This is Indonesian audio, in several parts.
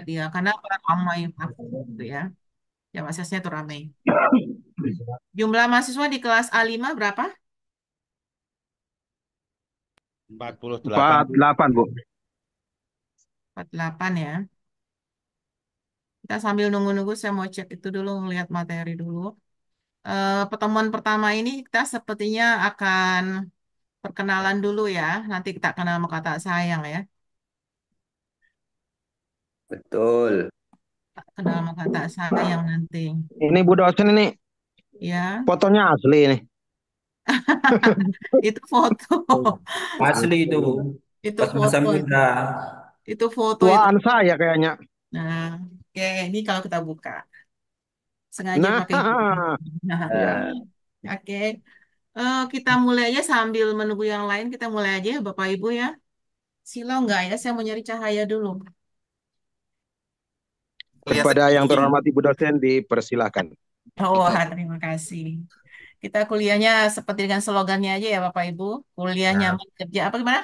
dia karena ramai aku gitu ya. Ya aksesnya tuh ramai. Jumlah mahasiswa di kelas A5 berapa? 48, Bu. 48, Bu. 48 ya. Kita sambil nunggu-nunggu saya mau cek itu dulu, ngelihat materi dulu. Pertemuan pertama ini kita sepertinya akan perkenalan dulu ya. Nanti kita kenal sama kata sayang ya. Betul. Kenal sama kata sayang nanti. Ini Bu dosen ini Ya, fotonya asli ini. itu foto. Asli itu. Itu Pas masa foto itu. muda. Itu foto itu. Tuaan saya kayaknya. Nah, oke, ini kalau kita buka. Sengaja Nah, pakai gitu. Nah, ya. oke. Kita mulai aja sambil menunggu yang lain. Kita mulai aja ya, Bapak Ibu ya. Silau nggak ya? Saya mau nyari cahaya dulu. Lihat Kepada yang sendiri. terhormat Ibu dosen dipersilahkan. Oh, terima kasih. Kita kuliahnya seperti dengan slogannya aja ya Bapak Ibu. Kuliah Ya, nyaman kerja apa gimana?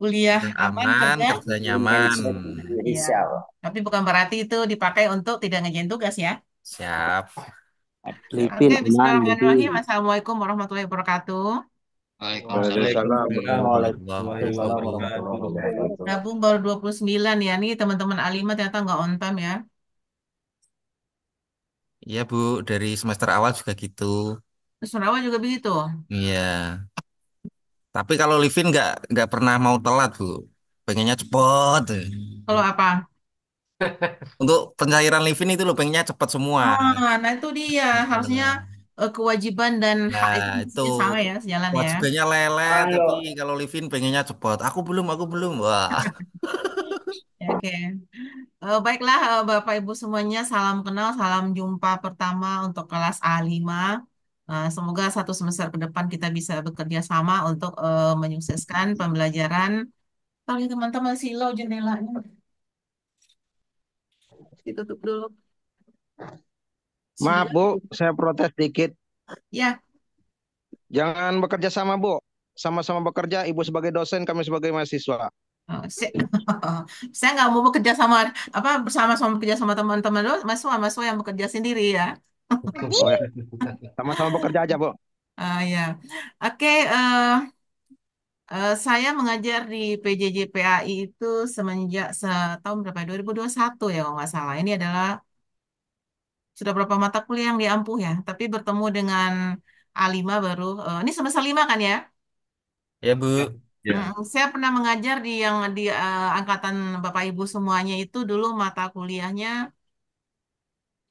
Kuliah yang aman aman, kerja. kerja nyaman. Indonesia Iya. Indonesia. Tapi bukan berarti itu dipakai untuk tidak ngerjain tugas ya. Siap. Oke, Livin aman, Bismillahirrahmanirrahim. Livin. Assalamualaikum warahmatullahi wabarakatuh. Waalaikumsalam Waalaikumsalam Warahmatullahi warahmatullahi wabarakatuh. wabarakatuh. Gabung baru 29 ya. Nih teman-teman A5 ternyata nggak on time ya. Iya, Bu, dari semester awal juga gitu. Terus Sarawak juga begitu. Iya. Tapi kalau Livin nggak pernah mau telat, Bu. Pengennya cepet. Kalau apa? Untuk pencairan Livin itu loh pengennya cepet semua. Nah itu dia. Harusnya Nah, kewajiban dan ya hak itu itu mestinya sama ya, sejalan ya. kewajibannya lelet, tapi Kalau kalau Livin pengennya cepet. Aku belum. Wah. Ya, oke. Baiklah, Bapak Ibu semuanya, salam kenal, salam jumpa pertama untuk kelas A5. Semoga satu semester ke depan kita bisa bekerja sama untuk menyukseskan pembelajaran. Kalau teman-teman silau jendelanya, ditutup dulu. Maaf Silau. Bu, saya protes dikit. Ya, Jangan bekerja sama Bu. Sama-sama bekerja, Ibu sebagai dosen, kami sebagai mahasiswa. saya, saya nggak mau bekerja sama apa bersama-sama bekerja sama teman-teman dulu, mahasiswa yang bekerja sendiri ya. Oh ya, sama-sama bekerja aja Bu. Ya, oke. Saya mengajar di PJJ PAI itu semenjak tahun berapa? 2021 ya kalau nggak salah. Ini adalah sudah berapa mata kuliah yang diampuh ya. Tapi bertemu dengan A5 baru. Ini semester 5 kan ya? Ya, Bu. Saya pernah mengajar di yang di angkatan Bapak Ibu semuanya itu dulu mata kuliahnya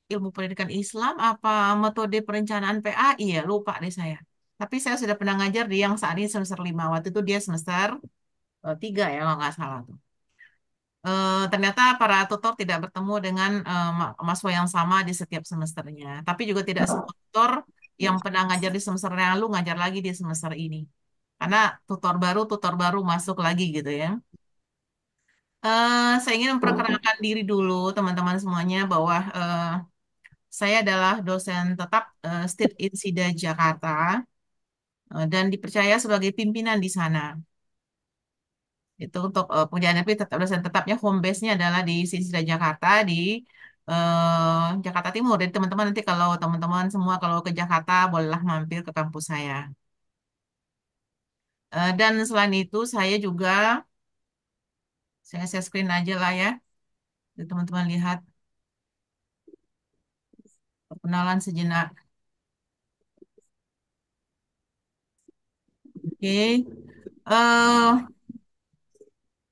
ilmu pendidikan Islam apa metode perencanaan PAI ya? Lupa deh saya. Tapi saya sudah pernah ngajar di yang saat ini semester 5. Waktu itu dia semester 3 ya kalau nggak salah tuh. Ternyata para tutor tidak bertemu dengan mahasiswa yang sama di setiap semesternya. Tapi juga tidak semua tutor yang pernah ngajar di semester yang lalu ngajar lagi di semester ini. Karena tutor baru masuk lagi gitu ya. Saya ingin memperkenalkan diri dulu teman-teman semuanya bahwa saya adalah dosen tetap State Insida Jakarta dan dipercaya sebagai pimpinan di sana. Itu untuk pekerjaan tapi tetap dosen tetapnya home base-nya adalah di Sinsida Jakarta di Jakarta Timur. Jadi teman-teman nanti kalau teman-teman semua kalau ke Jakarta bolehlah mampir ke kampus saya. Dan selain itu saya juga saya share screen aja lah ya. Jadi teman-teman lihat perkenalan sejenak. Oke. eh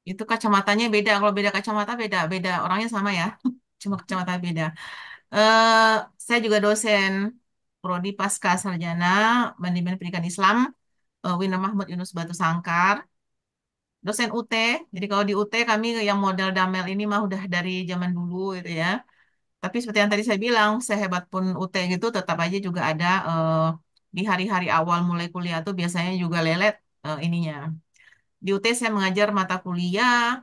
itu kacamatanya beda. Kalau beda kacamata beda, beda orangnya sama ya. Cuma kacamata beda. eh saya juga dosen Prodi Pasca Sarjana Manajemen Pendidikan Islam Wina Mahmud Yunus Batu Sangkar, dosen UT. Jadi kalau di UT kami yang model Damel ini mah udah dari zaman dulu gitu ya. Tapi seperti yang tadi saya bilang, sehebat pun UT gitu tetap aja juga ada di hari-hari awal mulai kuliah tuh biasanya juga lelet ininya. Di UT saya mengajar mata kuliah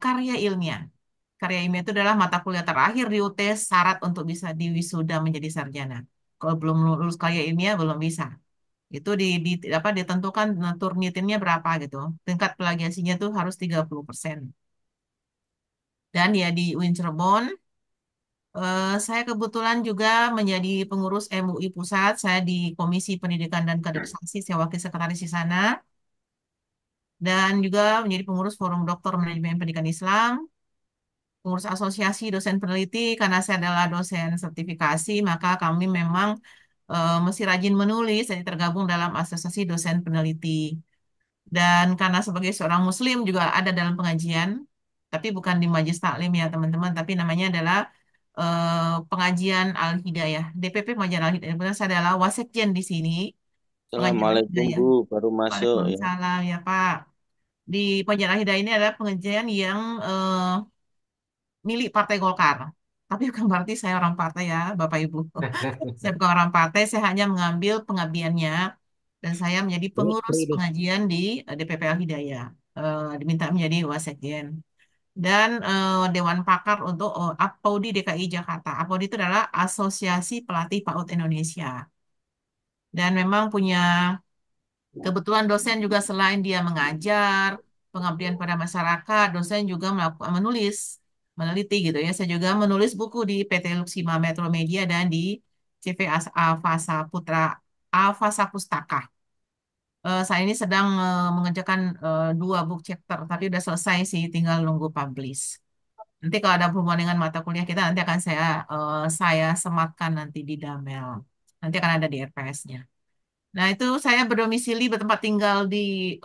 karya ilmiah. Karya ilmiah itu adalah mata kuliah terakhir di UT syarat untuk bisa diwisuda menjadi sarjana. Kalau belum lulus karya ilmiah belum bisa. Itu apa ditentukan Turnitinnya berapa gitu. Tingkat plagiasinya tuh harus 30%. dan ya di UIN Cirebon. Saya kebetulan juga menjadi pengurus MUI Pusat. Saya di Komisi Pendidikan dan Kaderisasi, saya wakil sekretaris di sana. Dan juga menjadi pengurus Forum Doktor Manajemen Pendidikan Islam, pengurus Asosiasi Dosen Peneliti, karena saya adalah dosen sertifikasi, maka kami memang mesti rajin menulis, jadi tergabung dalam Asosiasi Dosen Peneliti. Dan karena sebagai seorang Muslim juga ada dalam pengajian, tapi bukan di Majelis Taklim ya teman-teman, tapi namanya adalah Pengajian Al-Hidayah, DPP Pengajian Al-Hidayah. Kebetulan saya adalah wasekjen di sini, Pengajian Assalamualaikum Al-Hidayah. Bu, baru masuk ya. Waalaikumsalam ya Pak. Di Pengajian Al-Hidayah ini adalah pengajian yang milik Partai Golkar. Tapi bukan berarti saya orang partai ya, Bapak Ibu. Saya bukan orang partai, saya hanya mengambil pengabdiannya dan saya menjadi pengurus pengajian di DPP Al Hidayah. Diminta menjadi wasekjen dan Dewan Pakar untuk APODI DKI Jakarta. APODI itu adalah Asosiasi Pelatih PAUD Indonesia. Dan memang punya kebetulan dosen juga selain dia mengajar, pengabdian pada masyarakat, dosen juga melakukan menulis, meneliti gitu ya. Saya juga menulis buku di PT Luxima Metro Media dan di CV Avasa Putra Avasa Pustaka. Saya ini sedang mengerjakan 2 book chapter, tapi udah selesai sih, tinggal nunggu publish. Nanti kalau ada hubungan dengan mata kuliah kita, nanti akan saya sematkan nanti di Damel. Nanti akan ada di RPS-nya. Nah, itu saya berdomisili bertempat tinggal di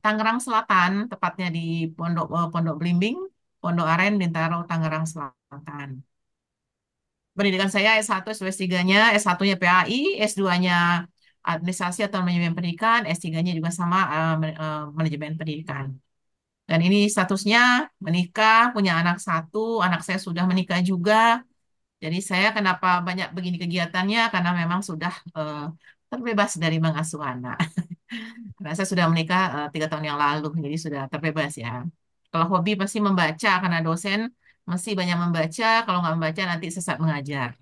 Tangerang Selatan, tepatnya di Pondok Belimbing, Pondok Aren, Bintaro, Tangerang Selatan. Pendidikan saya S1, S2-nya, S1-nya PAI, S2-nya Administrasi atau Manajemen Pendidikan, S3-nya juga sama Manajemen Pendidikan. Dan ini statusnya menikah, punya anak 1, anak saya sudah menikah juga. Jadi saya kenapa banyak begini kegiatannya, karena memang sudah terbebas dari mengasuh anak. Karena saya sudah menikah 3 tahun yang lalu, jadi sudah terbebas ya. Kalau hobi pasti membaca, karena dosen mesti banyak membaca. Kalau nggak membaca nanti sesat mengajar.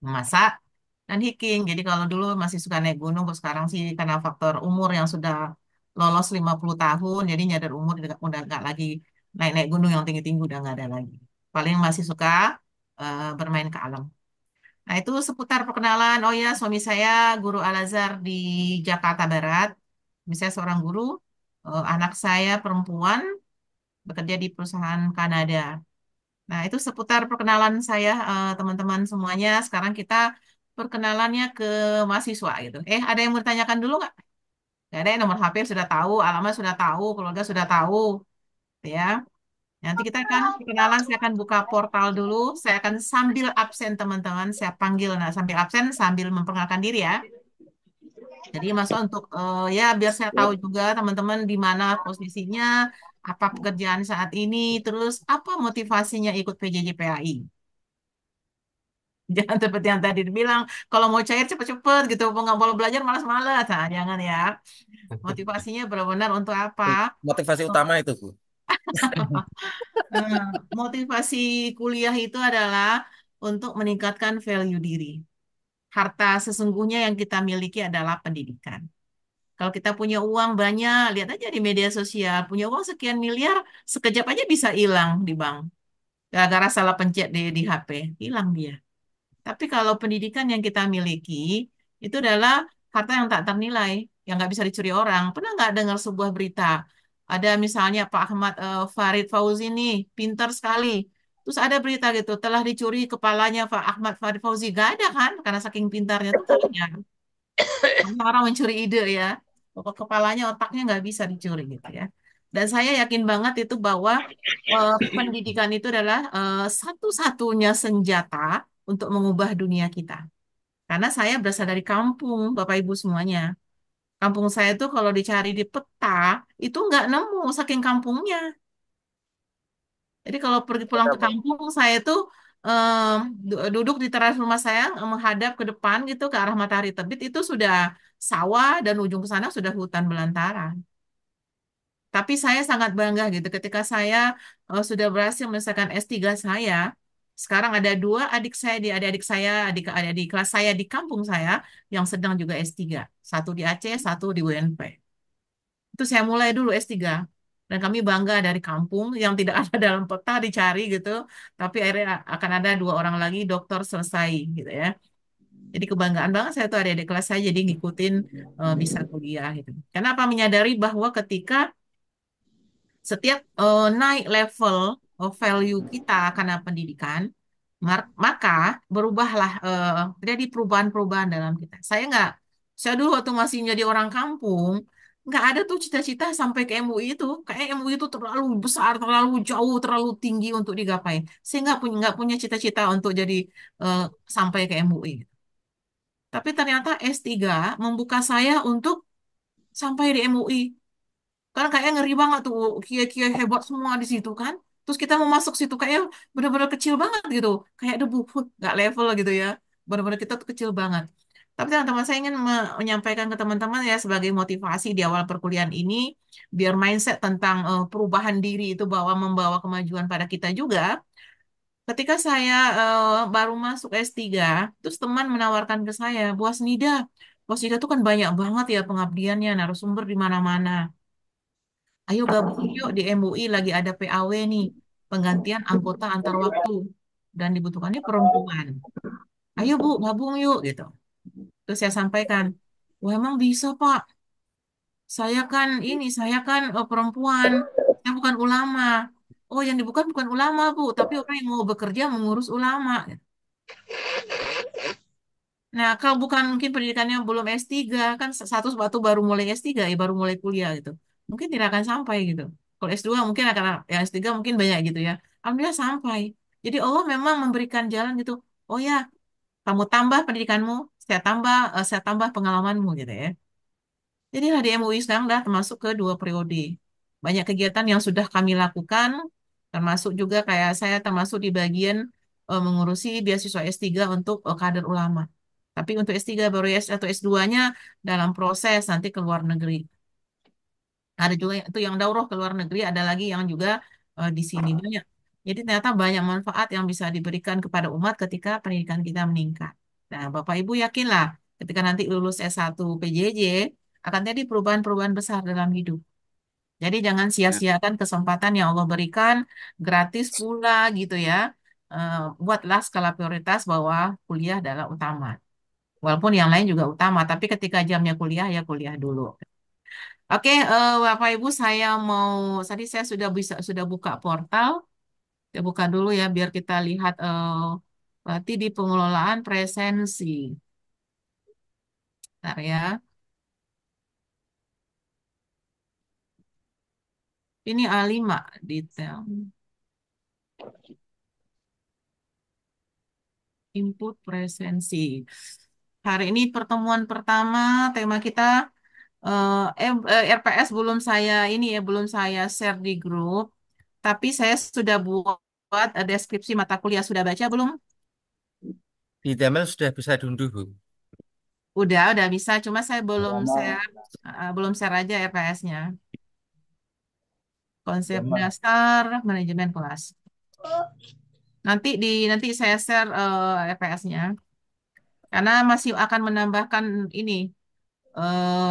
Memasak dan hiking. Jadi kalau dulu masih suka naik gunung, kok sekarang sih karena faktor umur yang sudah lolos 50 tahun, jadi nyadar umur udah nggak lagi naik-naik gunung yang tinggi-tinggi, udah nggak ada lagi. Paling masih suka bermain ke alam. Nah, itu seputar perkenalan. Oh ya, suami saya guru Al-Azhar di Jakarta Barat. Misalnya seorang guru, anak saya perempuan bekerja di perusahaan Kanada. Nah, itu seputar perkenalan saya, teman-teman semuanya. Sekarang kita perkenalannya ke mahasiswa gitu. Ada yang mau ditanyakan dulu nggak? Nggak ada, ya, nomor HP sudah tahu, alamat sudah tahu, keluarga sudah tahu, gitu ya. Nanti kita akan perkenalan, saya akan buka portal dulu. Saya akan sambil absen teman-teman, saya panggil. Nah, sambil absen, sambil memperkenalkan diri ya. Jadi masuk untuk, ya biar saya tahu juga teman-teman di mana posisinya, apa pekerjaan saat ini, terus apa motivasinya ikut PJJ PAI. Jangan seperti yang tadi dibilang, kalau mau cair cepet-cepet gitu, nggak mau belajar malas-malas. Nah, jangan ya. Motivasinya benar-benar untuk apa? Motivasi utama itu, Bu. Eh, Motivasi kuliah itu adalah untuk meningkatkan value diri. Harta sesungguhnya yang kita miliki adalah pendidikan. Kalau kita punya uang banyak, lihat aja di media sosial, punya uang sekian miliar, sekejap aja bisa hilang di bank. Gara-gara salah pencet di HP, hilang dia. Tapi kalau pendidikan yang kita miliki, itu adalah harta yang tak ternilai, yang nggak bisa dicuri orang. Pernah nggak dengar sebuah berita? Ada misalnya Pak Ahmad Farid Fauzi nih, pintar sekali. Terus ada berita gitu, telah dicuri kepalanya Pak Ahmad Farid Fauzi. Gak ada kan? Karena saking pintarnya tuh gak ada. Karena orang mencuri ide ya. Pokok kepalanya, otaknya nggak bisa dicuri gitu ya. Dan saya yakin banget itu bahwa pendidikan itu adalah satu-satunya senjata untuk mengubah dunia kita. Karena saya berasal dari kampung, Bapak Ibu semuanya. Kampung saya tuh kalau dicari di peta, itu nggak nemu saking kampungnya. Jadi kalau pergi pulang ke kampung, saya tuh duduk di teras rumah saya, menghadap ke depan gitu, ke arah matahari terbit, itu sudah sawah dan ujung ke sana sudah hutan belantara. Tapi saya sangat bangga gitu ketika saya sudah berhasil menyelesaikan S3 saya. Sekarang ada 2 adik saya, adik-adik saya, adik kelas saya di kampung saya yang sedang juga S3. Satu di Aceh, satu di UNP. Itu saya mulai dulu S3. Dan kami bangga dari kampung yang tidak ada dalam peta dicari gitu, tapi akhirnya akan ada 2 orang lagi dokter selesai gitu ya. Jadi kebanggaan banget saya tuh adik-adik kelas saya jadi ngikutin bisa kuliah gitu. Kenapa menyadari bahwa ketika setiap naik level value kita karena pendidikan, maka berubahlah terjadi perubahan-perubahan dalam kita. Saya dulu waktu masih jadi orang kampung, nggak ada tuh cita-cita sampai ke MUI itu. Kayak MUI itu terlalu besar, terlalu jauh, terlalu tinggi untuk digapai. Saya nggak punya cita-cita untuk jadi eh, sampai ke MUI. Tapi ternyata S3 membuka saya untuk sampai di MUI. Kan kayak ngeri banget tuh, kiai-kiai hebat semua di situ kan. Terus kita mau masuk situ kayak benar-benar kecil banget gitu. Kayak debu, nggak level gitu ya. Benar-benar kita tuh kecil banget. Tapi teman-teman saya ingin menyampaikan ke teman-teman ya sebagai motivasi di awal perkuliahan ini, biar mindset tentang perubahan diri itu membawa kemajuan pada kita juga. Ketika saya baru masuk S3, terus teman menawarkan ke saya, Bu Asnida tuh kan banyak banget ya pengabdiannya, narasumber di mana-mana. Ayo gabung yuk di MUI lagi ada PAW nih, penggantian anggota antar waktu. Dan dibutuhkannya perempuan. Ayo Bu, gabung yuk gitu. Terus saya sampaikan, wah emang bisa Pak, saya kan perempuan, saya bukan ulama. Oh yang dibuka bukan ulama Bu, tapi orang yang mau bekerja mengurus ulama. Nah, kalau bukan mungkin pendidikannya belum S3, kan satu batu baru mulai S3, ya baru mulai kuliah gitu. Mungkin tidak akan sampai gitu. Kalau S2 mungkin akan, ya S3 mungkin banyak gitu ya. Alhamdulillah sampai. Jadi Allah memang memberikan jalan gitu. Oh ya, kamu tambah pendidikanmu, saya tambah pengalamanmu gitu ya. Jadilah di MUI sekarang dah termasuk ke 2 periode. Banyak kegiatan yang sudah kami lakukan, termasuk juga kayak saya termasuk di bagian mengurusi beasiswa S3 untuk kader ulama. Tapi untuk S3 baru atau S2-nya dalam proses nanti ke luar negeri. Ada juga itu yang daurah ke luar negeri, ada lagi yang juga di sini banyak. Jadi ternyata banyak manfaat yang bisa diberikan kepada umat ketika pendidikan kita meningkat. Nah, Bapak Ibu yakinlah ketika nanti lulus S1 PJJ akan jadi perubahan-perubahan besar dalam hidup. Jadi jangan Ya. sia-siakan kesempatan yang Allah berikan gratis pula gitu ya. Buatlah skala prioritas bahwa kuliah adalah utama. Walaupun yang lain juga utama, tapi ketika jamnya kuliah ya kuliah dulu. Oke, Bapak Ibu, tadi saya sudah buka portal, saya buka dulu ya biar kita lihat berarti di pengelolaan presensi. Bentar ya, ini A5 detail, input presensi. Hari ini pertemuan pertama, tema kita RPS belum saya share di grup, tapi saya sudah buat deskripsi mata kuliah. Sudah baca belum? Di Demel sudah bisa diunduh, Bu. Udah bisa. Cuma saya Sama belum share aja RPS-nya. Konsep sama dasar manajemen kelas. Nanti saya share RPS-nya karena masih akan menambahkan ini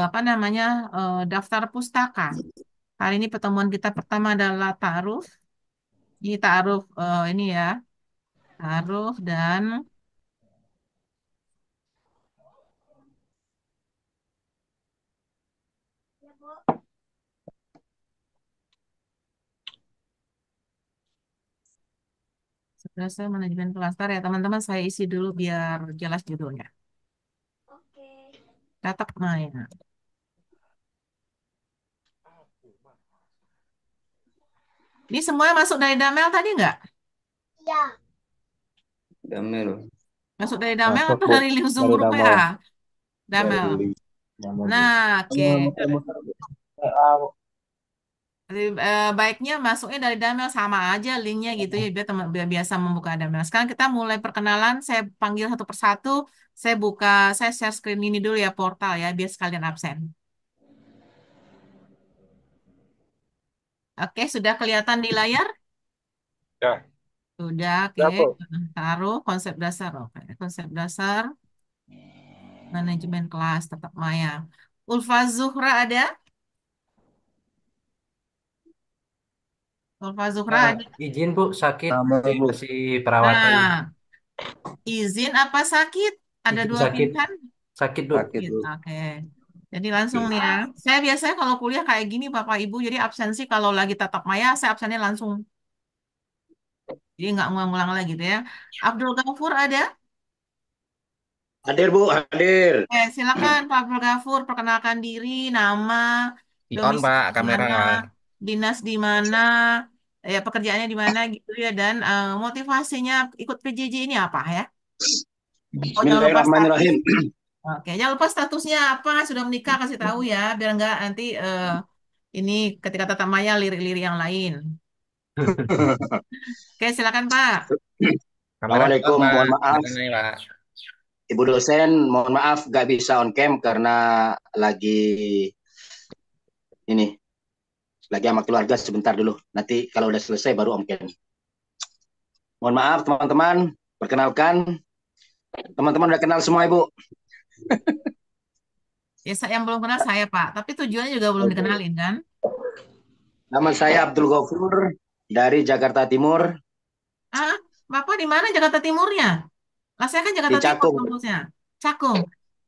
apa namanya daftar pustaka. Hari ini pertemuan kita pertama adalah ta'aruf. Ini ta'aruf ini ya, ta'aruf dan Serasa manajemen klaster ya teman-teman, saya isi dulu biar jelas judulnya. Catat Maya. Ini semuanya masuk dari Damel tadi nggak? Damel. Masuk dari Damel Masuk, atau Bu. dari Zoom Dari grup Damel. WA? Damel. Dari Damel, Bu. Nah, oke. Muter-muter. Baiknya masuknya dari Damel sama aja linknya gitu ya biar biasa membuka Damel. Sekarang kita mulai perkenalan. Saya panggil satu persatu. Saya share screen ini dulu ya portal ya biar sekalian absen. Oke, sudah kelihatan di layar? Ya, Sudah, oke. ya, Bu. Taruh konsep dasar. Oke, konsep dasar manajemen kelas tetap Maya. Ulfa Zuhra ada? Ulfa Zuhra ada. Izin Bu, sakit Sama di Bu. masih perawatan. Nah, izin apa sakit? Ada Izin dua sakit, pilihan. sakit Bu. Sakit Sakit. Bu. Oke. Jadi langsung nih ya. Saya biasanya kalau kuliah kayak gini Bapak Ibu, jadi absensi kalau lagi tatap maya, saya absennya langsung. Jadi nggak ngulang-ngulang lagi gitu ya. Abdul Ghafur ada? Hadir Bu, hadir. Silakan Pak Abdul Ghafur, perkenalkan diri, nama, Di on domisili Pak di kamera. mana, dinas di mana, ya pekerjaannya di mana gitu ya, dan motivasinya ikut PJJ ini apa ya? Oh jangan lupa status. Bismillahirrahmanirrahim. Oke, jangan lupa statusnya apa, sudah menikah kasih tahu ya, biar nggak nanti ini ketika tatap maya lirik-lirik yang lain. Oke, silakan Pak. Kamera di on Assalamualaikum, Pak. mohon maaf. Kameranya nih Pak. Ibu dosen, mohon maaf gak bisa on cam karena lagi ini, lagi sama keluarga sebentar dulu. Nanti kalau udah selesai baru on cam. Mohon maaf teman-teman, perkenalkan. Teman-teman udah kenal semua Ibu. Ya, yang belum kenal saya Pak, tapi tujuannya juga belum Oke. dikenalin kan? Nama saya Abdul Ghafur dari Jakarta Timur, Ah, Bapak di mana Jakarta Timurnya? Lah saya kan di Jakarta Timur Cakung. kampusnya. Cakung.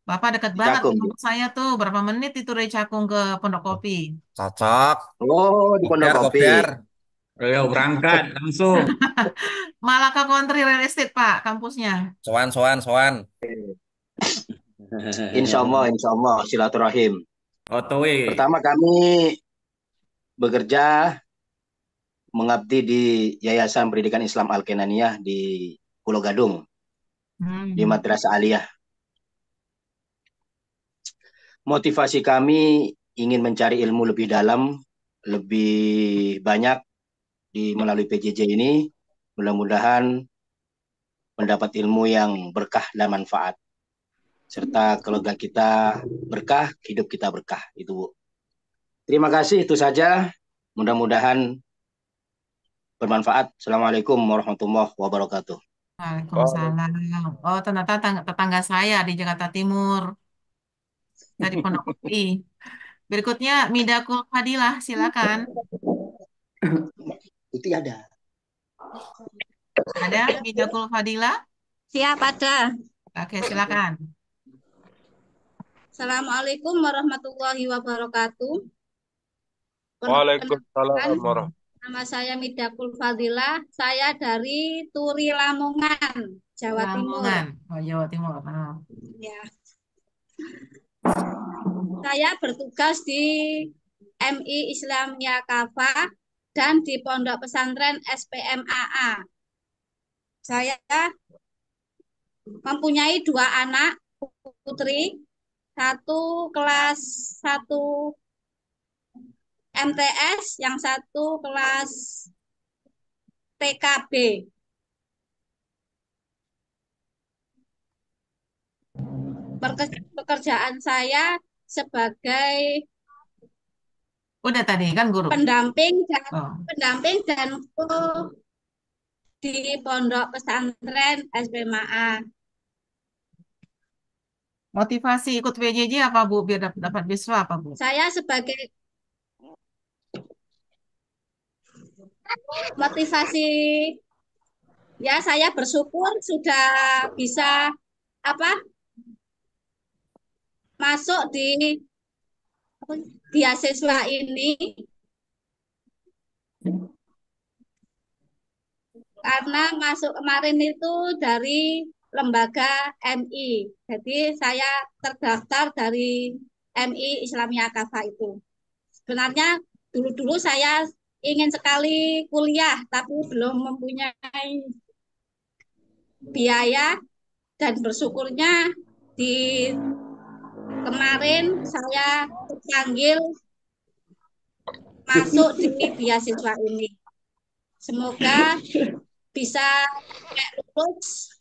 Bapak dekat Di banget ke Cakung. kampus saya tuh. Berapa menit itu dari Cakung ke Pondok Kopi. Cocok. Oh, di Kopdar, Pondokopi. kopdar. Ayo berangkat langsung. Malaka Country Real Estate Pak kampusnya. Soan, soan, soan. Insya Allah, silaturahim. OTW. Pertama kami bekerja mengabdi di Yayasan Pendidikan Islam Al-Kenaniyah di Pulau Gadung, di Hmm. Madrasah Aliyah. Motivasi kami ingin mencari ilmu lebih dalam, lebih banyak di melalui PJJ ini. Mudah-mudahan mendapat ilmu yang berkah dan manfaat. Serta keluarga kita berkah, hidup kita berkah. Itu Bu. Terima kasih, itu saja. Mudah-mudahan bermanfaat. Assalamualaikum warahmatullahi wabarakatuh. Waalaikumsalam. Oh ternyata tetangga saya di Jakarta Timur. Dari Pondok Kopi. Berikutnya Midakul Fadilah. Silakan. Itu ada. Ada Midakul Fadilah? Siap ada. Oke silakan. Assalamualaikum warahmatullahi wabarakatuh. Waalaikumsalam Perkenalkan, warahmatullahi nama saya Midakul Fadilah. Saya dari Turi Lamongan, Jawa Timur. Lamongan. Oh Jawa Timur. Oh. Ya. Saya bertugas di MI Islamiyah Kafa dan di Pondok Pesantren SPMAA. Saya mempunyai dua anak putri, satu kelas 1 MTS, yang satu kelas TKB. Pekerjaan saya sebagai Udah tadi kan guru. Oh. pendamping dan guru di Pondok Pesantren SPMAA. Motivasi ikut PJJ apa Bu? Biar dapat beasiswa apa Bu? Saya sebagai motivasi, ya saya bersyukur sudah bisa apa masuk di beasiswa ini karena masuk kemarin itu dari lembaga MI. Jadi saya terdaftar dari MI Islamiyah Kafa itu. Sebenarnya dulu-dulu saya ingin sekali kuliah, tapi belum mempunyai biaya, dan bersyukurnya di kemarin saya terpanggil masuk di beasiswa ini. Semoga bisa lulus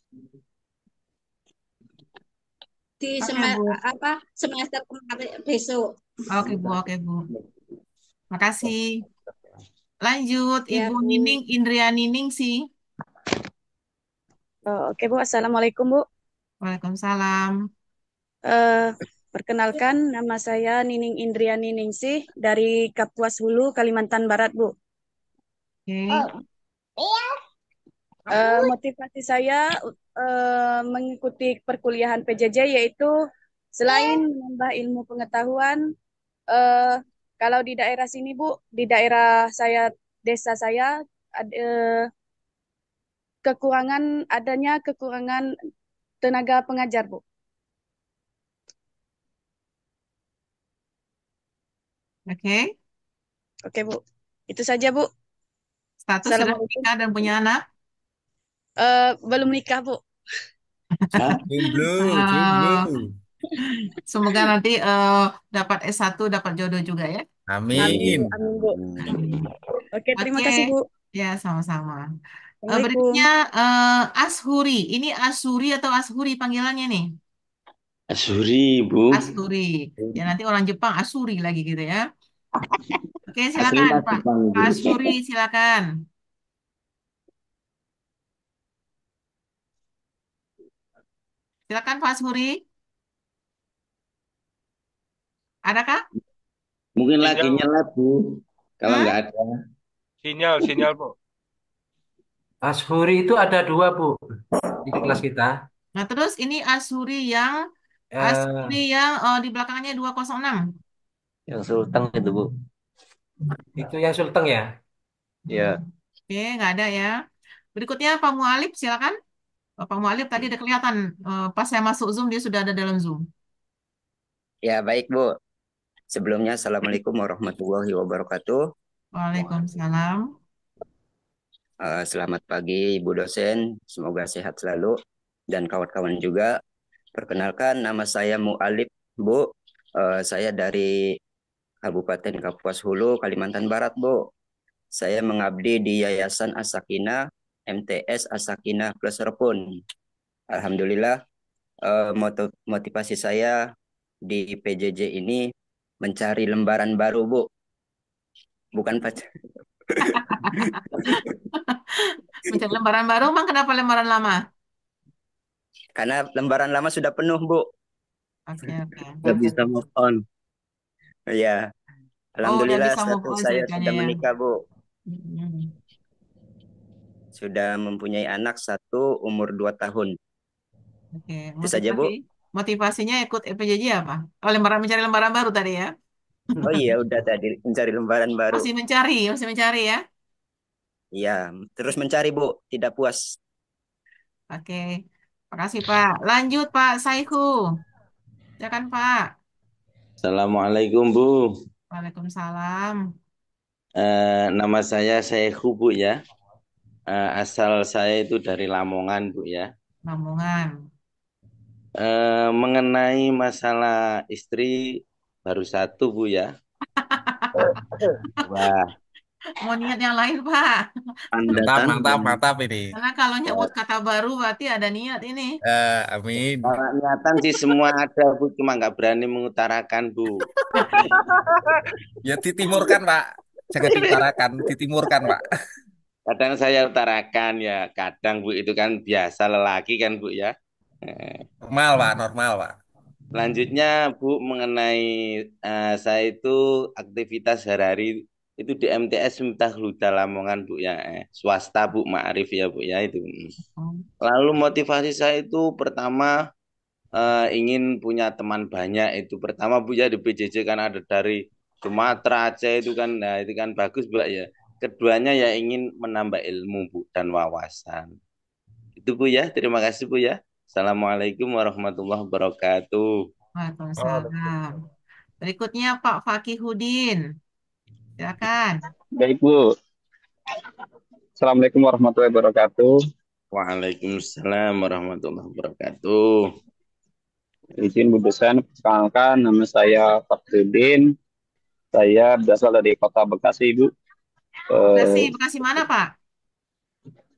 di Oke Bu. semester kemarin besok. Oke Bu, oke Bu. Makasih. Lanjut, Ya, Ibu Bu. Nining Indriani Ningsih. Oke Bu, Assalamualaikum Bu. Waalaikumsalam. Eh, Perkenalkan, nama saya Nining Indriani Ningsih dari Kapuas Hulu, Kalimantan Barat Bu. Oke. Motivasi saya mengikuti perkuliahan PJJ yaitu selain menambah ilmu pengetahuan, eh, kalau di daerah sini Bu, di daerah saya, desa saya, adanya kekurangan tenaga pengajar Bu. Oke. Oke Bu, itu saja Bu. Status sudah Assalamualaikum. menikah dan punya anak? Belum nikah Bu. Jomblo, Eh, jomblo. semoga nanti dapat S1, dapat jodoh juga ya. Amin Bu, Amin. amin Bu. Oke, terima Oke, kasih Bu. ya sama-sama. Assalamualaikum. Berikutnya Ashuri. Ini Asuri atau Ashuri panggilannya nih? Asuri, Bu. Asuri. Ya nanti orang Jepang Asuri lagi gitu ya. Oke, silakan Aslinya Pak. Jepang, Pak Bu. Asuri, silakan. Silakan Pak Asuri. Adakah? Mungkin lagi Sinyal, nyala, Bu. Kalau Hah? nggak ada. sinyal, Bu. Ashuri itu ada dua, Bu, di kelas kita. Nah, terus ini Asuri Eh, yang di belakangnya 206. Yang sultan itu, Bu. itu yang Sulteng ya. Ya. Oke, nggak ada ya. Berikutnya Pak Mualib, silakan. Pak Mualib tadi ada kelihatan pas saya masuk Zoom dia sudah ada dalam Zoom. Ya, baik, Bu. Sebelumnya, Assalamualaikum warahmatullahi wabarakatuh. Waalaikumsalam. Selamat pagi, Ibu dosen. Semoga sehat selalu. Dan kawan-kawan juga. Perkenalkan, nama saya Mu'alib, Bu. Saya dari Kabupaten Kapuas Hulu, Kalimantan Barat, Bu. Saya mengabdi di Yayasan As-Sakinah, MTS As-Sakinah Plus Repun. Alhamdulillah, motivasi saya di PJJ ini mencari lembaran baru, Bu. Bukan pacar. Mencari lembaran baru, Bang, kenapa lembaran lama? Karena lembaran lama sudah penuh, Bu. Oke, oke. Nggak bisa move on. Ya, Oh, udah Alhamdulillah bisa move status on saya ceritanya sudah ya. menikah, Bu. Hmm. Sudah mempunyai anak satu, umur 2 tahun. Oke, Itu saja, Bu. motivasinya ikut PJJ apa? Oh, mencari lembaran baru tadi ya. Oh iya, udah tadi mencari lembaran baru. Masih mencari ya. Iya, terus mencari, Bu. Tidak puas. Oke. Makasih, Pak. Lanjut, Pak Saihu. Silakan, Pak. Assalamualaikum, Bu. Waalaikumsalam. Nama saya Syekhu, Bu, ya. Asal saya itu dari Lamongan, Bu, ya. Lamongan. Mengenai masalah istri, baru satu, Bu, ya. Wah, Mau niat yang lain, Pak. Anda Mantap, tanda. mantap, mantap ini. Karena kalau nyebut kata baru berarti ada niat ini. Amin. Kalau niatan sih semua ada, Bu. Cuma nggak berani mengutarakan, Bu. Ya ditimurkan, Pak. Jangan diutarakan, ditimurkan, Pak. Kadang saya utarakan, ya. Kadang, Bu, itu kan biasa lelaki kan, Bu, ya. Normal, Pak, normal, Pak. Selanjutnya, Bu, mengenai saya itu aktivitas sehari-hari itu di MTS Miftah Huda Lamongan, Bu, ya. Swasta, Bu, Ma'arif ya, Bu, ya, itu. Lalu motivasi saya itu pertama ingin punya teman banyak. Itu pertama, Bu, ya, di PJJ kan ada dari Sumatera, Aceh itu kan, nah itu kan bagus, Bu, ya. Keduanya ya ingin menambah ilmu, Bu, dan wawasan. Itu, Bu, ya. Terima kasih, Bu, ya. Assalamualaikum warahmatullahi wabarakatuh. Waalaikumsalam. Berikutnya Pak Fakihudin. Silakan. Baik, Bu. Assalamualaikum warahmatullahi wabarakatuh. Waalaikumsalam warahmatullahi wabarakatuh. Izin Bu dosen, perkenalkan nama saya Fakhrudin. Saya berasal dari Kota Bekasi, Bu. Bekasi mana, Pak?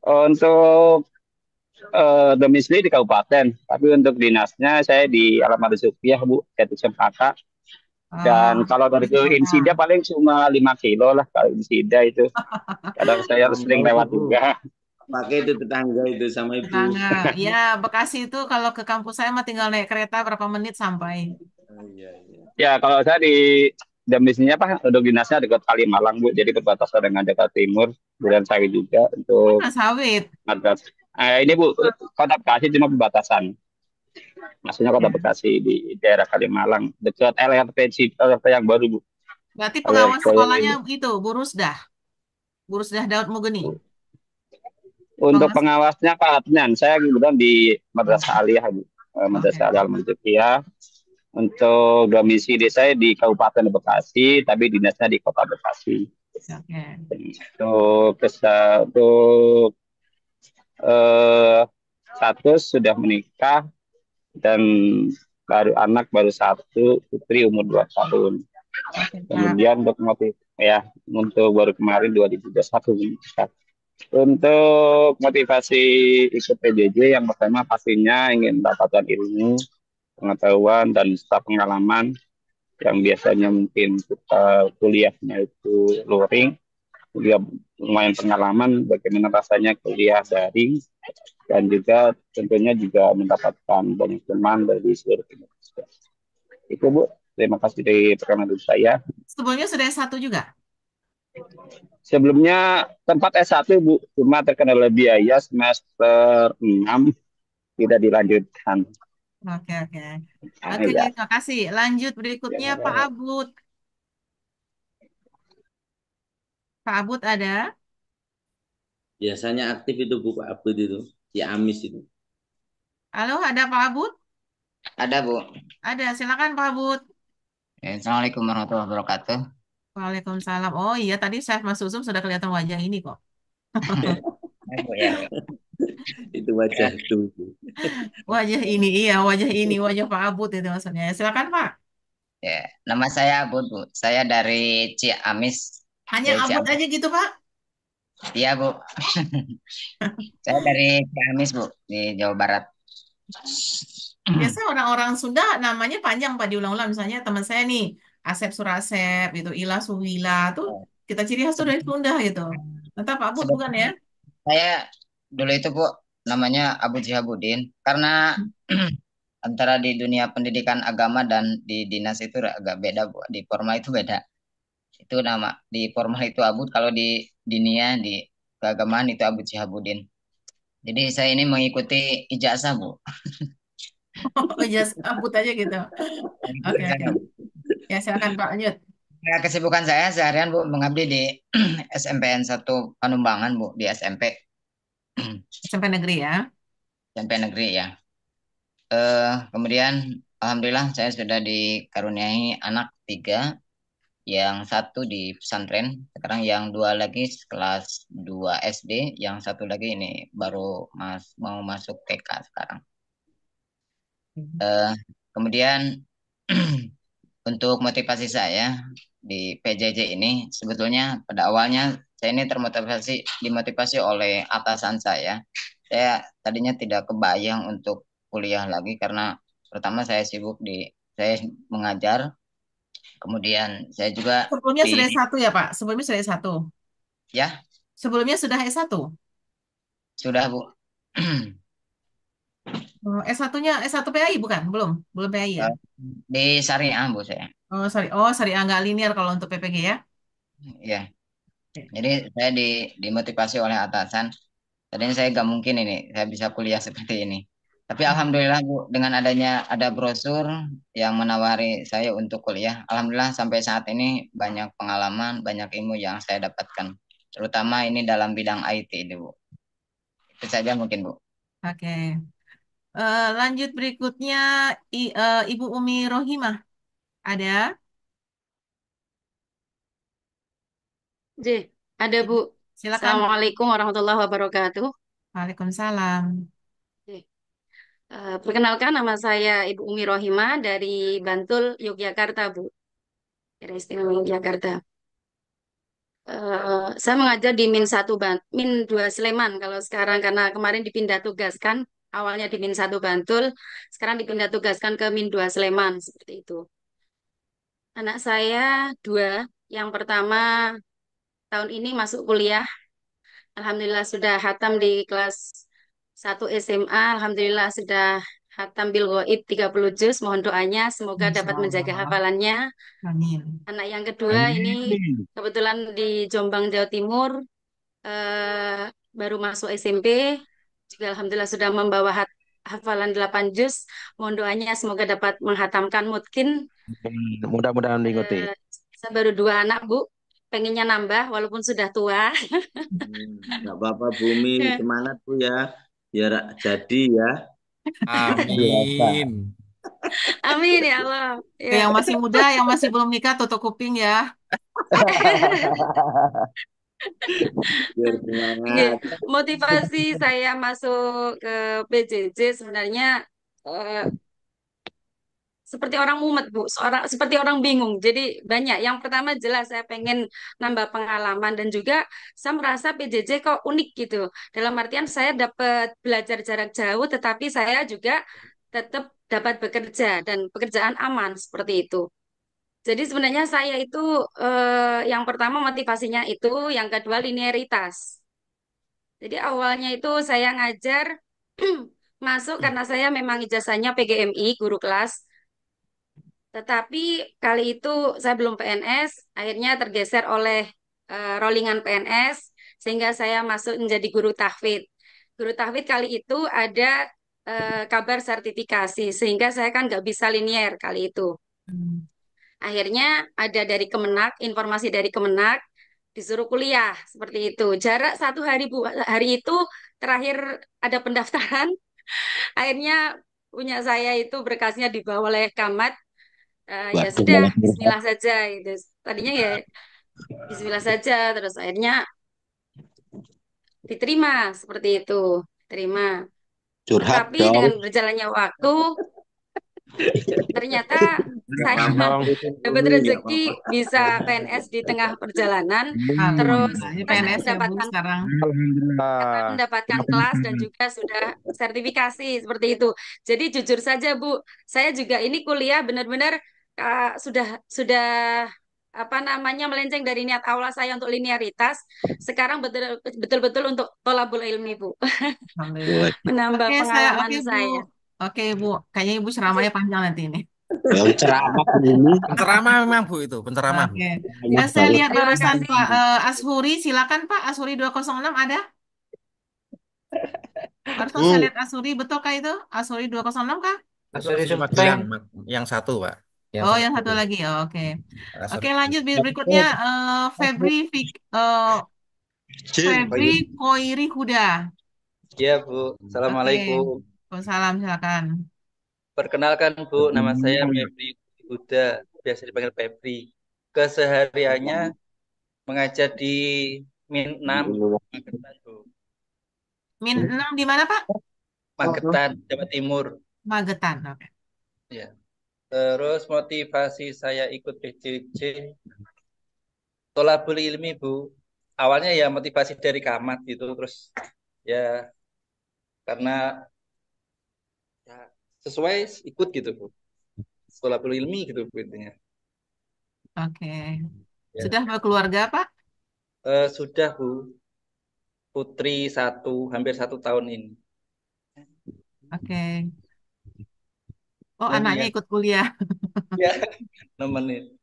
Untuk domisili di kabupaten, tapi untuk dinasnya saya di Alamat Supiah, Bu, yaitu Cempaka. Dan kalau dari ke Insida paling cuma 5 kilo lah kalau Insida itu. Kadang saya sering lewat juga. Pakai itu tetangga itu sama ibu. Tetangga. Ya, Bekasi itu kalau ke kampus saya mah tinggal naik kereta berapa menit sampai. Iya, iya. Ya, kalau saya di domisilinya apa? Untuk dinasnya dekat Kalimalang, Bu. Jadi berbatasan dengan Jakarta Timur. Kemudian saya juga untuk Mana sawit? madrasah. Ini Bu, Kota Bekasi cuma perbatasan. Maksudnya Kota Ya. Bekasi di daerah Kalimalang, dekat LRT yang baru, Bu. Berarti pengawas LRT yang sekolahnya ini. itu Bu Rusdah Daud Mugeni. Untuk Pengawas. pengawasnya Pak Adnan, saya kebetulan di Oh, Madrasah Aliyah, Bu. oke. Madrasah Aliyah Al-Muzakiyah. Untuk domisili saya di Kabupaten Bekasi, tapi dinasnya di Kota Bekasi. Oke. Untuk status sudah menikah dan baru satu, putri umur 2 tahun. Oke, Pak. Kemudian untuk baru kemarin 2021 menikah. Untuk motivasi ikut PJJ yang pertama pastinya ingin mendapatkan ilmu, pengetahuan dan serta pengalaman yang biasanya mungkin kita kuliahnya itu luring, juga lumayan pengalaman bagaimana rasanya kuliah daring dan juga tentunya juga mendapatkan banyak teman dari seluruh Indonesia. Itu Bu, terima kasih dari perkenalan saya. Sebelumnya sudah S1 juga? Sebelumnya tempat S1 Bu, cuma terkendala biaya semester 6 tidak dilanjutkan. Oke. Nah, Oke, ya. terima kasih. Lanjut berikutnya Pak Abud. Pak Abud ada? Biasanya aktif itu Bu Pak Abud itu, si Amis itu. Halo, ada Pak Abud? Ada, Bu. Ada, silakan Pak Abud. Assalamualaikum warahmatullahi wabarakatuh. Waalaikumsalam. Oh iya, tadi Chef Mas Susum sudah kelihatan wajah ini kok. Bu, ya. Itu wajah itu. Wajah ini, iya, wajah Pak Abud itu maksudnya. Silakan Pak. Ya, nama saya Abud, Bu. Saya dari Ciamis. Hanya Dari Abud Ciamis. aja gitu Pak? Iya, Bu. Saya dari Ciamis, Bu, di Jawa Barat. Biasa orang-orang Sunda namanya panjang Pak, diulang-ulang. Misalnya teman saya nih, Asep Surasep, gitu, Ila Suwila, tuh kita ciri khas tuh dari Sunda gitu. Entah Pak Abud bukan ya? Sebetulnya saya dulu itu, Bu, namanya Abu Jihabudin. Karena antara di dunia pendidikan agama dan di dinas itu agak beda, Bu. Di formal itu beda. Itu nama di formal itu Abud, kalau di dinia di keagamaan itu Abu Jihabudin. Jadi saya ini mengikuti ijazah, Bu. Oh iya, Abud aja gitu. Oke. Ya silakan Pak lanjut. Ya, kesibukan saya seharian, Bu, mengabdi di SMPN 1 Panumbangan, Bu, di SMP negeri ya. SMP negeri ya. Kemudian alhamdulillah saya sudah dikaruniai anak 3, yang satu di pesantren, sekarang yang 2 lagi kelas 2 SD, yang satu lagi ini baru mau masuk TK sekarang. Eh, Kemudian untuk motivasi saya di PJJ ini, sebetulnya pada awalnya saya ini dimotivasi oleh atasan saya. Saya tadinya tidak kebayang untuk kuliah lagi karena pertama saya mengajar, kemudian saya juga Sebelumnya sudah di S1 ya Pak? Sebelumnya sudah S1. ya Sebelumnya sudah S1. sudah, Bu. Oh, S1-nya S1 PAI bukan? Belum PAI ya? Di Syariah, Bu, saya. Oh, sorry. Oh, sorry, nggak linear kalau untuk PPG ya. Ya, Oke. jadi saya dimotivasi oleh atasan. Tadinya saya nggak mungkin ini saya bisa kuliah seperti ini. Tapi alhamdulillah, Bu, dengan ada brosur yang menawari saya untuk kuliah, alhamdulillah sampai saat ini banyak pengalaman, banyak ilmu yang saya dapatkan. Terutama ini dalam bidang IT, ini, Bu. Itu saja mungkin, Bu. Oke. Lanjut berikutnya Ibu Umi Rohimah. Ada? J, ada Bu. Silakan. Assalamualaikum warahmatullahi wabarakatuh. Waalaikumsalam. J, perkenalkan nama saya Ibu Umi Rohimah dari Bantul, Yogyakarta, Bu. Daerah Istimewa Yogyakarta. Saya mengajar di Min 2 Sleman kalau sekarang karena kemarin dipindah tugaskan. Awalnya di Min 1 Bantul, sekarang dipindah tugaskan ke Min 2 Sleman seperti itu. Anak saya 2, yang pertama tahun ini masuk kuliah. Alhamdulillah sudah hatam di kelas 1 SMA. Alhamdulillah sudah Hatam bil Ghaib 30 juz. Mohon doanya semoga Masya dapat menjaga Allah. hafalannya. Amin. Anak yang kedua ini kebetulan di Jombang, Jawa Timur, eh, baru masuk SMP. Juga alhamdulillah sudah membawa hafalan 8 juz. Mohon doanya semoga dapat menghatamkan mungkin. Mudah-mudahan diikuti. Saya baru 2 anak, Bu. Pengennya nambah walaupun sudah tua. Nggak apa-apa Bumi, semangat Bu ya. Biar jadi ya. Amin. Amin ya Allah. Ke Ya. yang masih muda, yang masih belum nikah, tutup kuping ya. Biar Oke, semangat. motivasi saya masuk ke PJJ sebenarnya eh, seperti orang mumet, Bu. Seperti orang bingung. Jadi banyak. Yang pertama jelas saya pengen nambah pengalaman dan juga saya merasa PJJ kok unik gitu. Dalam artian saya dapat belajar jarak jauh, tetapi saya juga tetap dapat bekerja dan pekerjaan aman seperti itu. Jadi sebenarnya saya itu yang pertama motivasinya itu, yang kedua linearitas. Jadi awalnya itu saya ngajar masuk karena saya memang ijazahnya PGMI, guru kelas. Tetapi kali itu saya belum PNS, akhirnya tergeser oleh rollingan PNS, sehingga saya masuk menjadi guru tahfidz. Guru tahfidz kali itu ada kabar sertifikasi, sehingga saya kan nggak bisa linier kali itu. Hmm. Akhirnya ada dari Kemenak, informasi dari Kemenak, disuruh kuliah seperti itu. Jarak 1 hari, Bu. Hari itu terakhir ada pendaftaran. Akhirnya punya saya itu berkasnya dibawa oleh Kamat. Ya Waduh, sudah, malah berat. Bismillah saja gitu. Tadinya ya Bismillah saja, terus akhirnya diterima seperti itu, terima. Curhat Tetapi dong. dengan berjalannya waktu, ternyata Nggak saya dong. dapat Bumi, nggak rezeki apa-apa. bisa PNS di tengah perjalanan. Terus Alhamdulillah. Ini saya PNS ya, Bu, mendapatkan sekarang. Alhamdulillah. mendapatkan kelas dan juga sudah sertifikasi seperti itu. Jadi jujur saja Bu, saya juga ini kuliah benar-benar sudah apa namanya melenceng dari niat awal saya untuk linearitas. Sekarang betul-betul untuk tolabul ilmi Bu, Alhamdulillah. menambah pengalaman Oke, Bu. saya. Oke, Bu. Kayaknya Ibu ceramahnya panjang nanti ini. Ya, ceramah ini. Penceramah memang Bu itu, penceramah Bu. Oke. Banyak Saya banget. lihat Terima barusan kasih. Pak Ashuri. Silakan Pak. Ashuri 206 ada? Barusan saya lihat Ashuri. Betulkah itu? Ashuri 206 kah? Itu Sorry Asri Sumpeng. Magelang, yang satu Pak. Yang Yang satu. satu lagi. Oh, oke. Asri. Oke, lanjut berikutnya Febri Koiri Huda. Iya, Bu. Oke. Assalamualaikum. Waalaikumsalam, silakan. Perkenalkan, Bu, nama saya Febri Huda, biasa dipanggil Febri. Kesehariannya mengajar di Min 6, Magetan, Bu. Min 6 di mana, Pak? Magetan, Jawa Timur. Magetan. Oke. Ya. Terus motivasi saya ikut PJJ, Tolabul Ilmi, Bu. Awalnya ya motivasi dari Kamat gitu, terus ya karena ya, sesuai ikut gitu, Bu. Tolabul Ilmi gitu, Bu, intinya. Oke. Ya. Sudah berkeluarga, Pak? Sudah, Bu. Putri hampir 1 tahun ini. Oke. Oh, Dan anaknya ya, ikut kuliah. ya nemenin.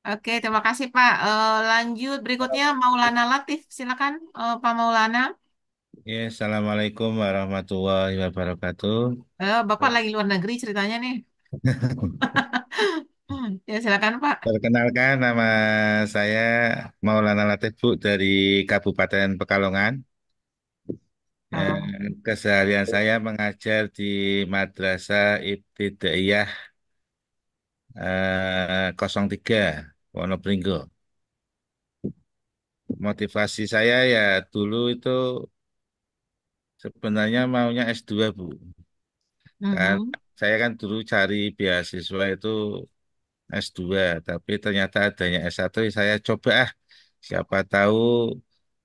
Oke, terima kasih, Pak. Lanjut berikutnya Maulana Latif. Silakan, Pak Maulana. Ya, Assalamualaikum warahmatullahi wabarakatuh. Bapak lagi luar negeri ceritanya nih. Ya, silakan, Pak. Perkenalkan, nama saya Maulana Latif Bu dari Kabupaten Pekalongan. Keseharian saya mengajar di Madrasah Ibtidaiyah 03 Wonopringgo. Motivasi saya ya dulu itu sebenarnya maunya S2 Bu. Kan saya kan dulu cari beasiswa itu S2, tapi ternyata adanya S1, saya coba siapa tahu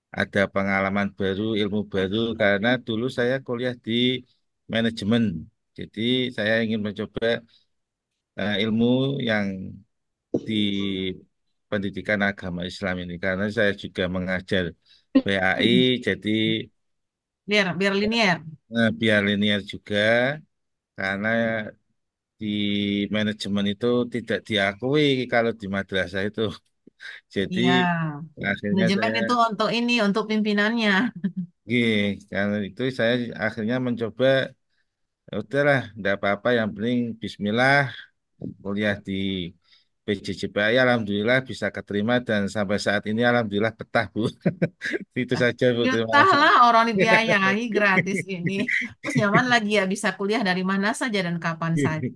ada pengalaman baru, ilmu baru, karena dulu saya kuliah di manajemen. Jadi saya ingin mencoba ilmu yang di pendidikan agama Islam ini, karena saya juga mengajar PAI, jadi Biar linier. biar linear juga. karena di manajemen itu tidak diakui kalau di madrasah itu. Jadi Iya, akhirnya manajemen saya, itu untuk ini, untuk pimpinannya. karena itu saya akhirnya mencoba, ya udahlah, tidak apa-apa, yang penting Bismillah, kuliah di PJJPI, alhamdulillah bisa keterima dan sampai saat ini alhamdulillah betah Bu. Itu saja Bu, terima kasih. Entahlah orang dibiayai gratis ini. Terus nyaman lagi ya bisa kuliah dari mana saja dan kapan saja.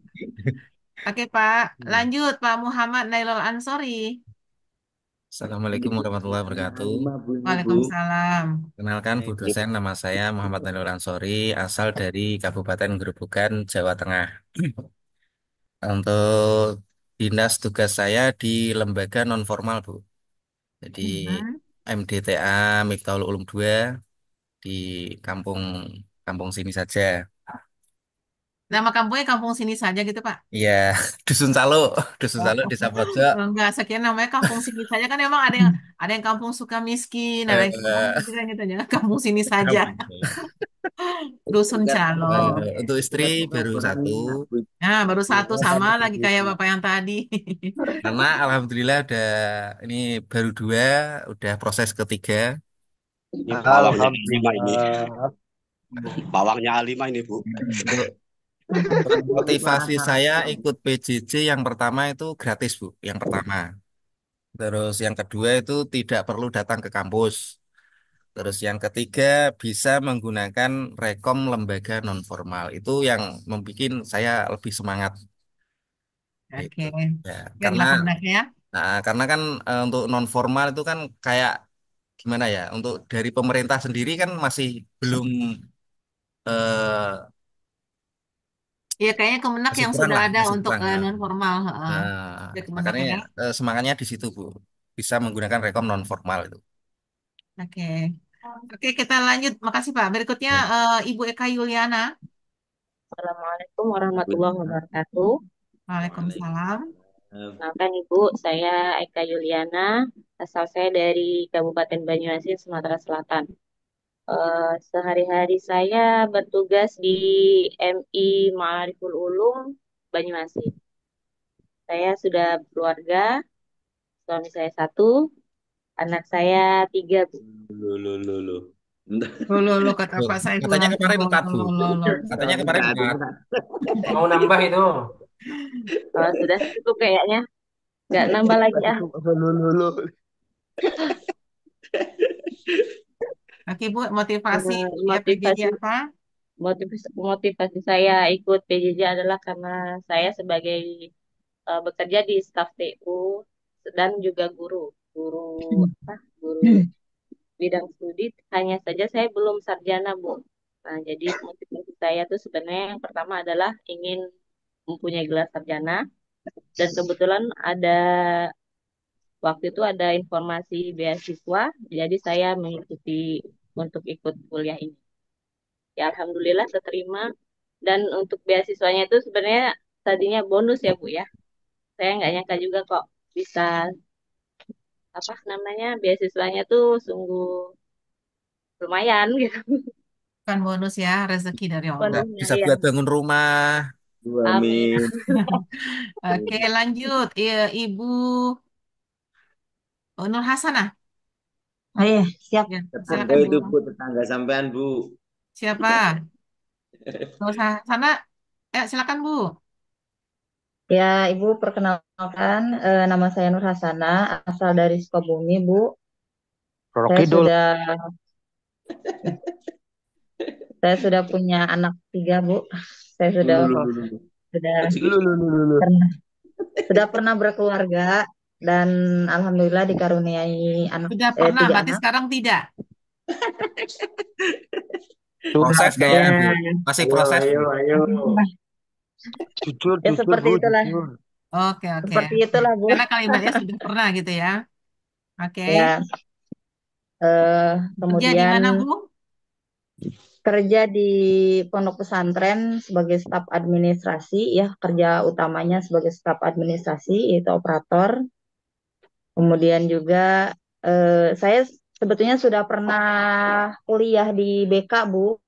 Oke Pak, lanjut Pak Muhammad Nailul Ansori. Assalamualaikum warahmatullahi wabarakatuh. Waalaikumsalam. Kenalkan Bu dosen, nama saya Muhammad Nailul Ansori, asal dari Kabupaten Gerobokan, Jawa Tengah. Untuk dinas tugas saya di lembaga non formal Bu. Jadi Mhm. MDTA Miftahul Ulum 2 di kampung kampung sini saja. Nama kampungnya kampung sini saja gitu Pak. Iya, Dusun Calo, Dusun Oh, Calo, Desa Pojok. enggak, sekian namanya kampung sini saja kan memang ada yang kampung suka miskin, ada yang Eh, gitu kan gitu ya. Kampung sini saja. Dusun Calo. untuk istri baru satu, Nah, baru satu sama lagi kayak Bapak yang tadi. karena alhamdulillah udah ini baru dua, udah proses ketiga. Ini pawangnya lima ini. Alhamdulillah. Pawangnya lima ini, Bu. Untuk motivasi saya ikut PJJ yang pertama itu gratis Bu, yang pertama. Terus yang kedua itu tidak perlu datang ke kampus. Terus yang ketiga bisa menggunakan rekom lembaga non formal. Itu yang membuat saya lebih semangat Oke. gitu. Ya, karena Biarlah pendeknya. karena kan untuk non formal itu kan kayak gimana ya? Untuk dari pemerintah sendiri kan masih belum eh, Iya, kayaknya Kemenak masih yang kurang sudah lah, ada masih untuk kurang. non formal. Nah, Ya, Kemenak makanya ya. semangatnya di situ Bu. Bisa menggunakan rekom non formal itu. Oke. Oke, kita lanjut. Makasih Pak. Berikutnya Ya. Ibu Eka Yuliana. Assalamualaikum warahmatullahi wabarakatuh. Waalaikumsalam. Kenalkan Ibu, saya Eka Yuliana, asal saya dari Kabupaten Banyuasin, Sumatera Selatan. Sehari-hari saya bertugas di MI Ma'ariful Ulum, Banyuasin. Saya sudah berkeluarga, suami saya satu, anak saya tiga, Bu. Loh. Lo kata Loh, Pak saya katanya kurang kemarin tahu. 4 Bu. Katanya kemarin 4. Mau nambah itu. Sudah cukup kayaknya, nggak nambah lagi ah. Oke Bu, motivasi ya PJJ Motivasi apa? motivasi saya ikut PJJ adalah karena saya sebagai bekerja di staf TU dan juga guru apa guru bidang studi, hanya saja saya belum sarjana Bu. Nah, jadi motivasi saya tuh sebenarnya yang pertama adalah ingin mempunyai gelar sarjana, dan kebetulan waktu itu ada informasi beasiswa, jadi saya mengikuti untuk ikut kuliah ini. Ya alhamdulillah keterima, dan untuk beasiswanya itu sebenarnya tadinya bonus ya Bu ya. Saya nggak nyangka juga kok bisa apa namanya beasiswanya tuh sungguh lumayan gitu. Kan bonus ya, rezeki dari Allah. Bonusnya Bisa ya. buat bangun rumah. Amin. Oke, lanjut. Ibu Nur Hasanah. Oh iya, siap. Ya, Tetangga silakan Bu. itu Bu, tetangga sampean Bu. Siapa? Nur Hasanah. Silakan Bu. Ya, Ibu perkenalkan, nama saya Nur Hasana, asal dari Sukabumi, Bu. Roro Saya Kidul. sudah punya anak 3, Bu. Saya sudah pernah berkeluarga dan alhamdulillah dikaruniai Sudah pernah, 3 berarti anak. sekarang tidak. Proses kayaknya Bu. Masih proses Bu. Ayo. Jujur, Ya seperti Bu, itulah. jujur. Oke. Seperti itulah, Bu. Karena kalimatnya sudah pernah gitu ya. Oke. Ya. Kerja di mana Kemudian Bu? kerja di pondok pesantren sebagai staf administrasi, ya, kerja utamanya sebagai staf administrasi, yaitu operator. Kemudian juga saya sebetulnya sudah pernah kuliah di BK, Bu.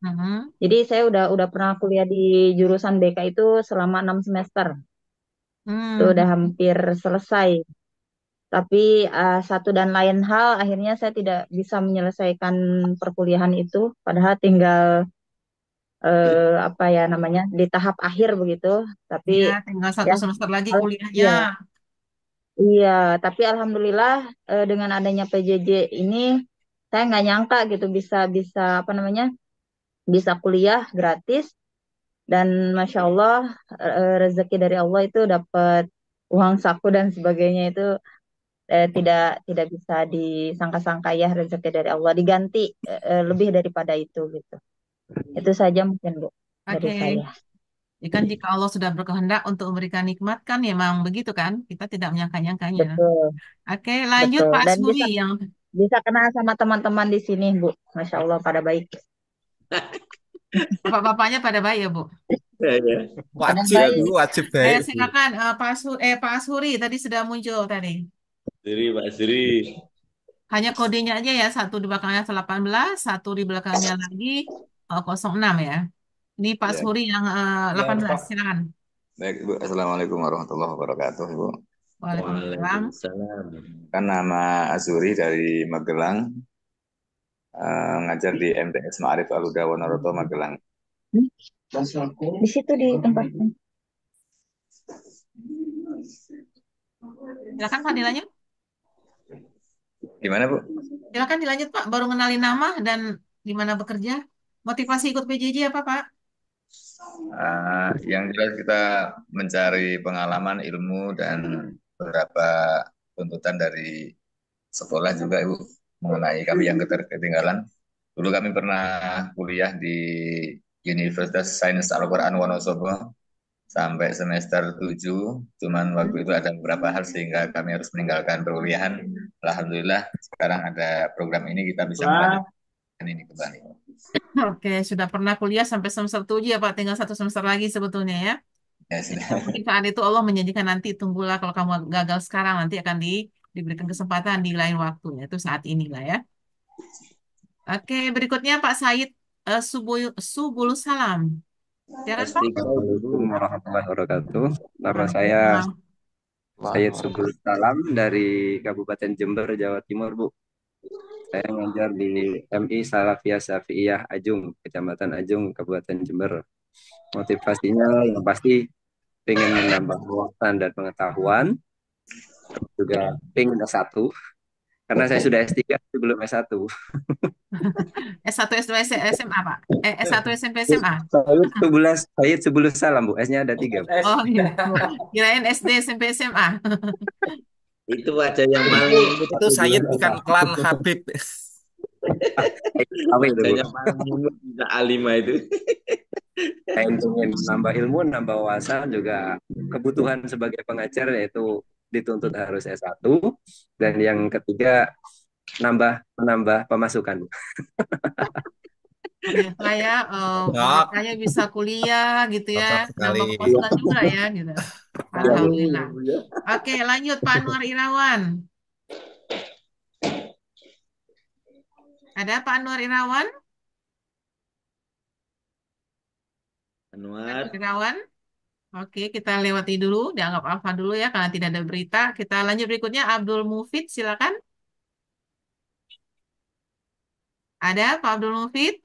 Mhm. Jadi saya udah pernah kuliah di jurusan BK itu selama 6 semester. Itu Hmm. udah hampir selesai. Tapi satu dan lain hal akhirnya saya tidak bisa menyelesaikan perkuliahan itu. Padahal tinggal apa ya namanya di tahap akhir begitu. Tapi Ya, tinggal satu ya, semester lagi kuliahnya. iya, iya. Tapi alhamdulillah dengan adanya PJJ ini saya nggak nyangka gitu bisa bisa apa namanya bisa kuliah gratis dan masya Allah rezeki dari Allah itu dapat uang saku dan sebagainya itu tidak bisa disangka-sangka ya rezeki dari Allah diganti lebih daripada itu gitu. Itu saja mungkin Bu dari Oke. saya. Ya kan jika Allah sudah berkehendak untuk memberikan nikmat kan memang begitu kan? Kita tidak menyangka-nyangkanya. Betul, Oke, lanjut betul. Pak Dan Suri yang bisa kenal sama teman-teman di sini Bu. Masya Allah pada baik. bapak-bapaknya pada baik ya, Bu. Ya, ya. Pada Wajib baik. Bu, wajib Ayo baik Bu. silakan Pak Suri tadi sudah muncul tadi. Sri, Pak Sri. Hanya kodenya aja ya, satu di belakangnya 18, satu di belakangnya lagi 06 ya. Ini Pak Ya, Suri yang Ya, 18, Pak. silakan. baik Ibu. Assalamualaikum warahmatullahi wabarakatuh, Ibu. Waalaikumsalam. Waalaikumsalam. Kan nama Azuri dari Magelang, ngajar di MTS Ma'arif Al-Huda Wonoreto, Magelang. Di situ di tempat. Silakan Pak dilanjut. Gimana, Bu? Silakan dilanjut Pak, baru kenalin nama dan di mana bekerja. Motivasi ikut PJJ apa Pak? Yang jelas kita mencari pengalaman, ilmu, dan beberapa tuntutan dari sekolah juga, Ibu, mengenai kami yang ketinggalan. Dulu kami pernah kuliah di Universitas Sains Al-Quran Wonosobo sampai semester 7, cuman waktu itu ada beberapa hal sehingga kami harus meninggalkan perkuliahan. Alhamdulillah sekarang ada program ini kita bisa melanjutkan ini kembali. Oke, sudah pernah kuliah sampai semester 7 ya Pak, tinggal satu semester lagi sebetulnya ya. Ya, Jadi sudah. mungkin saat itu Allah menjanjikan nanti tunggulah kalau kamu gagal sekarang nanti akan diberikan kesempatan di lain waktu, itu saat inilah ya. Oke, berikutnya Pak Said Subulus Salam. Silakan Pak. Assalamualaikum warahmatullahi wabarakatuh. Nama saya Waalaikumsalam. Sayyid Subul Salam dari Kabupaten Jember, Jawa Timur, Bu. Saya ngajar di MI Salafiyah Syafi'iyah Ajung, Kecamatan Ajung, Kabupaten Jember. Motivasinya yang pasti pengen menambah wawasan dan pengetahuan, juga pengen S1, karena saya sudah S3 sebelum S1. S1 S2 SMA Pak. S1 SMP SMA. Sayyid Subul Salam, Bu. S-nya ada 3, Bu. Oh gitu. Kirain SD SMP SMA. Itu wajah yang paling Itu Sayyid bukan klan Habib. wajahnya paling imut bisa Alima itu. Saya ingin nambah ilmu, nambah wawasan, juga kebutuhan sebagai pengajar yaitu dituntut harus S1, dan yang ketiga menambah pemasukan. Ya, saya makanya bisa kuliah gitu ya, Cocok sekali. nambah pemasukan juga ya gitu. Alhamdulillah. Oke, lanjut Pak Anwar Irawan. Ada Pak Anwar Irawan? Anwar. Irawan? Oke, kita lewati dulu, dianggap alfa dulu ya, karena tidak ada berita. Kita lanjut berikutnya, Abdul Mufid, silakan. Ada Pak Abdul Mufid?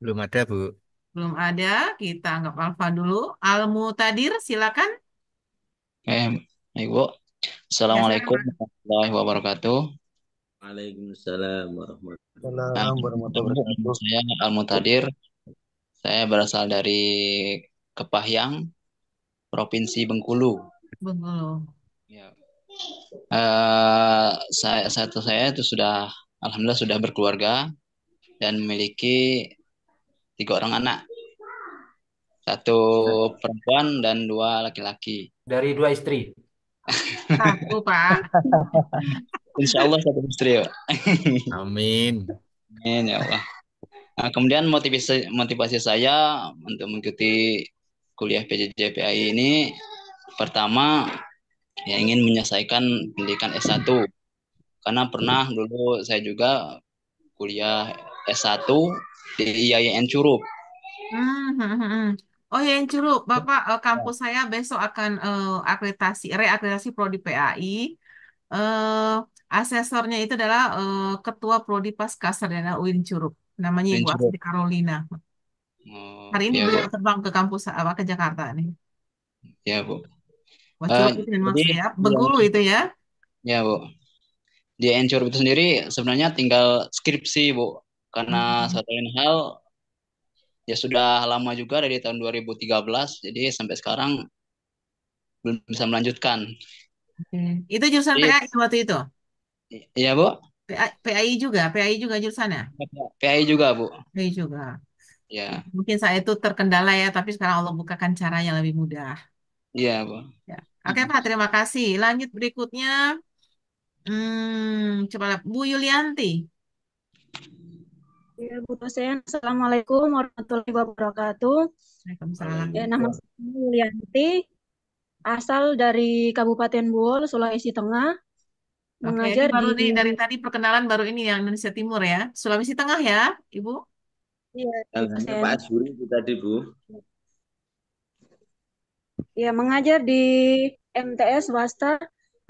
Belum ada, Bu. Belum ada, kita anggap alfa dulu. Al Mutadir, silakan. Baik, Bu. Assalamualaikum Ya, warahmatullahi wabarakatuh. Waalaikumsalam warahmatullahi Nah, saya Al-Mutadir. Saya berasal dari Kepahyang, Provinsi Bengkulu. Bengkulu. Saya itu alhamdulillah sudah berkeluarga dan memiliki 3 orang anak. 1 perempuan dan 2 laki-laki. Dari 2 istri. 1, Pak. Insya Allah 1 istri, Pak. Amin. Amin, ya Allah. Nah, kemudian motivasi saya untuk mengikuti kuliah PJJ PAI ini, pertama ya ingin menyelesaikan pendidikan S1, karena pernah dulu saya juga kuliah S1 di IAIN Curup. Hmm, hmm, hmm, hmm. Oh ya, yang Curug, Bapak, kampus saya besok akan reakreditasi prodi PAI. Eh, Asesornya itu adalah Ketua Prodi Pasca Sarjana UIN Curug. Namanya IAIN Ibu Curup. Asri Carolina. Oh, Hari ini ya, beliau Bu. terbang ke kampus apa ke Jakarta nih. Ya, Bu. Wah, Eh, Curug itu memang jadi saya. ya, Bengkulu itu ya. ya, Bu. Di IAIN Curup itu sendiri sebenarnya tinggal skripsi, Bu. Karena Hmm. satu lain hal ya sudah lama juga dari tahun 2013, jadi sampai sekarang belum bisa melanjutkan. Oke. Itu jurusan Jadi, PAI waktu itu. ya, Bu. PAI juga jurusannya. PAI juga, Bu. PAI juga. Ya, Mungkin saya itu terkendala ya, tapi sekarang Allah bukakan caranya lebih mudah. iya, Bu. Ya. Oke Pak, terima kasih. Lanjut berikutnya, coba Bu Yulianti. Ya, Bu dosen, Assalamualaikum warahmatullahi wabarakatuh. Waalaikumsalam. Ya, nama saya Yulianti, asal dari Kabupaten Buol, Sulawesi Tengah, Oke, ini mengajar baru di nih dari tadi perkenalan baru ini yang Indonesia Timur ya, Sulawesi Tengah ya, Ibu. ya, Bu Namanya dosen. Pak Azuri itu tadi, Bu. Ya, mengajar di MTS swasta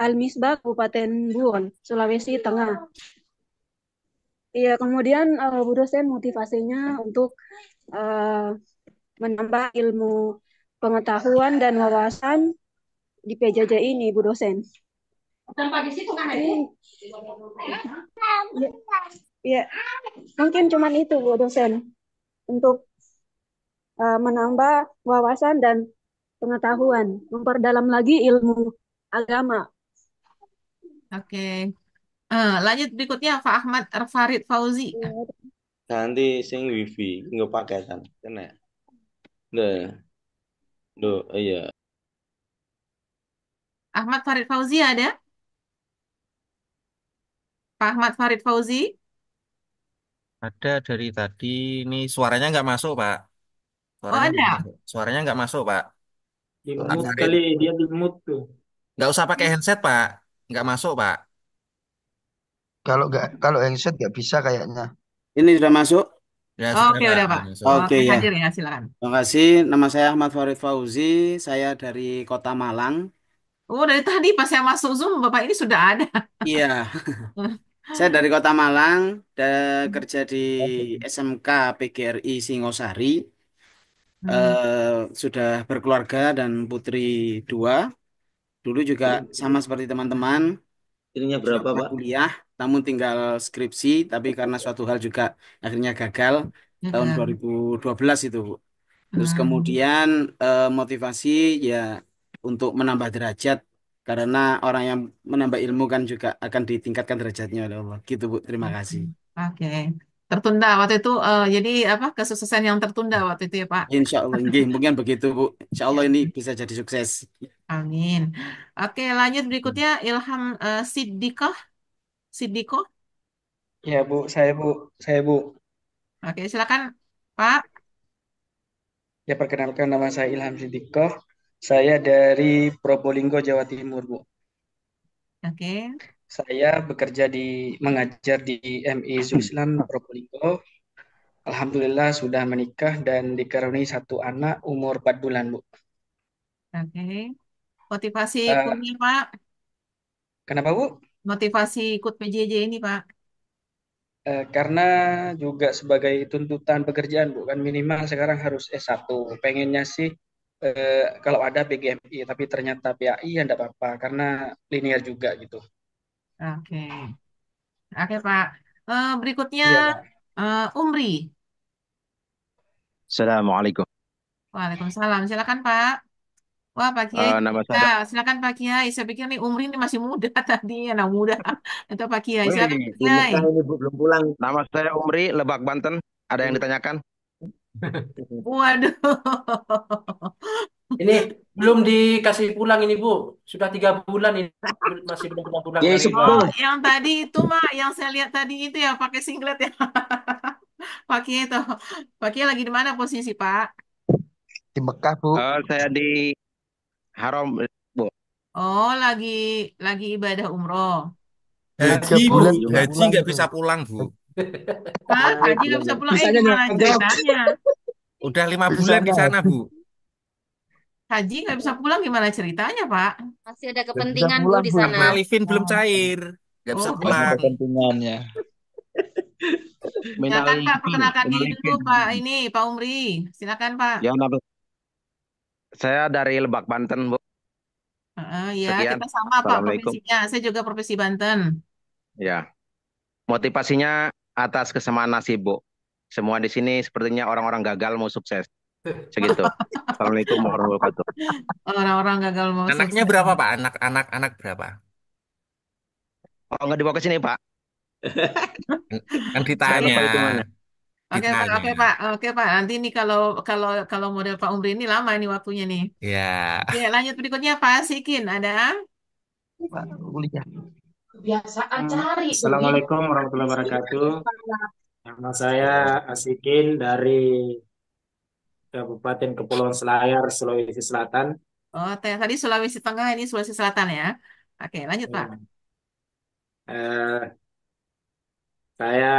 Al-Misbah Kabupaten Buol, Sulawesi Tengah. Iya, kemudian Bu dosen motivasinya untuk eh, menambah ilmu pengetahuan dan wawasan di PJJ ini, Bu dosen. Tanpa di situ kan ada. Ya, ya, mungkin cuman itu, Bu dosen, untuk menambah wawasan dan pengetahuan, memperdalam lagi ilmu agama. Oke. Lanjut berikutnya Pak Ahmad Farid Fauzi. Ganti sing wifi, nggak paketan. Kena. Nah, iya. Ahmad Farid Fauzi ada? Pak Ahmad Farid Fauzi? Ada dari tadi, ini suaranya nggak masuk, Pak. Oh Suaranya nggak ada. masuk. Suaranya nggak masuk, Pak. Di Pak mute Farid. kali, dia di mute tuh. Nggak usah pakai headset, Pak. Nggak masuk, Pak. Kalau handset nggak bisa kayaknya. Ini sudah masuk? Ya, sudah, Oke Pak. udah Pak. Sudah masuk. Oke Oke ya. hadir ya silakan. Terima kasih. Nama saya Ahmad Farid Fauzi. Saya dari Kota Malang. Oh dari tadi pas saya masuk Zoom Bapak ini sudah ada. Iya. Saya dari Kota Malang. Kerja di SMK PGRI Singosari. Hmm. Sudah berkeluarga dan putri 2. Dulu juga sama seperti teman-teman. Ininya berapa, Sudah Pak? kuliah, namun tinggal skripsi. Tapi karena suatu hal juga akhirnya gagal tahun Gagal. 2012 itu, Bu. Terus Hmm. kemudian motivasi ya untuk menambah derajat karena orang yang menambah ilmu kan juga akan ditingkatkan derajatnya oleh Allah. Gitu Bu, terima kasih. Oke. Tertunda waktu itu jadi apa kesuksesan yang tertunda waktu itu ya Pak. Insya Allah, nggih, mungkin begitu Bu. Insya Ya. Allah ini bisa jadi sukses. Amin. Oke, lanjut berikutnya Ilham Siddiqah. Siddiqo. Ya Bu, saya Bu. Oke, silakan Pak. Ya perkenalkan nama saya Ilham Siddiqoh. Saya dari Probolinggo, Jawa Timur Bu. Oke. Saya mengajar di MI Islam Probolinggo. Alhamdulillah sudah menikah dan dikaruniai 1 anak umur 4 bulan Bu. Oke. Motivasi Eh, ikutnya Pak. kenapa Bu? Motivasi ikut PJJ ini Pak. Karena juga sebagai tuntutan pekerjaan Bu, kan minimal sekarang harus S1. Pengennya sih kalau ada PGMI, tapi ternyata PAI ya enggak apa-apa karena linear juga gitu. Oke. Oke Pak. Berikutnya Iya Pak. Umri. Assalamualaikum. Waalaikumsalam. Silakan Pak. Wah Pak Kiai. Nama Ya, saya. silakan Pak Kiai. Saya pikir nih Umri ini masih muda tadi, anak muda. Itu Pak Kiai. Wih, Silakan Pak di Kiai. Mekah ini Bu belum pulang. Nama saya Umri, Lebak, Banten. Ada yang ditanyakan? Waduh. Ini belum dikasih pulang ini Bu. Sudah 3 bulan ini masih belum pulang Kiai dari Oh, Sepuh. yang tadi itu mah, yang saya lihat tadi itu ya pakai singlet ya. Pak Kiai itu. Pak Kiai lagi di mana posisi Pak? Di Mekah, Bu. Saya di Haram, Bu. Oh, lagi ibadah umroh. Tiga Haji, Bu. bulan Haji pulang nggak itu. bisa pulang, Bu. Hah? Haji nggak bisa pulang? Bisanya Gimana nyonjok. ceritanya? Udah 5 bulan di Bisanya. sana, Bu. Haji nggak bisa pulang, gimana ceritanya, Pak? Masih ada Gak bisa kepentingan Bu pulang, di Bu. sana. Karena Livin belum Oh, cair. Nggak bisa oh Masih gitu. pulang. kepentingannya. Silakan Pak, Minalifin, perkenalkan diri dulu minalifin. Pak ini, Pak Umri. Silakan Pak. Ya, saya dari Lebak, Banten, Bu. Ya, Sekian. kita sama Pak Assalamualaikum. profesinya. Saya juga profesi Banten. Ya, motivasinya atas kesamaan nasib, Bu. Semua di sini sepertinya orang-orang gagal mau sukses. Segitu. Assalamualaikum warahmatullahi wabarakatuh. Orang-orang gagal mau Anaknya sukses. berapa, Pak? Anak berapa? Oh, nggak dibawa ke sini, Pak. Kan Saya ditanya. lupa hitungannya. Oke Pak, Ditanya. oke Pak, oke Pak. Nanti nih kalau kalau kalau model Pak Umri ini lama nih waktunya nih. Ya. Oke, lanjut berikutnya Pak Sikin ada. Pak, kuliah. Kebiasaan cari duit. Assalamualaikum warahmatullahi wabarakatuh. Nama saya Asikin dari Kabupaten Kepulauan Selayar, Sulawesi Selatan. Oh, tadi Sulawesi Tengah, ini Sulawesi Selatan ya. Oke, lanjut Pak. Eh, saya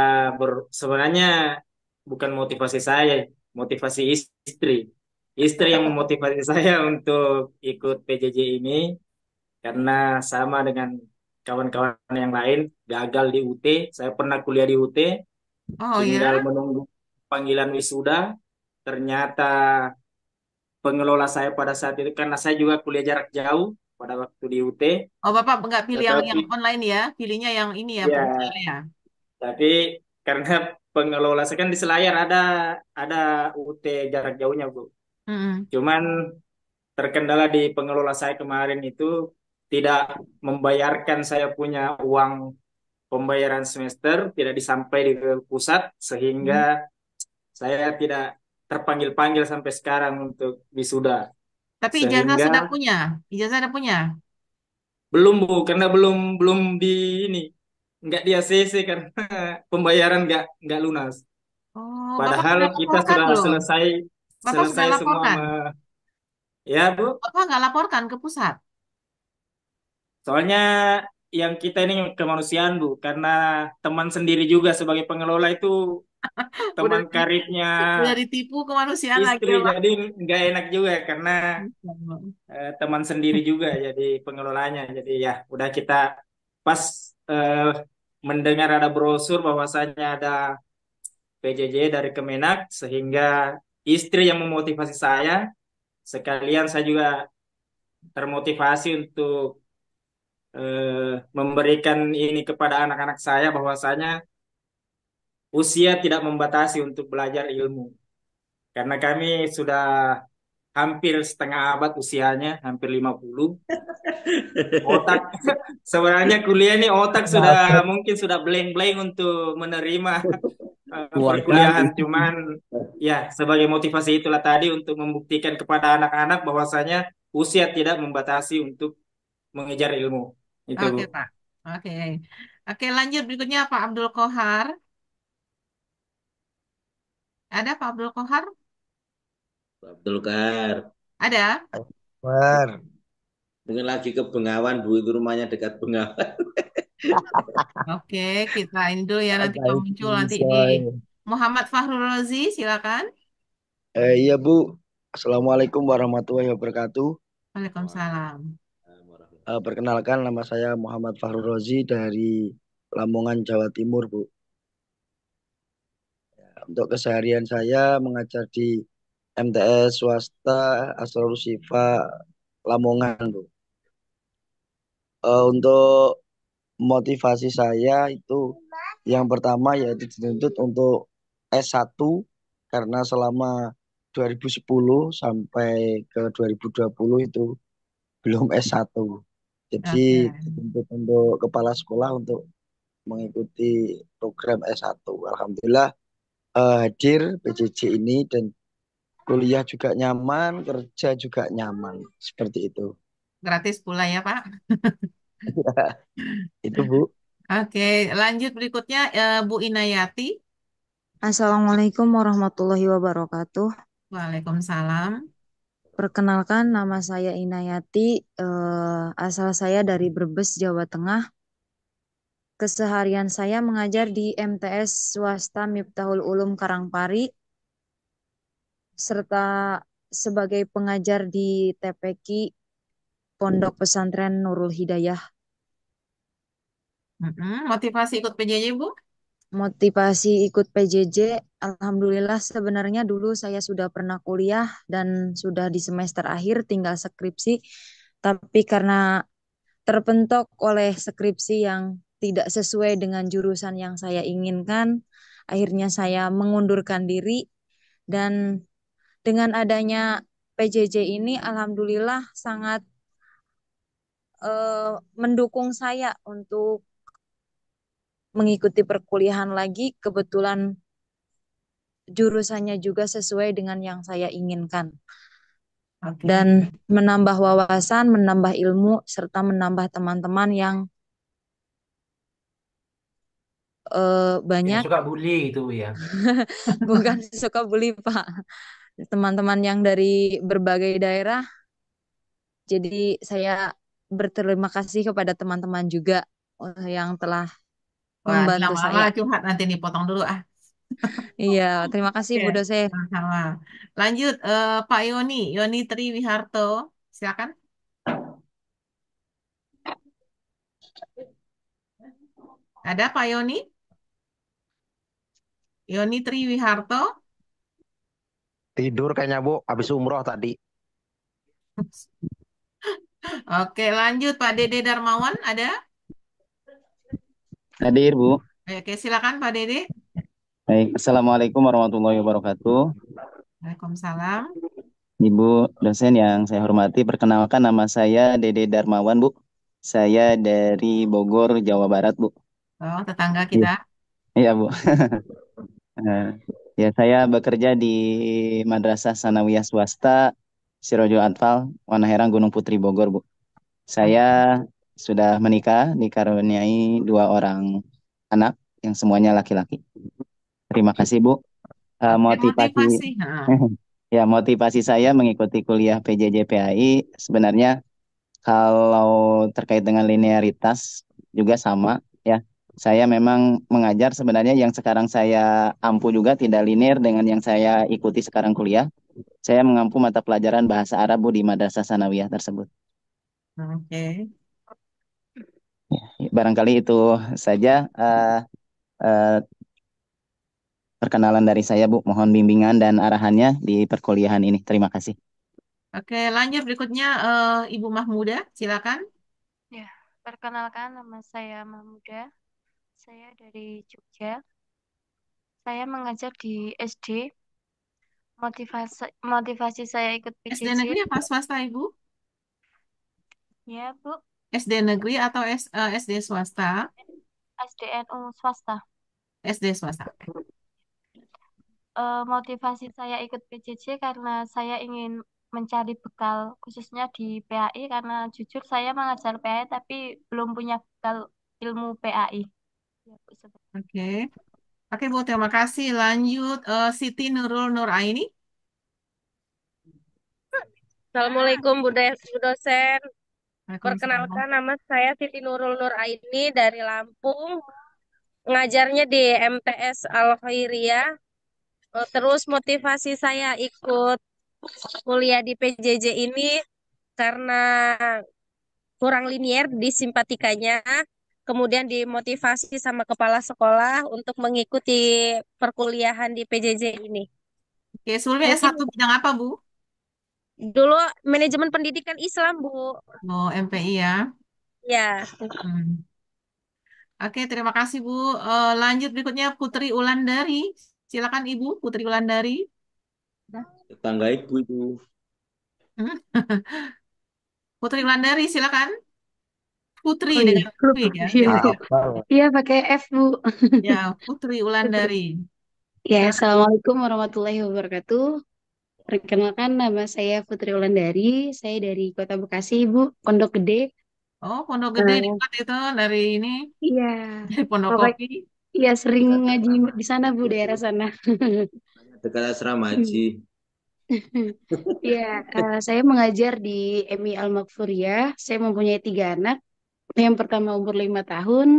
sebenarnya bukan motivasi saya, motivasi istri. Istri yang memotivasi saya untuk ikut PJJ ini karena sama dengan kawan-kawan yang lain gagal di UT. Saya pernah kuliah di UT, Oh tinggal ya. menunggu panggilan wisuda. Ternyata pengelola saya pada saat itu karena saya juga kuliah jarak jauh pada waktu di UT, Oh Bapak nggak pilih yang tetapi online ya, pilihnya yang ini ya, ya provincial ya. tapi karena pengelola saya kan di Selayar ada UT jarak jauhnya Bu. Mm-mm. Cuman terkendala di pengelola saya kemarin itu tidak membayarkan saya punya uang pembayaran semester, tidak disampai di pusat sehingga saya tidak terpanggil-panggil sampai sekarang untuk wisuda. Tapi ijazah Sehingga sudah punya, ijazah sudah punya. belum Bu, karena belum belum di ini, nggak di ACC karena pembayaran nggak lunas. Oh, Bapak Padahal sudah kita laporkan sudah belum? selesai Bapak sudah selesai semua laporkan? ya Bu. Bapak nggak laporkan ke pusat? Soalnya yang kita ini kemanusiaan Bu, karena teman sendiri juga sebagai pengelola itu Udah teman karibnya udah ditipu kemanusiaan lagi istri, ya Pak. jadi nggak enak juga karena teman sendiri juga jadi pengelolanya. Jadi ya udah kita pas mendengar ada brosur bahwasanya ada PJJ dari Kemenak sehingga istri yang memotivasi saya, sekalian saya juga termotivasi untuk memberikan ini kepada anak-anak saya bahwasanya usia tidak membatasi untuk belajar ilmu. Karena kami sudah hampir setengah abad usianya, hampir 50. Otak sebenarnya kuliah ini otak sudah mungkin sudah blank-blank untuk menerima perkuliahan. Cuman ya sebagai motivasi itulah tadi untuk membuktikan kepada anak-anak bahwasanya usia tidak membatasi untuk mengejar ilmu. Itu Bu. Oke Pak. Oke. Oke, lanjut berikutnya Pak Abdul Kohar. Ada Pak Abdul Kohar? Abdul Kahar. Ada? War. Mungkin lagi ke Bengawan, Bu. Itu rumahnya dekat Bengawan. Oke, kita ini dulu ya nanti Ada kalau itu muncul nanti di saya. Muhammad Fahrul Razi, silakan. Iya, Bu. Assalamualaikum warahmatullahi wabarakatuh. Waalaikumsalam. Perkenalkan nama saya Muhammad Fahru Rozi dari Lamongan, Jawa Timur, Bu. Untuk keseharian saya mengajar di MTS swasta Asrul Sifa Lamongan, Bu. Untuk motivasi saya itu yang pertama yaitu dituntut untuk S1 karena selama 2010 sampai ke 2020 itu belum S1. Jadi Oke. dituntut untuk kepala sekolah untuk mengikuti program S1. Alhamdulillah hadir PJJ ini dan kuliah juga nyaman, kerja juga nyaman. Seperti itu. Gratis pula ya Pak. Itu Bu. Oke, lanjut berikutnya Bu Inayati. Assalamualaikum warahmatullahi wabarakatuh. Waalaikumsalam. Perkenalkan nama saya Inayati, asal saya dari Brebes, Jawa Tengah. Keseharian saya mengajar di MTS swasta Miftahul Ulum Karangpari, serta sebagai pengajar di TPQ Pondok Pesantren Nurul Hidayah. Motivasi ikut PJJ, Bu? Motivasi ikut PJJ, alhamdulillah sebenarnya dulu saya sudah pernah kuliah dan sudah di semester akhir tinggal skripsi, tapi karena terpentok oleh skripsi yang tidak sesuai dengan jurusan yang saya inginkan, akhirnya saya mengundurkan diri dan dengan adanya PJJ ini alhamdulillah sangat mendukung saya untuk mengikuti perkuliahan lagi. Kebetulan jurusannya juga sesuai dengan yang saya inginkan. Oke. Dan menambah wawasan, menambah ilmu, serta menambah teman-teman yang Yang banyak. suka bully itu ya. Bukan suka bully, Pak. Teman-teman yang dari berbagai daerah. Jadi saya berterima kasih kepada teman-teman juga yang telah Wah, membantu lama-lama saya. curhat nanti nih, potong dulu ah. Iya, terima kasih Oke, Bu dosen. sama-sama. Lanjut, Pak Yoni, Yoni Triwiharto, silakan. Ada Pak Yoni? Yoni Triwiharto. Tidur kayaknya Bu, habis umroh tadi. Oke, lanjut Pak Dede Darmawan, ada? Hadir, Bu. Oke, silakan Pak Dede. Baik, Assalamualaikum warahmatullahi wabarakatuh. Waalaikumsalam. Ibu dosen yang saya hormati, perkenalkan nama saya Dede Darmawan, Bu. Saya dari Bogor, Jawa Barat, Bu. Oh, tetangga kita. Iya, Bu. Ya, saya bekerja di Madrasah Sanawiyah Swasta Sirojul Atfal, Wanaherang, Gunung Putri, Bogor, Bu. Saya sudah menikah, dikaruniai 2 orang anak yang semuanya laki-laki. Terima kasih, Bu. Motivasi. Ya, motivasi saya mengikuti kuliah PJJ PAI sebenarnya kalau terkait dengan linearitas juga sama ya. Saya memang mengajar sebenarnya yang sekarang saya ampu juga tidak linear dengan yang saya ikuti sekarang kuliah. Saya mengampu mata pelajaran bahasa Arab, Bu, di Madrasah Sanawiyah tersebut. Oke. Barangkali itu saja perkenalan dari saya, Bu. Mohon bimbingan dan arahannya di perkuliahan ini. Terima kasih. Oke, lanjut berikutnya Ibu Mahmuda, silakan. Ya, perkenalkan nama saya Mahmuda. Saya dari Jogja. Saya mengajar di SD. Motivasi saya ikut SD PJJ. negeri apa swasta, Ibu? Ya, Bu. SD negeri atau SD swasta? SDNU swasta. SD swasta. Motivasi saya ikut PJJ karena saya ingin mencari bekal khususnya di PAI karena jujur saya mengajar PAI tapi belum punya bekal ilmu PAI. Ya, Bu. Oke. Oke, Bu, terima kasih. Lanjut Siti Nurul Nuraini. Assalamualaikum Bu dosen. Waalaikumsalam. Perkenalkan nama saya Siti Nurul Nuraini dari Lampung. Ngajarnya di MTS Al Khairiyah. Terus motivasi saya ikut kuliah di PJJ ini karena kurang linier di simpatikanya. Kemudian dimotivasi sama kepala sekolah untuk mengikuti perkuliahan di PJJ ini. Oke, sebelumnya Mungkin S1 bidang apa, Bu? dulu manajemen pendidikan Islam, Bu. Oh, MPI ya. Ya. Oke, terima kasih, Bu. Lanjut berikutnya Putri Ulandari. Silakan, Ibu, Putri Ulandari. Tetangga ibu itu. Putri Ulandari, silakan. Putri Oh, iya. dengan P ya. Iya, Beda ya. Iya, pakai F, Bu. Ya, Putri Ulandari. Ya, Assalamualaikum warahmatullahi wabarakatuh. Perkenalkan nama saya Putri Wulandari. Saya dari Kota Bekasi, Ibu, Pondok Gede. Oh, Pondok Gede dekat itu dari ini. Iya. Dari Pondok Pokok- Kopi. Iya, sering ngaji di sana, Bu, daerah sana. Dekat asrama haji. Iya, saya mengajar di MI Al Makfuriyah. Saya mempunyai 3 anak. Yang pertama umur 5 tahun,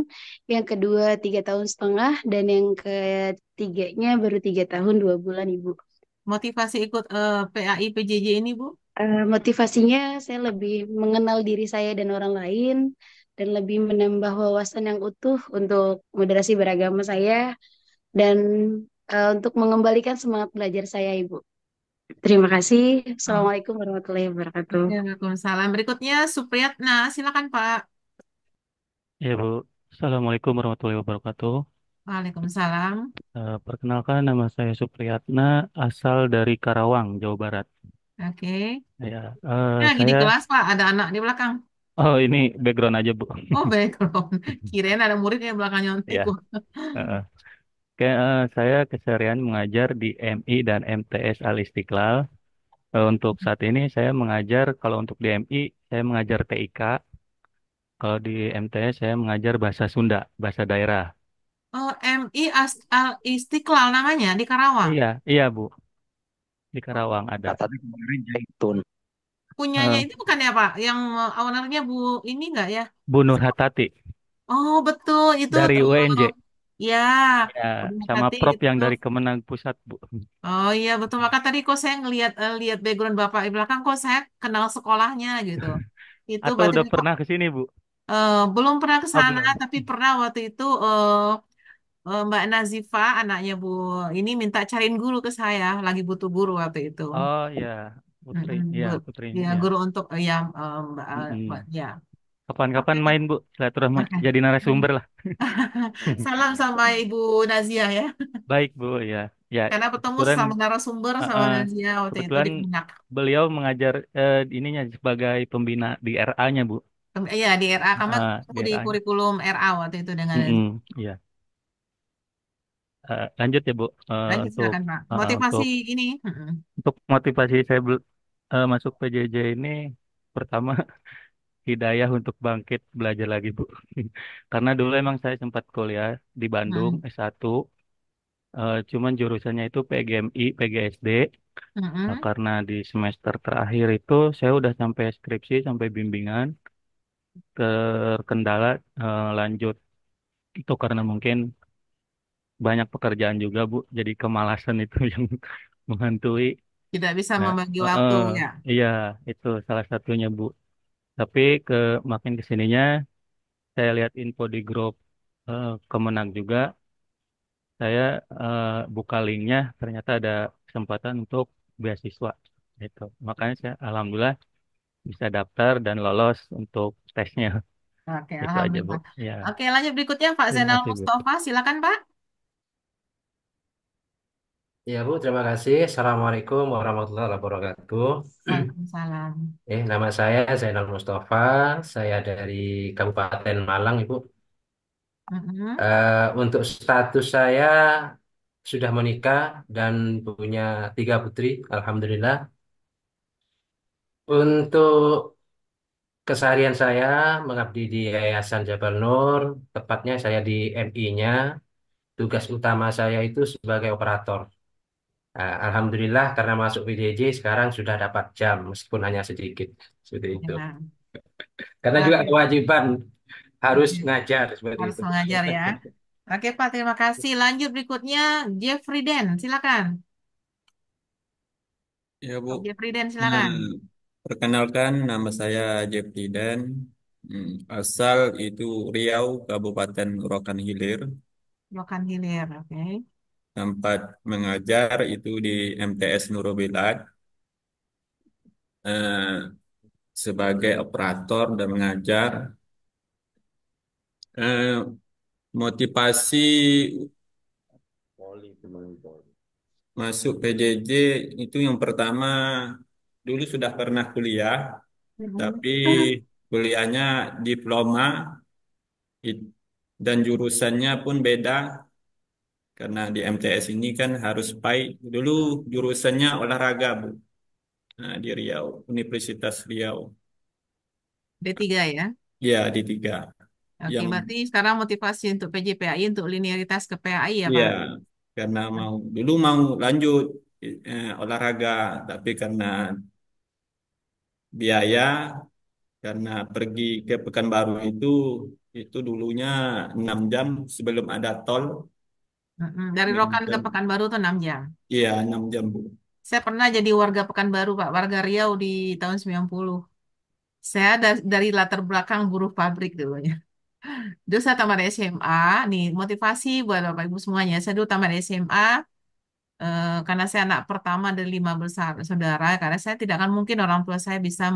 yang kedua 3 tahun setengah, dan yang ketiganya baru 3 tahun 2 bulan, Ibu. Motivasi ikut PAI PJJ ini, Bu? Motivasinya saya lebih mengenal diri saya dan orang lain, dan lebih menambah wawasan yang utuh untuk moderasi beragama saya, dan untuk mengembalikan semangat belajar saya, Ibu. Terima kasih. Oh, Assalamualaikum warahmatullahi wabarakatuh. oke, Waalaikumsalam. Berikutnya Supriyatna, silakan Pak. Ya, Bu. Assalamualaikum warahmatullahi wabarakatuh. Waalaikumsalam. Perkenalkan, nama saya Supriyatna, asal dari Karawang, Jawa Barat. Oke. Ya, Ini lagi di saya, kelas, Pak. Ada anak di belakang. oh ini background aja, Bu. Oh, background. Kirain ada muridnya yang belakang nyontek. Ya, eh, saya keseharian mengajar di MI dan MTS Al Istiqlal. Untuk saat ini saya mengajar, kalau untuk di MI, saya mengajar TIK. Kalau di MTS, saya mengajar bahasa Sunda, bahasa daerah. Oh, MI Al Istiqlal namanya di Karawang. Iya, iya, Bu. Di Karawang ada. Katanya kemarin Jaitun. Punyanya Eh, itu bukan ya, Pak? Yang ownernya Bu ini enggak ya? Bu Nur Hatati Oh, betul. Itu dari UNJ. ya, Ya, Bu sama Tati Prof yang itu. dari Kemenang Pusat, Bu. Oh iya, betul. Maka tadi kok saya ngelihat lihat background Bapak di belakang, kok saya kenal sekolahnya gitu. Itu Atau berarti udah Bapak pernah ke sini, Bu? belum pernah ke Oh, sana, belum. tapi pernah waktu itu Mbak Nazifa, anaknya Bu, ini minta cariin guru ke saya, lagi butuh guru waktu itu. Oh ya, Putri. Mm-mm, Ya, bu- Putri. ya Ya. guru untuk ya Mbak, Mm-mm. ya. Oke Kapan-kapan deh. main, Bu. Silaturahmi Oke. jadi narasumber lah. Salam sama Ibu Nazia ya. Baik, Bu. Ya. Ya, Karena bertemu kebetulan sama narasumber sama uh, Nazia waktu itu kebetulan di Kemenak. beliau mengajar ininya sebagai pembina di RA-nya, Bu. Iya di RA, kamu ketemu Di di RA-nya. kurikulum RA waktu itu dengan Iya. Lanjut ya, Bu. lanjut silakan Pak. Motivasi Untuk ini. Mm-mm. motivasi saya masuk PJJ ini pertama hidayah untuk bangkit belajar lagi, Bu. Karena dulu emang saya sempat kuliah di Bandung Mm. S1, cuman jurusannya itu PGMI, PGSD. Mm-mm. Karena di semester terakhir itu saya udah sampai skripsi, sampai bimbingan, terkendala lanjut itu karena mungkin banyak pekerjaan juga, Bu. Jadi kemalasan itu yang menghantui. Tidak bisa Nah, membagi waktu ya. iya itu salah satunya, Bu. Tapi makin kesininya saya lihat info di grup Kemenang juga, saya buka linknya, ternyata ada kesempatan untuk beasiswa. Itu. Makanya saya alhamdulillah bisa daftar dan lolos untuk tesnya. Oke, Itu aja, Bu. alhamdulillah. Ya, Oke, lanjut berikutnya Pak terima Zainal kasih, Bu. Mustafa, silakan Pak. Ya Bu, terima kasih. Assalamualaikum warahmatullahi wabarakatuh. Waalaikumsalam. Nama saya Zainal Mustafa. Saya dari Kabupaten Malang, Ibu. Mm-mm. Untuk status saya sudah menikah dan punya 3 putri, Alhamdulillah. Untuk keseharian saya mengabdi di Yayasan Jabal Nur, tepatnya saya di MI-nya. Tugas utama saya itu sebagai operator. Alhamdulillah karena masuk PJJ sekarang sudah dapat jam meskipun hanya sedikit. Seperti itu. Ya. Karena juga Oke, kewajiban harus oke. ngajar seperti Harus itu. mengajar ya. Oke Pak, terima kasih. Lanjut berikutnya Jeffrey Den, silakan. Ya, Bu. Jeffrey Den, Nah, silakan. perkenalkan nama saya Jeffrey Dan. Asal itu Riau, Kabupaten Rokan Hilir. Lokan Hilir, oke. Tempat mengajar itu di MTS Nurobilad sebagai operator dan mengajar. Eh, Motivasi masuk PJJ itu yang pertama dulu sudah pernah kuliah, Mm-mm. tapi kuliahnya diploma it- dan jurusannya pun beda karena di MTS ini kan harus PAI. Dulu jurusannya olahraga, Bu. Nah, di Riau, Universitas Riau. D3 ya. Ya, di tiga. Oke, Yang berarti sekarang motivasi untuk PJPAI untuk linearitas ke PAI ya ya Pak. karena dulu mau lanjut olahraga, tapi karena biaya karena pergi ke Pekanbaru itu dulunya 6 jam sebelum ada tol. Dari 6 Rokan ke jam. Pekanbaru tuh 6 jam. Iya, 6 jam, Bu. Saya pernah jadi warga Pekanbaru, Pak, warga Riau di tahun 90. Saya dari latar belakang buruh pabrik dulunya. Dulu saya tamat SMA, nih motivasi buat Bapak Ibu semuanya. Saya dulu tamat SMA, karena saya anak pertama dari 5 bersaudara, karena saya tidak akan mungkin orang tua saya bisa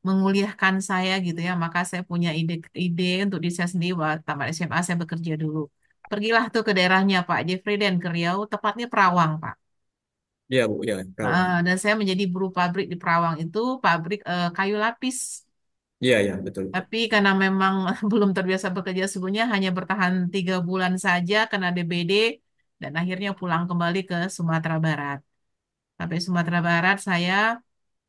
menguliahkan saya gitu ya. Maka saya punya ide untuk diri saya sendiri bahwa tamat SMA saya bekerja dulu. Pergilah tuh ke daerahnya Pak Jeffrey dan ke Riau, tepatnya Perawang Pak. Iya, Bu, ya, Rawang. Dan saya menjadi buruh pabrik di Perawang itu, pabrik kayu lapis. Iya, ya, betul. Tapi karena memang belum terbiasa bekerja sebelumnya, hanya bertahan 3 bulan saja kena DBD, dan akhirnya pulang kembali ke Sumatera Barat. Sampai Sumatera Barat saya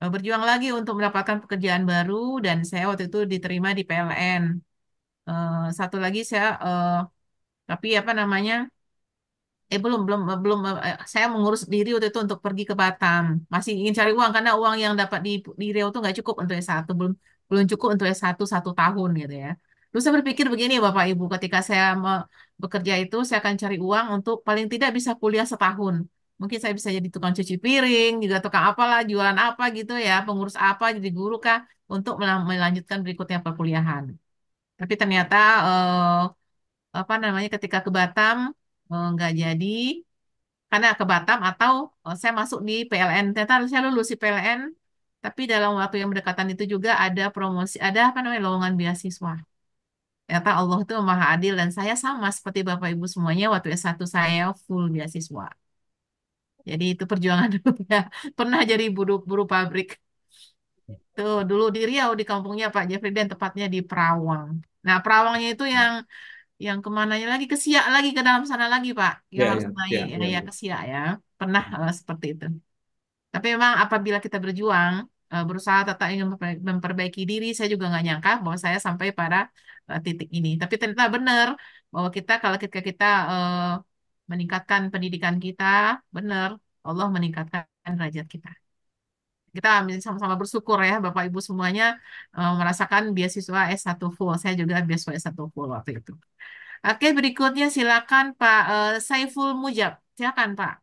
berjuang lagi untuk mendapatkan pekerjaan baru, dan saya waktu itu diterima di PLN. Satu lagi saya, tapi apa namanya? Belum belum belum saya mengurus diri waktu itu untuk pergi ke Batam. Masih ingin cari uang karena uang yang dapat di Riau itu nggak cukup untuk S1, belum belum cukup untuk S1 tahun gitu ya. Terus saya berpikir begini Bapak Ibu, ketika saya bekerja itu saya akan cari uang untuk paling tidak bisa kuliah setahun. Mungkin saya bisa jadi tukang cuci piring, juga tukang apalah, jualan apa gitu ya, pengurus apa, jadi guru kah, untuk melanjutkan berikutnya perkuliahan. Tapi ternyata apa namanya ketika ke Batam nggak jadi karena ke Batam, atau saya masuk di PLN. Ternyata saya lulus di PLN, tapi dalam waktu yang berdekatan itu juga ada promosi, ada apa namanya lowongan beasiswa. Ternyata Allah itu maha adil, dan saya sama seperti Bapak Ibu semuanya waktu S1 saya full beasiswa. Jadi itu perjuangan dulu ya. Pernah jadi buruh pabrik. Tuh dulu di Riau di kampungnya Pak Jeffrey dan tepatnya di Perawang. Nah, Perawangnya itu yang kemananya lagi ke Siak lagi ke dalam sana lagi Pak, yang Iya, harus ya, naik ya, ya, ya Bu. ke Siak ya. Pernah seperti itu. Tapi memang apabila kita berjuang, berusaha tetap ingin memperbaiki diri, saya juga nggak nyangka bahwa saya sampai pada titik ini. Tapi ternyata benar bahwa kalau kita meningkatkan pendidikan kita, benar Allah meningkatkan derajat kita. Kita sama-sama bersyukur ya Bapak Ibu semuanya merasakan beasiswa S1 full. Saya juga beasiswa S1 full waktu itu. Oke, berikutnya silakan Pak Saiful Mujab. Silakan Pak.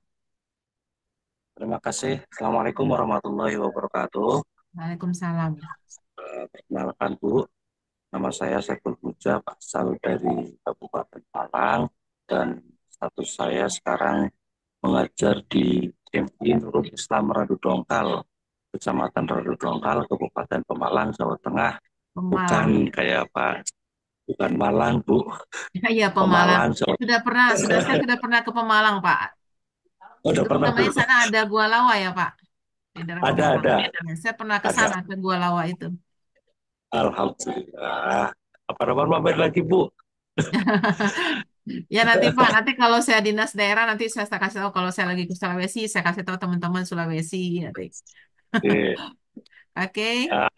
Terima kasih. Assalamualaikum warahmatullahi wabarakatuh. Waalaikumsalam. Perkenalkan Bu, nama saya Saiful Puja, asal dari Kabupaten Malang, dan status saya sekarang mengajar di MI Nurul Islam Radu Dongkal, Kecamatan Radu Dongkal, Kabupaten Pemalang, Jawa Tengah. Bukan Pemalang. kayak Pak, bukan Malang Bu, Iya, Pemalang. Pemalang, Jawa Saya sudah pernah ke Pemalang, Pak. Oh, udah Dulu pernah Bu? namanya sana ada Gua Lawa ya, Pak. Di daerah Pemalang. Ada, Ya, saya pernah ke ada. sana ke Gua Lawa itu. Alhamdulillah. Apa mampir lagi Bu? Ya nanti Pak, nanti kalau saya dinas daerah nanti saya kasih tahu, kalau saya lagi ke Sulawesi, saya kasih tahu teman-teman Sulawesi nanti. Oke. Oke. Ya,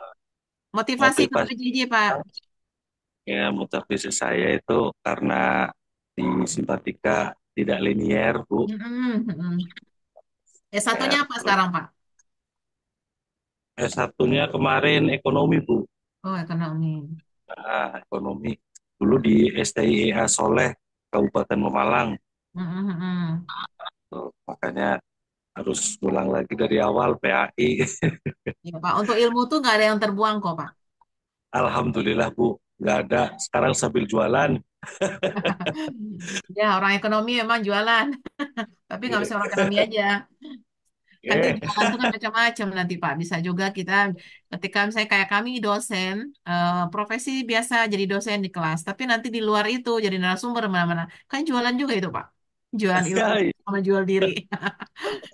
Motivasi ke motivasi PJJ, Pak. motivasi saya itu karena di Simpatika tidak linier Bu. S1-nya apa sekarang, Pak? S1-nya kemarin ekonomi Bu. Oh, ekonomi. Ekonomi. Dulu di STIEA Soleh, Kabupaten Pemalang. Tuh, makanya harus ulang lagi dari awal PAI. Ya, Pak. Untuk ilmu tuh nggak ada yang terbuang kok, Pak. Alhamdulillah Bu, nggak ada. Sekarang sambil jualan. Ya, orang ekonomi memang jualan. Tapi nggak bisa orang ekonomi aja. Kan itu jualan itu kan macam-macam nanti Pak. Bisa juga kita ketika misalnya kayak kami dosen, profesi biasa jadi dosen di kelas. Tapi nanti di luar itu jadi narasumber mana-mana. Kan jualan juga itu Pak. Jualan ilmu sama jual diri.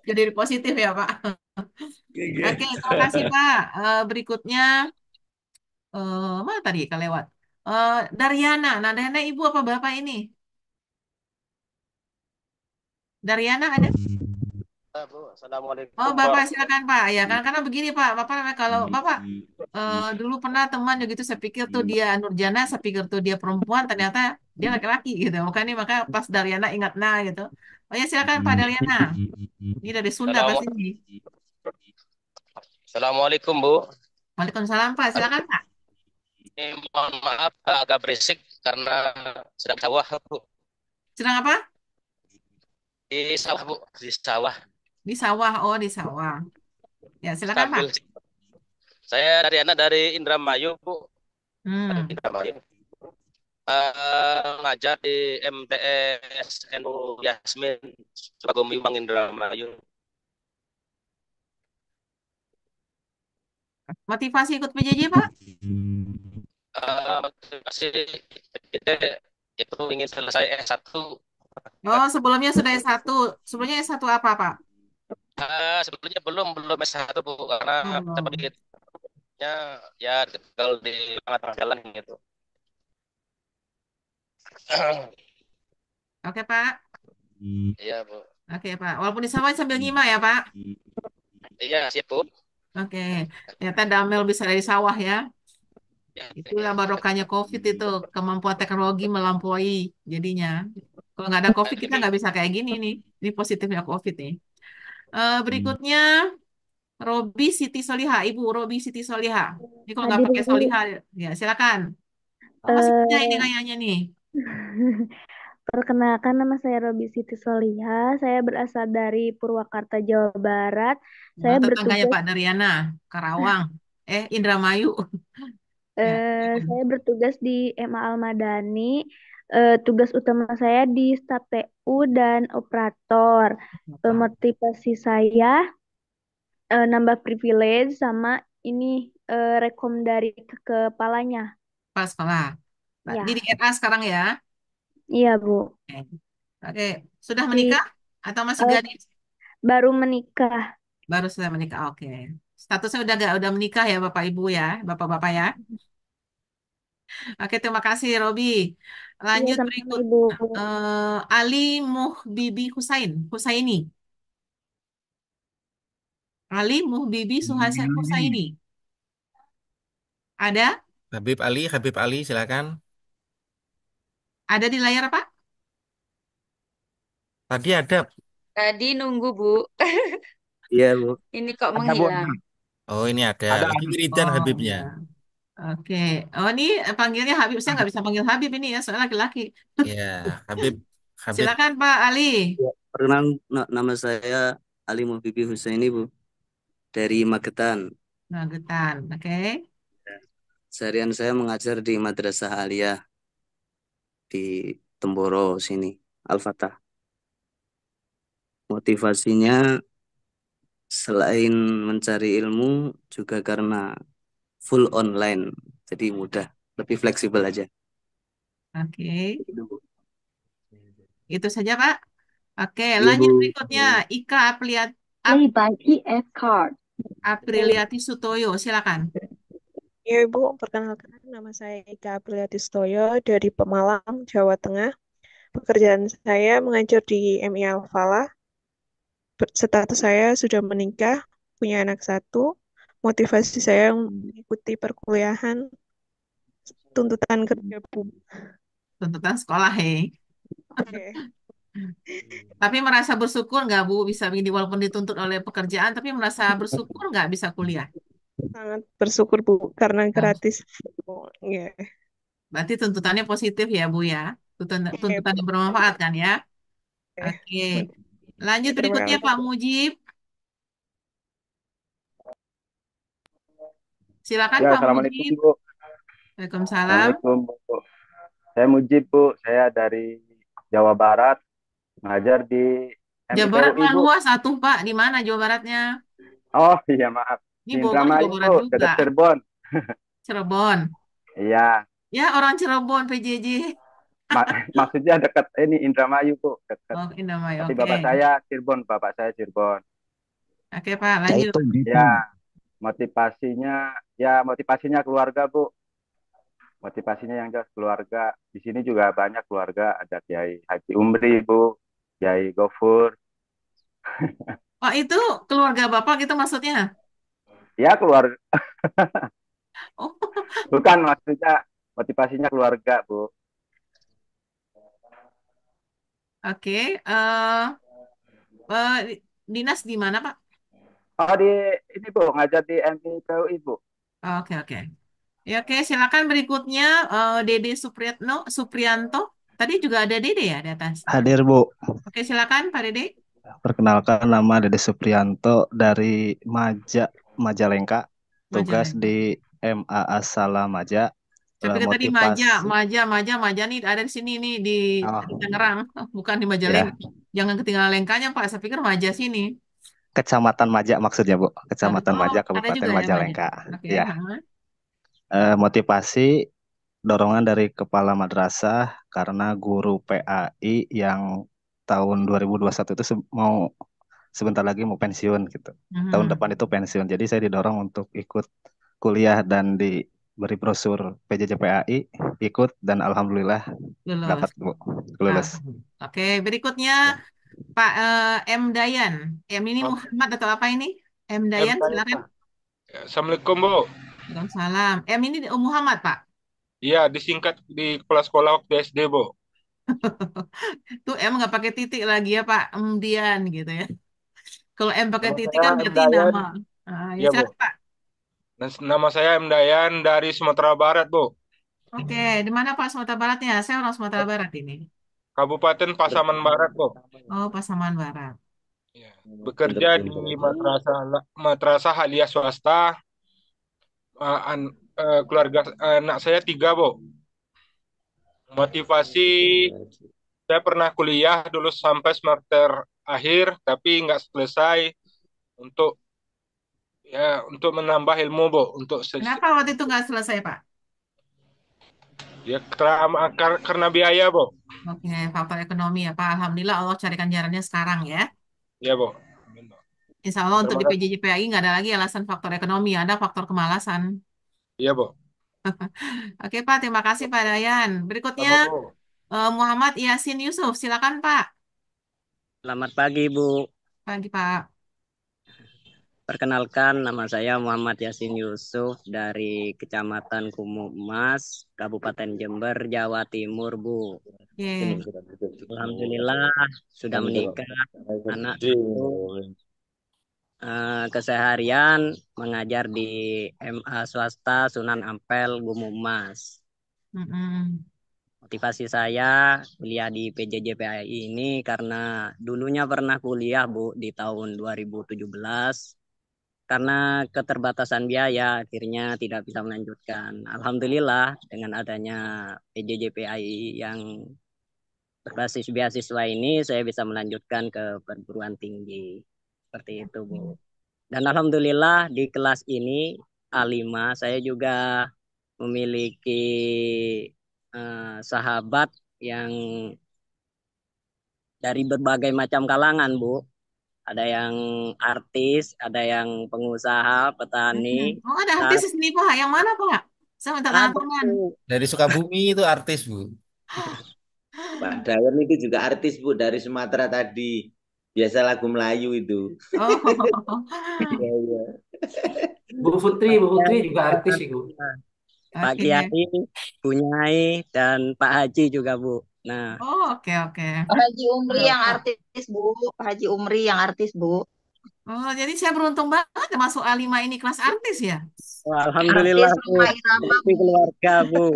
Jadi positif ya Pak. Oke, terima kasih Pak. Berikutnya, mana tadi kelewat? Daryana. Nah, Dariana ibu apa bapak ini? Daryana ada? Bu, Assalamualaikum Oh, Bapak silakan Pak. Ya kan karena begini Pak, Bapak namanya kalau Bapak dulu pernah teman gitu saya pikir tuh dia Nurjana, saya pikir tuh dia perempuan, ternyata dia laki-laki gitu. Makanya pas Dariana ingat nah gitu. Oh ya silakan Pak Dariana. Ini dari Sunda pasti ini. Assalamualaikum Bu. Waalaikumsalam Pak, silakan Pak. mohon maaf agak berisik karena sedang sawah, Bu. Sedang apa? Di sawah, Bu. Di sawah. Di sawah. Oh, di sawah. Ya, silakan Pak. Sambil saya dari anak dari Indramayu, Bu. Dari Hmm. Indramayu. Ngajar di MTS NU Yasmin Sukabumi Bang Indramayu. Motivasi ikut PJJ, Pak? Masih kita itu ingin selesai S1. Oh, sebelumnya sudah S1. Sebelumnya S1 apa, Pak? Sebetulnya belum S1, Bu, karena Oh, belum. sepertinya ya tinggal di tengah-tengah jalan gitu. Oke, Pak. Iya, Bu. Oke, Pak. Walaupun di sawah sambil nyimak ya, Pak. Iya, siap, Bu. Oke. Ternyata Damel bisa dari sawah ya. Itulah barokahnya COVID itu. Kemampuan teknologi melampaui jadinya. Kalau nggak ada COVID, kita nggak bisa kayak gini nih. Ini positifnya COVID nih. Berikutnya, Robi Siti Soliha. Ibu Robi Siti Soliha. Ini kalau nggak Hadir pakai Bu. Soliha, ya silakan. Oh, masih punya ini Eh, kayaknya nih. Perkenalkan nama saya Robi Siti Soliha. Saya berasal dari Purwakarta, Jawa Barat. Oh, Saya tetangganya bertugas Pak Daryana, Karawang. Indramayu. Ya. saya bertugas di MA Al-Madani. Tugas utama saya di staf TU dan operator. Motivasi saya nambah privilege sama ini rekom dari kepalanya. Pas sekolah. Nah, Ya, ini di RA sekarang ya. iya Bu. Oke. Oke. Sudah Di menikah atau masih eh, gadis? baru menikah. Baru sudah menikah. Oke. Statusnya udah menikah ya Bapak Ibu ya, Bapak-bapak ya. Oke, terima kasih Robi. Iya, Lanjut sama-sama berikut. Ibu. Ali Muhbibi Husaini. Ali Muhbibi Husaini. Ada? Habib Ali, silakan. Ada di layar Pak? Tadi ada. Tadi nunggu, Bu. Iya, Bu. Ini kok Ada, Bu. menghilang. Oh, ini ada. Ada. Lagi wiridan Oh, Habibnya. ya. Oke. Oh, ini panggilnya Habib. Saya nggak bisa panggil Habib ini ya, soalnya laki-laki. Ya, Habib. Habib. Silakan Pak Ali. Ya, perkenalkan nama saya Ali Mubibi Husaini, Bu, dari Magetan. Magetan. Oke. Seharian saya mengajar di Madrasah Aliyah di Temboro sini, Al-Fatah. Motivasinya selain mencari ilmu juga karena full online, jadi mudah, lebih fleksibel aja. Oke. Gitu, Bu. Itu saja Pak. Oke, Iya, Bu. lanjut berikutnya. Ika Play by EF Card. Apriliati Sutoyo. Silakan. Ya Ibu, perkenalkan nama saya Ika Apriliati Stoyo dari Pemalang, Jawa Tengah. Pekerjaan saya mengajar di MI Al-Falah. Status saya sudah menikah, punya anak satu. Motivasi saya mengikuti perkuliahan, tuntutan kerja Bu. Tuntutan sekolah, hei. Oke. Tapi merasa bersyukur nggak Bu bisa begini walaupun dituntut oleh pekerjaan, tapi merasa bersyukur nggak bisa kuliah? Sangat bersyukur Bu, karena Nah, gratis. Oh, ya. berarti tuntutannya positif ya Bu ya. Tuntutan yang bermanfaat kan ya. Oke. Lanjut Terima berikutnya kasih Pak Bu. Mujib. Silakan Ya, Pak Assalamualaikum Mujib. Bu. Waalaikumsalam. Assalamualaikum Bu. Saya Mujib Bu, saya dari Jawa Barat, mengajar di Jawa Barat MIPUI mah Bu. luas atuh Pak. Di mana Jawa Baratnya? Oh iya maaf, Ini di Bogor juga Indramayu Barat Bu, juga. dekat Cirebon. Cirebon. Iya, Ya orang Cirebon PJJ. maksudnya dekat ini Indramayu Bu, dekat. Oh, Indramayu. Tapi Oke. bapak saya Cirebon, bapak saya Cirebon. Oke Pak, lanjut. Ya, motivasinya keluarga Bu. Motivasinya yang jelas keluarga. Di sini juga banyak keluarga, ada Kiai Haji Umri Bu, Kiai Gofur. Oh, itu keluarga Bapak gitu maksudnya? Ya keluarga, Oh, bukan maksudnya motivasinya keluarga Bu. oke. Dinas di mana Pak? Oh ini Bu ngajar di MIPUI Bu. Oh, oke, oke. Ya, oke, silakan berikutnya Dede Suprianto. Tadi juga ada Dede ya di atas. Hadir Bu, Oke, silakan Pak Dede. perkenalkan nama Dede Suprianto dari Majalengka, tugas Majalengka. di MA Asala Maja. Saya pikir tadi Motivasi, Maja nih ada di sini nih di oh, Tangerang, bukan di Majalengka. ya, Jangan ketinggalan lengkanya Pak. Saya pikir Maja sini. Kecamatan Maja maksudnya Bu, Kecamatan Oh, Maja, ada Kabupaten juga ya Maja. Majalengka. Oke. Ya, motivasi dorongan dari kepala madrasah karena guru PAI yang tahun 2021 itu mau sebentar lagi mau pensiun gitu. Tahun Mhm. depan itu pensiun. Jadi saya didorong untuk ikut kuliah dan diberi brosur PJJ PAI, ikut dan alhamdulillah Lulus. dapat Bu, Nah, lulus. oke, berikutnya Pak M Dayan. M ini Muhammad atau apa ini? M Dayan, silakan. Assalamualaikum, Bu. Waalaikumsalam. M ini Muhammad, Pak. Iya, disingkat di kepala sekolah waktu SD, Bu. Tuh M nggak pakai titik lagi ya, Pak. M Dian gitu ya. Kalau M pakai Nama titik saya kan M. berarti Dayan. nama. Ah, ya Iya, Bu. silakan, Pak. Dan nama saya M. Dayan dari Sumatera Barat, Bu. Oke, di mana Pak Sumatera Baratnya? Saya orang Sumatera Barat ini. Kabupaten Pasaman Barat, Bu. Oh, Pasaman Barat. Bekerja di madrasah aliyah swasta. Keluarga anak saya 3, Bu. Motivasi saya pernah kuliah dulu sampai semester akhir, tapi nggak selesai untuk untuk menambah ilmu, Bu. Kenapa waktu itu nggak selesai, Pak? Ya karena biaya, Bu. Oke, faktor ekonomi ya, Pak. Alhamdulillah Allah carikan jalannya sekarang ya. Ya, Bu. Insya Allah untuk Terima di kasih. PJJ PAI nggak ada lagi alasan faktor ekonomi, ada faktor kemalasan. Iya, Bu. Oke, Pak. Terima kasih, Pak Dayan. Berikutnya Sama, Bu. Muhammad Yasin Yusuf. Silakan, Pak. Selamat pagi, Bu. Pagi, Pak. Perkenalkan, nama saya Muhammad Yasin Yusuf dari Kecamatan Kumuh Emas, Kabupaten Jember, Jawa Timur, Bu. Oke. Alhamdulillah sudah menikah. Anak itu keseharian mengajar di MA swasta Sunan Ampel, Kumuh Emas. Mm-mm. Motivasi saya kuliah di PJJ PAI ini karena dulunya pernah kuliah, Bu, di tahun 2017. Karena keterbatasan biaya akhirnya tidak bisa melanjutkan. Alhamdulillah dengan adanya PJJ PAI yang berbasis beasiswa ini saya bisa melanjutkan ke perguruan tinggi. Seperti itu, Bu. Dan alhamdulillah di kelas ini A5 saya juga memiliki sahabat yang dari berbagai macam kalangan, Bu. Ada yang artis, ada yang pengusaha, petani. Oh, ada artis di sini, Pak. Yang mana, Pak? Saya minta Ada, tangan. Dari Sukabumi itu artis, Bu. Pak Dayan itu juga artis, Bu, dari Sumatera tadi. Biasa lagu Melayu itu. Oh. Iya, iya. Bu Putri juga artis itu. Pak Kiai, Bu Nyai, dan Pak Haji juga, Bu. Nah, Oh, oke. Pak Haji Umri yang artis, Bu. Pak Haji Umri yang artis, Bu. Oh, jadi saya beruntung banget masuk A5 ini kelas artis ya. alhamdulillah, Artis Bu. Roma Irama, Di keluarga, Bu.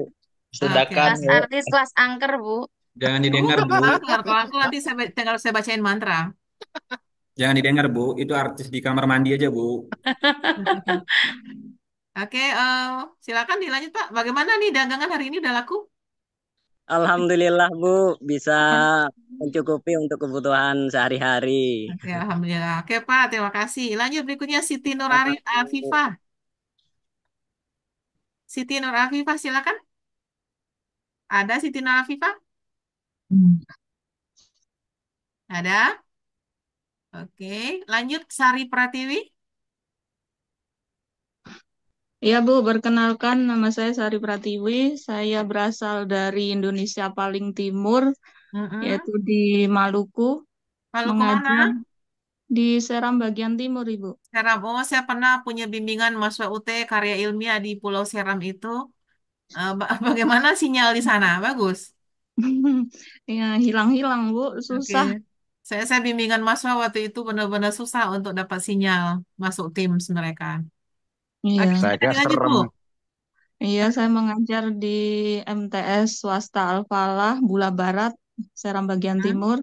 Kelas artis, kelas angker, Bu. Jangan didengar, Bu. Kalau aku nanti tinggal saya bacain mantra. Jangan didengar, Bu. Itu artis di kamar mandi aja, Bu. Oke, silakan dilanjut, Pak. Bagaimana nih dagangan hari ini udah laku? Alhamdulillah, Bu. Bisa mencukupi untuk kebutuhan sehari-hari. Oke, alhamdulillah. Oke, Pak, terima kasih. Lanjut berikutnya Siti Nur Afifah. Siti Nur Afifah, silakan. Ada Siti Nur Afifah? Ada? Oke, lanjut Sari Pratiwi. Ya Bu, perkenalkan nama saya Sari Pratiwi. Saya berasal dari Indonesia paling timur, yaitu di Maluku. Maluku Mengajar mana? di Seram bagian timur, Ibu. Seram. Oh, saya pernah punya bimbingan mahasiswa UT karya ilmiah di Pulau Seram itu. Bagaimana sinyal di sana? Bagus. Ya, hilang-hilang, Bu. Susah. Oke. Saya bimbingan mahasiswa waktu itu benar-benar susah untuk dapat sinyal masuk Teams mereka. Iya. Oke, Saja lanjut, serem. Bu. Iya, saya mengajar di MTS swasta Al-Falah, Bula Barat, Seram bagian Timur.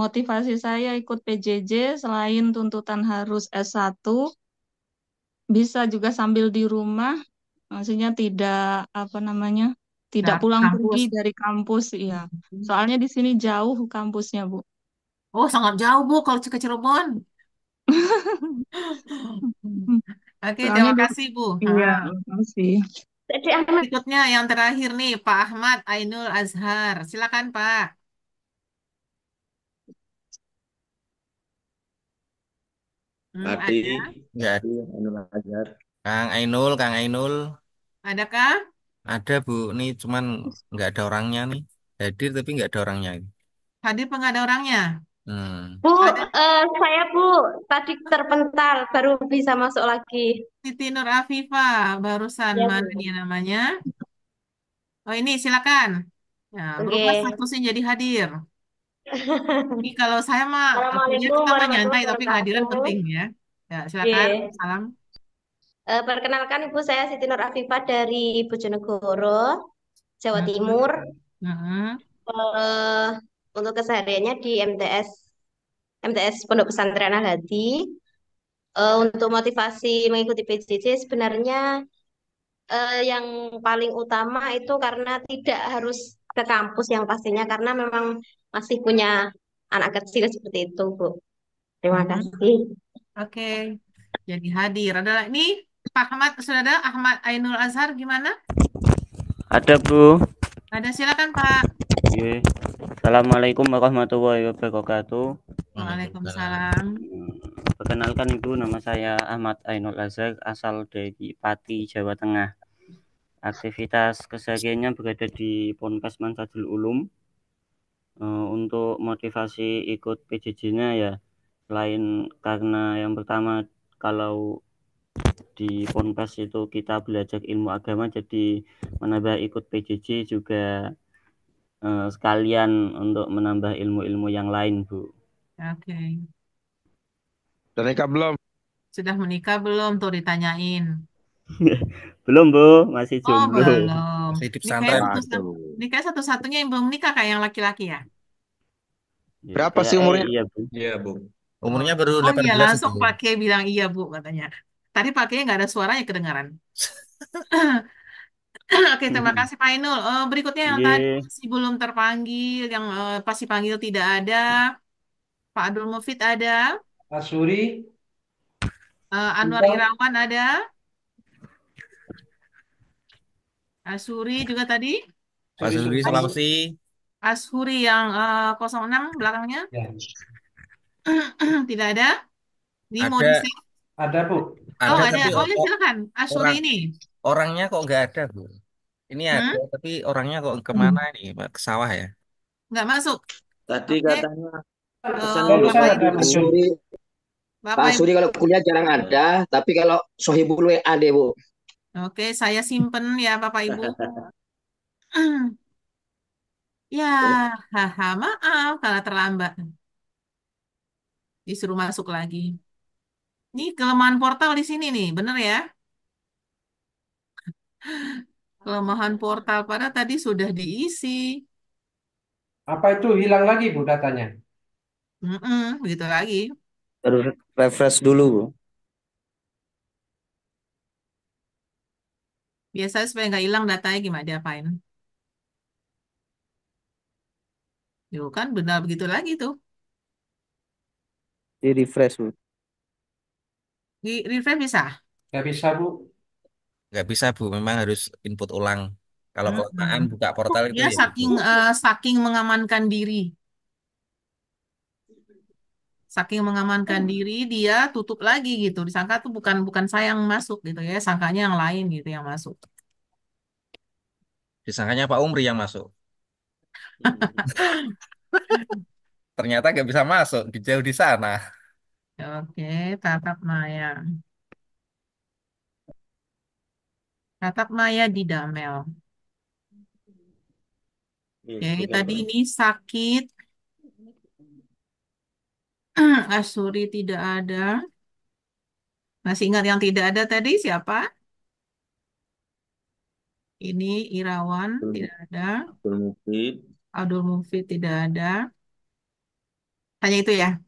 Motivasi saya ikut PJJ selain tuntutan harus S1, bisa juga sambil di rumah, maksudnya tidak apa namanya, tidak Nggak ke pulang pergi kampus. dari kampus, iya. Soalnya di sini jauh kampusnya, Bu. Oh, sangat jauh, Bu, kalau ke Cirebon. Oke, Soalnya terima di, kasih, Bu. iya, makasih. Jadi Ahmad, Berikutnya yang terakhir nih, Pak Ahmad Ainul Azhar. Silakan, Pak. Mati, Ada? Nggak ada. Ainul Azhar. Kang Ainul, Adakah? ada Bu. Nih cuman nggak ada orangnya nih. Hadir tapi nggak ada orangnya. Hadir apa nggak ada orangnya? Hmm. Bu, Ada saya Bu tadi terpental, baru bisa masuk lagi. Siti Nur Afifah, barusan Ya mana Bu. dia namanya? Oh ini, silakan. Ya, berubah Oke. statusnya jadi hadir. Ini kalau saya mah kuliah Assalamualaikum kita mah nyantai, warahmatullahi tapi kehadiran wabarakatuh. penting ya. Ya, silakan. Oke. Salam. Perkenalkan Ibu, saya Siti Nur Afifah dari Bojonegoro, Jawa Mhm. Timur. Mhm. Eh, untuk kesehariannya di MTS Pondok Pesantren Al Hadi. Untuk motivasi mengikuti PJJ sebenarnya yang paling utama itu karena tidak harus ke kampus yang pastinya karena memang masih punya anak kecil seperti itu, Bu. Terima Mhm. kasih. Oke, jadi hadir. Adalah ini Pak Ahmad, sudah ada Ahmad Ainul Azhar gimana? Ada Bu. Ada, silakan Pak. Oke. Assalamualaikum warahmatullahi wabarakatuh. Waalaikumsalam. Perkenalkan Ibu, nama saya Ahmad Ainul Azhar, asal dari Pati, Jawa Tengah. Aktivitas kesehariannya berada di Ponpes Manfaatul Ulum. Untuk motivasi ikut PJJ-nya ya, selain karena yang pertama kalau di Ponpes itu kita belajar ilmu agama, jadi menambah ikut PJJ juga sekalian untuk menambah ilmu-ilmu yang lain, Bu. Oke. Sudah nikah belum? Sudah menikah belum tuh ditanyain? Belum, Bu, masih Oh, jomblo. belum. Masih di Ini kayak pesantren. ini kayak satu-satunya yang belum nikah kayak yang laki-laki ya? Ya, Berapa sih umurnya? iya, Bu. Iya, Bu. Umurnya baru Oh iya, 18 langsung itu. Pak Kiai bilang iya Bu katanya. Tadi Pak Kiai nggak ada suaranya kedengaran. Oke, terima kasih Pak Ainul. Berikutnya yang tadi Iya. masih belum terpanggil, yang pasti panggil tidak ada. Pak Abdul Mufid ada. Asuri, Anwar Bintang. Irawan ada. Asuri juga tadi. Pak Suri As- Sulawesi. Ashuri yang 06 belakangnya. Ya. Tidak ada. Ini mau Ada, di-save. Ada, Bu. Oh, ada ada. tapi Oh ya, silakan. Ashuri orang ini. orangnya kok nggak ada, Bu. Ini ada Hmm? tapi orangnya kok kemana ini, Pak? Ke sawah ya? Nggak masuk. Tadi Oke. katanya pesan Barusan Bapak ada Pak Ibu. muncul. Suri. Pak Bapak Ibu. Suri kalau kuliah jarang ada, tapi kalau sohibul WA deh, Bu. Oke, saya simpen ya Bapak Ibu. Ya, haha, maaf kalau terlambat. Disuruh masuk lagi. Ini kelemahan portal di sini nih, bener ya? Kelemahan portal pada tadi sudah diisi. Apa itu hilang lagi, Bu, datanya? Begitu lagi. Harus refresh dulu, Bu. Biasanya supaya nggak hilang datanya gimana diapain? Yuk kan benar begitu lagi tuh. Di refresh, Bu. Di refresh bisa? Nggak bisa, Bu. Nggak bisa, Bu. Memang harus input ulang. Kalau kelamaan Mm-mm. buka Kok portal itu dia ya gitu. saking mengamankan diri. Saking mengamankan diri, dia tutup lagi gitu. Disangka tuh bukan bukan saya yang masuk gitu ya, sangkanya yang lain gitu yang masuk. Disangkanya Pak Umri yang masuk. Ternyata nggak bisa masuk, di jauh di sana. Oke, tatap maya. Tatap maya di Damel. Oke, tadi ini sakit. Asuri tidak ada. Masih ingat yang tidak ada tadi siapa? Ini Irawan tidak ada. Abdul Mufid. Abdul Mufid tidak ada. Hanya itu ya.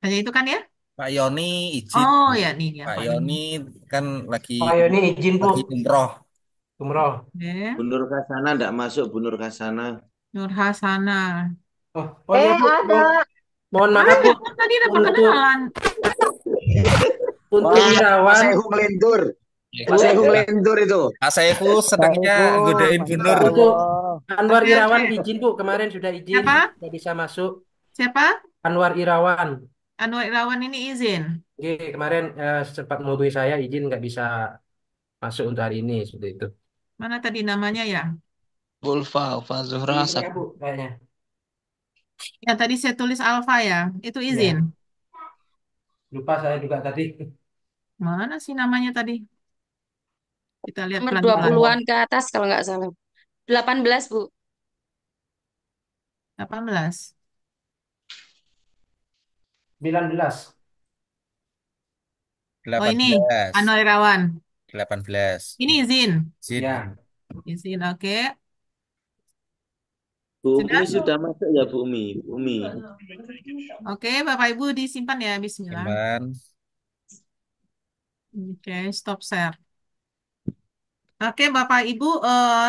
Hanya itu kan ya? Pak Yoni izin. Oh ya nih ya Pak Pak Yoni Yoni. kan lagi Pak Yoni izin Bu, umroh. umroh. Oke. Bu Nur Kasana enggak masuk, Bu Nur Kasana. Nur Hasana. Oh iya Bu, ada. mohon maaf Bu, Kan tadi ada untuk perkenalan. untuk Wah, Pak Irawan, Saihu ngelindur. Pak Bu, Saihu ngelindur itu. Pak Saihu sedangnya godain Bu Nur. untuk Anwar Oke, Irawan oke. izin Bu, kemarin sudah izin, Siapa? tidak bisa masuk. Siapa? Anwar Irawan, Anwar Irawan ini izin. oke, kemarin sempat menghubungi saya izin nggak bisa masuk untuk hari ini seperti itu. Mana tadi namanya ya? Ulfa Zuhra Ini Asad. ya Bu, kayaknya. Yang tadi saya tulis Alfa ya. Itu Ya, izin. lupa saya juga tadi. Mana sih namanya tadi? Kita lihat Nomor pelan-pelan. 20-an ke atas kalau nggak salah. 18, Bu. 18. 19. Oh ini 18. Anwar Irawan. 18. Ini izin. Izin. Ya, Izin, oke. Bu Sudah? Umi sudah masuk ya Bu Umi? Bu Umi. Oke, Bapak Ibu disimpan ya. Bismillah. Simpan. Oke, stop share. Oke, Bapak Ibu,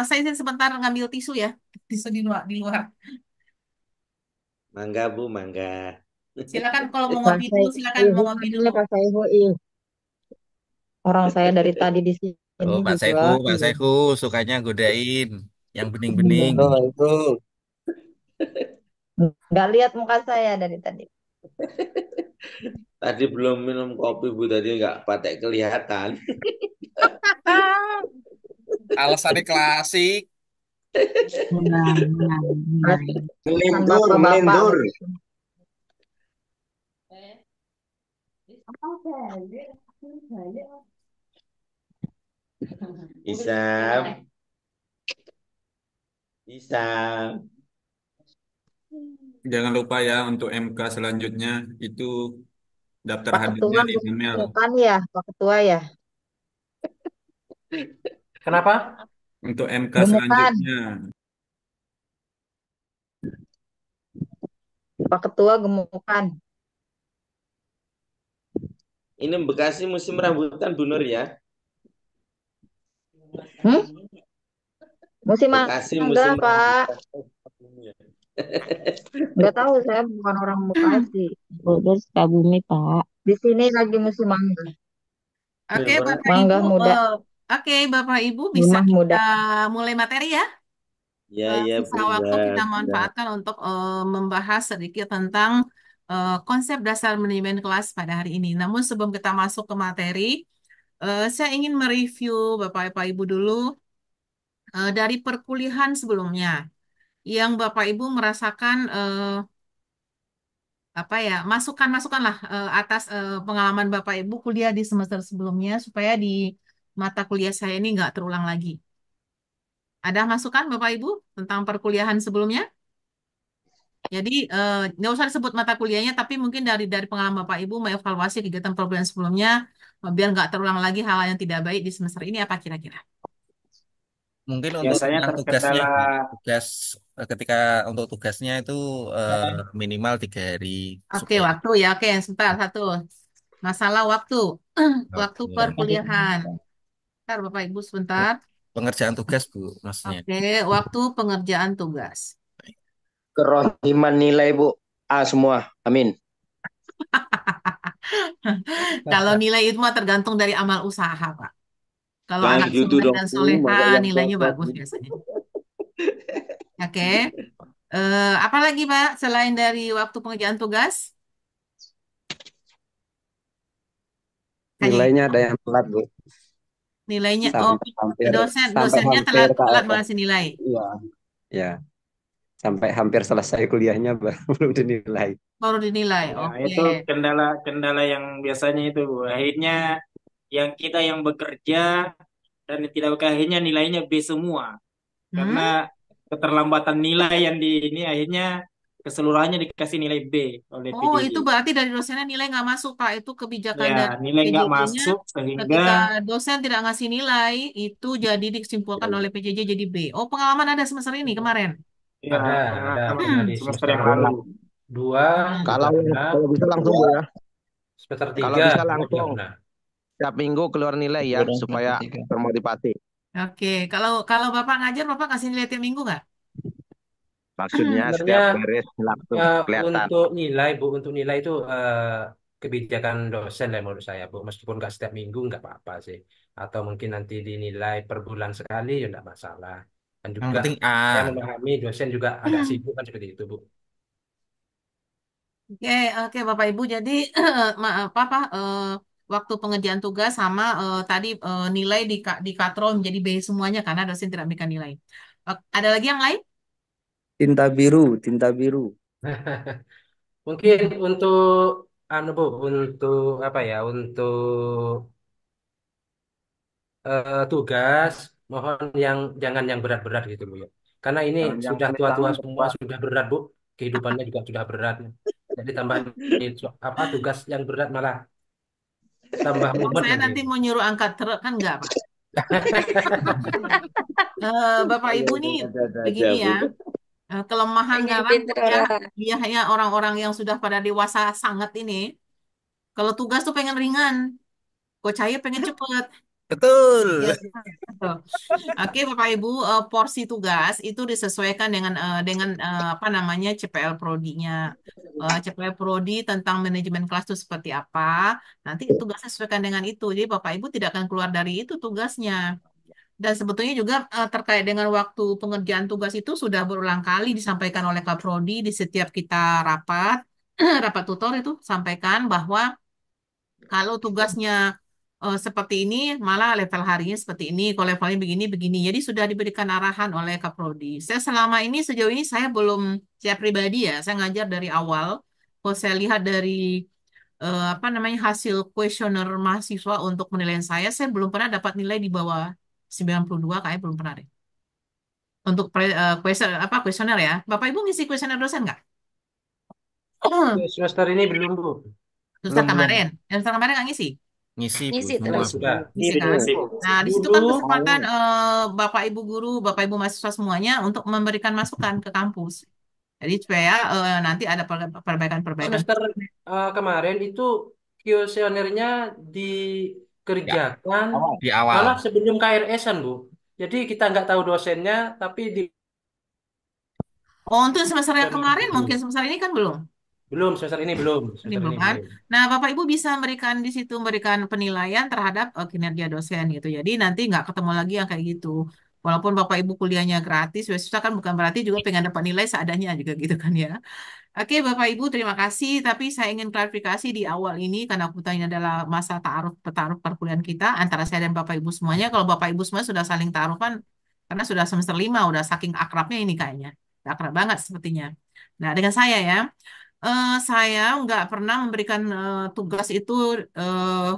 saya izin sebentar ngambil tisu ya. Tisu di luar, di luar. Mangga Bu, mangga. Silakan kalau mau Pak ngopi dulu, silakan mau Saihu ngopi mana dulu. Pak Saihu? Ih, orang saya dari tadi di sini Oh, Pak juga. Saihu, Pak Iya. Saihu sukanya godain yang bening-bening. Oh, itu. Nggak lihat muka saya dari tadi. Tadi belum minum kopi Bu, tadi nggak patek kelihatan. Alasannya klasik. Nah, Melindur, bapak-bapak. melindur. Isam. Isam. Jangan lupa ya untuk MK selanjutnya itu daftar Pak hadirnya Ketua di email. bukan ya, Pak Ketua ya. kenapa? Untuk MK Gemukan, selanjutnya. Pak Ketua gemukan. Ini Bekasi musim rambutan Bu Nur ya? Musim Bekasi mangga, musim Pak. rambutan. Nggak tahu, saya bukan orang Bekasi. Bogor Sukabumi, Pak. Di sini lagi musim mangga. Oke, Bapak Mangga Ibu, muda, oke, Bapak Ibu bisa rumah muda. kita mulai materi ya. Ya, ya Sisa Bunda. waktu kita Bunda. manfaatkan untuk membahas sedikit tentang konsep dasar manajemen kelas pada hari ini. Namun sebelum kita masuk ke materi, saya ingin mereview Bapak Ibu dulu dari perkuliahan sebelumnya yang Bapak Ibu merasakan apa ya masukan-masukan lah atas pengalaman Bapak Ibu kuliah di semester sebelumnya supaya di mata kuliah saya ini nggak terulang lagi. Ada masukan Bapak Ibu tentang perkuliahan sebelumnya? Jadi nggak usah disebut mata kuliahnya, tapi mungkin dari pengalaman Bapak Ibu mengevaluasi kegiatan perkuliahan sebelumnya biar nggak terulang lagi hal yang tidak baik di semester ini apa kira-kira? Mungkin untuk Biasanya tentang tugasnya, terkendala tugas ketika untuk tugasnya itu minimal 3 hari Oke, supaya waktu ya. Oke, sebentar satu. Masalah waktu. Waktu Oke. perkuliahan. Bentar, Bapak Ibu sebentar. Pengerjaan tugas Bu, maksudnya. Oke, waktu pengerjaan tugas. Kerohiman nilai Bu. A semua. Amin. Kalau nilai itu mah tergantung dari amal usaha, Pak. Kalau Nah, anak gitu soleh dong dan Bu, soleha masa yang nilainya cocok bagus Bu. biasanya. Oke. Apa lagi, Pak? Selain dari waktu pengerjaan tugas? Hanya nilainya itu. ada yang telat Bu. Nilainya, Sampai hampir dosennya hampir telat KRS. mengasih nilai. Iya, ya. Sampai hampir selesai kuliahnya belum dinilai. Baru dinilai. Ya, Oke. itu kendala yang biasanya itu Bu. Akhirnya yang kita yang bekerja dan tidak bekerja akhirnya nilainya B semua. Hmm? Karena keterlambatan nilai yang di ini akhirnya keseluruhannya dikasih nilai B oleh Oh, PJJ. itu berarti dari dosennya nilai nggak masuk, Pak. Itu kebijakan Ya, dari nilai nggak PJJ-nya. masuk sehingga Ketika dosen tidak ngasih nilai, itu jadi disimpulkan oleh PJJ jadi B. Oh, pengalaman ada semester ini kemarin. ya Ada pengalaman pernah di semester semester yang lalu. 2 juga Kalau pernah, kalau bisa langsung Bu ya. semester Kalau 3 bisa juga langsung pernah. tiap minggu keluar nilai ya Orang supaya semester 3. termotivasi. Oke, kalau Bapak ngajar, Bapak kasih nilai tiap minggu nggak? Maksudnya Sebenarnya setiap beres langsung kelihatan. untuk nilai Bu, untuk nilai itu kebijakan dosen lah menurut saya Bu. Meskipun nggak setiap minggu nggak apa-apa sih. Atau mungkin nanti dinilai per bulan sekali ya nggak masalah. Dan Yang juga penting A. saya memahami dosen juga agak sibuk kan seperti itu Bu. Oke, oke Bapak Ibu. Jadi maaf apa waktu pengerjaan tugas sama tadi nilai di katrol menjadi B semuanya karena dosen tidak memberikan nilai. Ada lagi yang lain? Tinta biru, tinta biru. Mungkin untuk anu Bu, untuk apa ya? Untuk tugas mohon yang jangan yang berat-berat gitu Bu ya. Karena ini Jangan yang sudah tua-tua amit-amit, semua Pak. sudah berat Bu. Kehidupannya juga sudah berat. Jadi tambah apa tugas yang berat malah tambah Oh, mumet saya nanti. nanti mau nyuruh angkat truk kan enggak, Pak. Bapak Ibu nih Ada aja begini ya. Bu. Kelemahan Pengen sekarang pinter ya, orang. ya orang-orang yang sudah pada dewasa sangat ini. Kalau tugas tuh pengen ringan, kok Cahaya pengen cepet. Ya, Betul. betul. Oke, Bapak Ibu, porsi tugas itu disesuaikan dengan apa namanya CPL Prodi-nya. CPL Prodi tentang manajemen kelas itu seperti apa. Nanti tugasnya sesuaikan dengan itu. Jadi Bapak Ibu tidak akan keluar dari itu tugasnya. Dan sebetulnya juga terkait dengan waktu pengerjaan tugas itu sudah berulang kali disampaikan oleh Kaprodi di setiap kita rapat, rapat tutor itu sampaikan bahwa kalau tugasnya seperti ini, malah level harinya seperti ini, kalau levelnya begini, begini. Jadi sudah diberikan arahan oleh Kaprodi. Saya selama ini, sejauh ini saya belum, saya pribadi ya, saya ngajar dari awal. Kalau saya lihat dari apa namanya hasil kuesioner mahasiswa untuk penilaian saya belum pernah dapat nilai di bawah 92, kayaknya belum pernah deh. Untuk apa kuesioner ya. Bapak Ibu ngisi kuesioner dosen nggak? Semester ini belum Bu. Semester Belum belum. kemarin. Semester kemarin nggak ngisi? Ngisi Bu Ngisi semua terus. Bu. Sudah. Ngisi kan? Nah, di situ kan Dulu kesempatan Bapak Ibu guru, Bapak Ibu mahasiswa semuanya untuk memberikan masukan ke kampus. Jadi supaya nanti ada perbaikan-perbaikan. semester kemarin itu kuesionernya Ya, dikerjakan di awal. malah sebelum KRS-an Bu. Jadi kita nggak tahu dosennya, tapi di Oh, untuk semester yang dan kemarin mungkin dulu. semester ini kan belum. Belum semester ini belum, Ini semester belum ini kan? belum. Nah, Bapak Ibu bisa memberikan di situ memberikan penilaian terhadap kinerja dosen gitu. Jadi nanti nggak ketemu lagi yang kayak gitu. Walaupun Bapak Ibu kuliahnya gratis, beasiswa kan bukan berarti juga pengen dapat nilai seadanya juga gitu kan ya. Oke, Bapak Ibu, terima kasih. Tapi saya ingin klarifikasi di awal ini karena kebetulan ini adalah masa taaruf perkuliahan kita antara saya dan Bapak Ibu semuanya. Kalau Bapak Ibu semua sudah saling taarufan karena sudah semester 5, udah saking akrabnya ini kayaknya. Udah akrab banget sepertinya. Nah, dengan saya ya, saya nggak pernah memberikan tugas itu eh,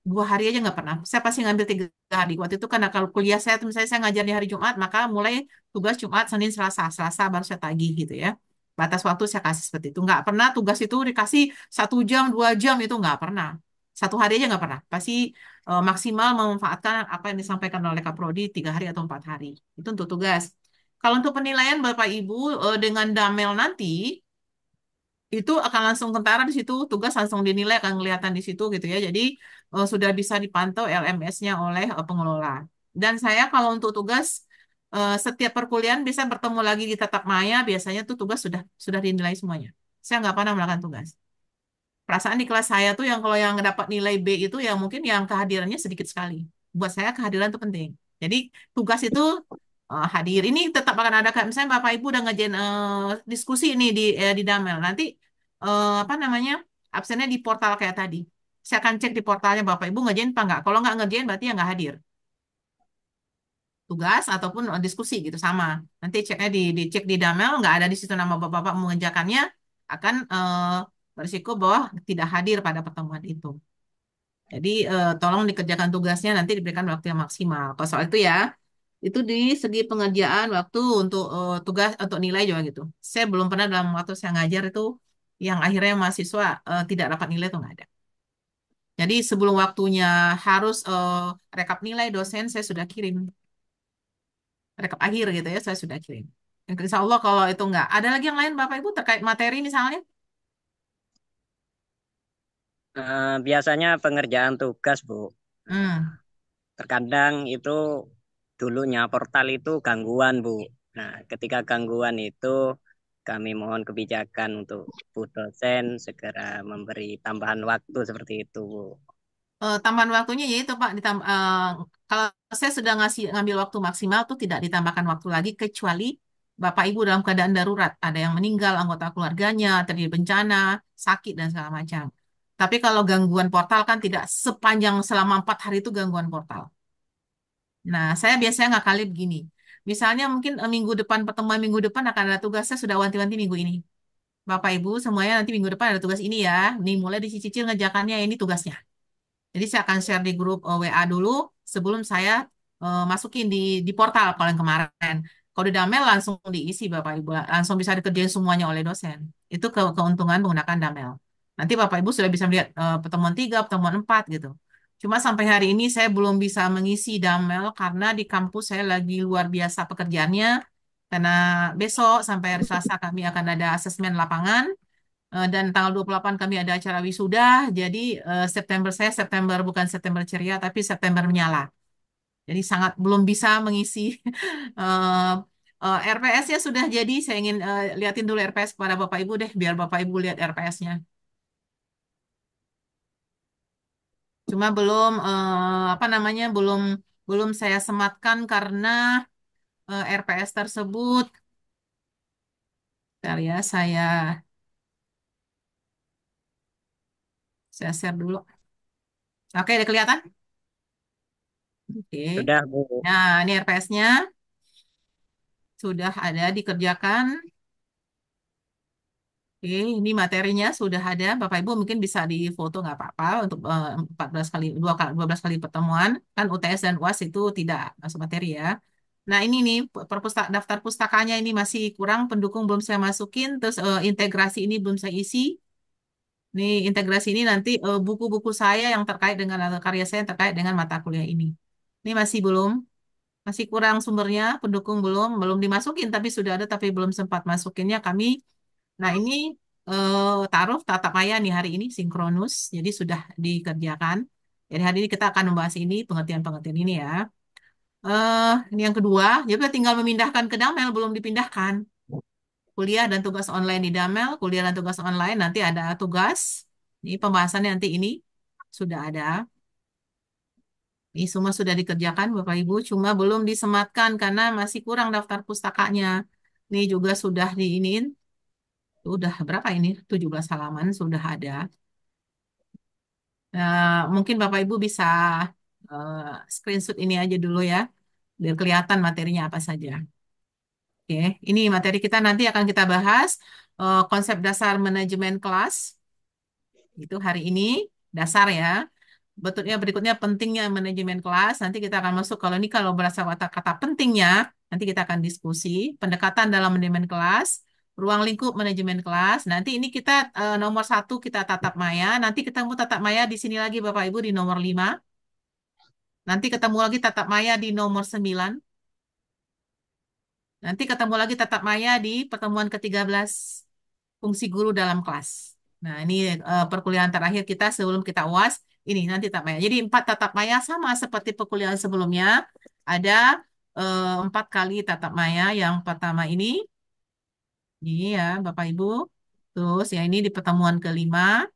2 hari aja nggak pernah. Saya pasti ngambil 3 hari. Waktu itu karena kalau kuliah saya, misalnya saya ngajar di hari Jumat, maka mulai tugas Jumat, Senin, Selasa. Selasa baru saya tagih gitu ya. Batas waktu saya kasih seperti itu. Nggak pernah tugas itu dikasih 1 jam, 2 jam itu nggak pernah. 1 hari aja nggak pernah. Pasti maksimal memanfaatkan apa yang disampaikan oleh Kaprodi 3 hari atau 4 hari. Itu untuk tugas. Kalau untuk penilaian Bapak Ibu dengan Damel nanti, itu akan langsung kentara di situ, tugas langsung dinilai akan kelihatan di situ gitu ya. Jadi sudah bisa dipantau LMS-nya oleh pengelola. Dan saya kalau untuk tugas setiap perkuliahan bisa bertemu lagi di tatap maya, biasanya tuh tugas sudah dinilai semuanya. Saya nggak pernah melakukan tugas. Perasaan di kelas saya tuh yang kalau yang dapat nilai B itu ya mungkin yang kehadirannya sedikit sekali. Buat saya kehadiran itu penting. Jadi tugas itu hadir. Ini tetap akan ada kayak misalnya Bapak Ibu udah ngerjain diskusi ini di Damel. Nanti apa namanya absennya di portal kayak tadi. Saya akan cek di portalnya Bapak Ibu ngerjain apa enggak. Kalau nggak ngerjain berarti ya nggak hadir. Tugas ataupun diskusi gitu sama. Nanti ceknya dicek di Damel nggak ada di situ nama Bapak mengerjakannya akan berisiko bahwa tidak hadir pada pertemuan itu. Jadi tolong dikerjakan tugasnya nanti diberikan waktu yang maksimal. Kalau soal itu ya. Itu di segi pengerjaan waktu untuk tugas untuk nilai juga gitu. Saya belum pernah dalam waktu saya ngajar itu yang akhirnya mahasiswa tidak dapat nilai itu nggak ada. Jadi sebelum waktunya harus rekap nilai dosen saya sudah kirim rekap akhir gitu ya saya sudah kirim. Insya Allah kalau itu nggak ada lagi yang lain Bapak Ibu terkait materi misalnya. Biasanya pengerjaan tugas, Bu. Hmm. Terkadang itu dulunya portal itu gangguan, Bu. Nah, ketika gangguan itu kami mohon kebijakan untuk Bu dosen segera memberi tambahan waktu seperti itu, Bu. Tambahan waktunya yaitu Pak kalau saya sudah ngambil waktu maksimal tuh tidak ditambahkan waktu lagi kecuali Bapak Ibu dalam keadaan darurat ada yang meninggal anggota keluarganya terjadi bencana sakit dan segala macam. Tapi kalau gangguan portal kan tidak sepanjang selama 4 hari itu gangguan portal. Nah saya biasanya ngakali begini. Misalnya mungkin minggu depan pertemuan minggu depan akan ada tugas saya sudah wanti-wanti minggu ini. Bapak Ibu semuanya nanti minggu depan ada tugas ini ya. Nih mulai dicicil ngerjakannya ini tugasnya. Jadi saya akan share di grup WA dulu sebelum saya masukin di portal kalau yang kemarin. Kalau di Damel langsung diisi Bapak Ibu, langsung bisa dikerjain semuanya oleh dosen. Itu keuntungan menggunakan Damel. Nanti Bapak Ibu sudah bisa melihat pertemuan 3, pertemuan 4 gitu. Cuma sampai hari ini saya belum bisa mengisi Damel karena di kampus saya lagi luar biasa pekerjaannya. Karena besok sampai hari Selasa kami akan ada asesmen lapangan. Dan tanggal 28 kami ada acara wisuda, jadi September saya September bukan September ceria, tapi September menyala. Jadi sangat belum bisa mengisi eh, RPS-nya sudah jadi, saya ingin liatin dulu RPS kepada Bapak Ibu deh, biar Bapak Ibu lihat RPS-nya. Cuma belum apa namanya belum belum saya sematkan karena RPS tersebut, bentar ya saya share dulu. Oke, udah kelihatan? Oke. Sudah, Bu. Nah, ini RPS-nya. Sudah ada dikerjakan. Oke, ini materinya sudah ada. Bapak Ibu mungkin bisa difoto nggak apa-apa untuk 14 kali 12 kali pertemuan. Kan UTS dan UAS itu tidak masuk materi ya. Nah, ini nih daftar pustakanya ini masih kurang, pendukung belum saya masukin, terus integrasi ini belum saya isi. Nih, integrasi ini nanti buku-buku saya yang terkait dengan atau karya saya yang terkait dengan mata kuliah ini. Ini masih kurang sumbernya, pendukung belum dimasukin tapi sudah ada tapi belum sempat masukinnya kami. Nah, ini taruh tatap maya nih hari ini sinkronus, jadi sudah dikerjakan. Jadi hari ini kita akan membahas ini pengertian-pengertian ini ya. Ini yang kedua, jadi kita tinggal memindahkan ke Damel belum dipindahkan. Kuliah dan tugas online di Damel, kuliah dan tugas online nanti ada tugas. Ini pembahasannya nanti ini sudah ada. Ini semua sudah dikerjakan Bapak Ibu, cuma belum disematkan karena masih kurang daftar pustakanya. Ini juga sudah diinin. Udah berapa ini? 17 halaman sudah ada. Mungkin Bapak Ibu bisa eh, screenshot ini aja dulu ya, biar kelihatan materinya apa saja. Oke, ini materi kita nanti akan kita bahas konsep dasar manajemen kelas. Itu hari ini dasar ya. Betulnya berikutnya pentingnya manajemen kelas. Nanti kita akan masuk kalau berasa kata-kata pentingnya, nanti kita akan diskusi pendekatan dalam manajemen kelas, ruang lingkup manajemen kelas. Nanti ini kita nomor 1 kita tatap maya. Nanti ketemu tatap maya di sini lagi Bapak Ibu di nomor 5. Nanti ketemu lagi tatap maya di nomor 9. Nanti ketemu lagi tatap maya di pertemuan ke-13 fungsi guru dalam kelas. Nah, ini perkuliahan terakhir kita sebelum kita UAS. Ini nanti tatap maya. Jadi 4 tatap maya sama seperti perkuliahan sebelumnya. Ada 4 kali tatap maya. Yang pertama ini ya Bapak Ibu. Terus ya ini di pertemuan ke-5.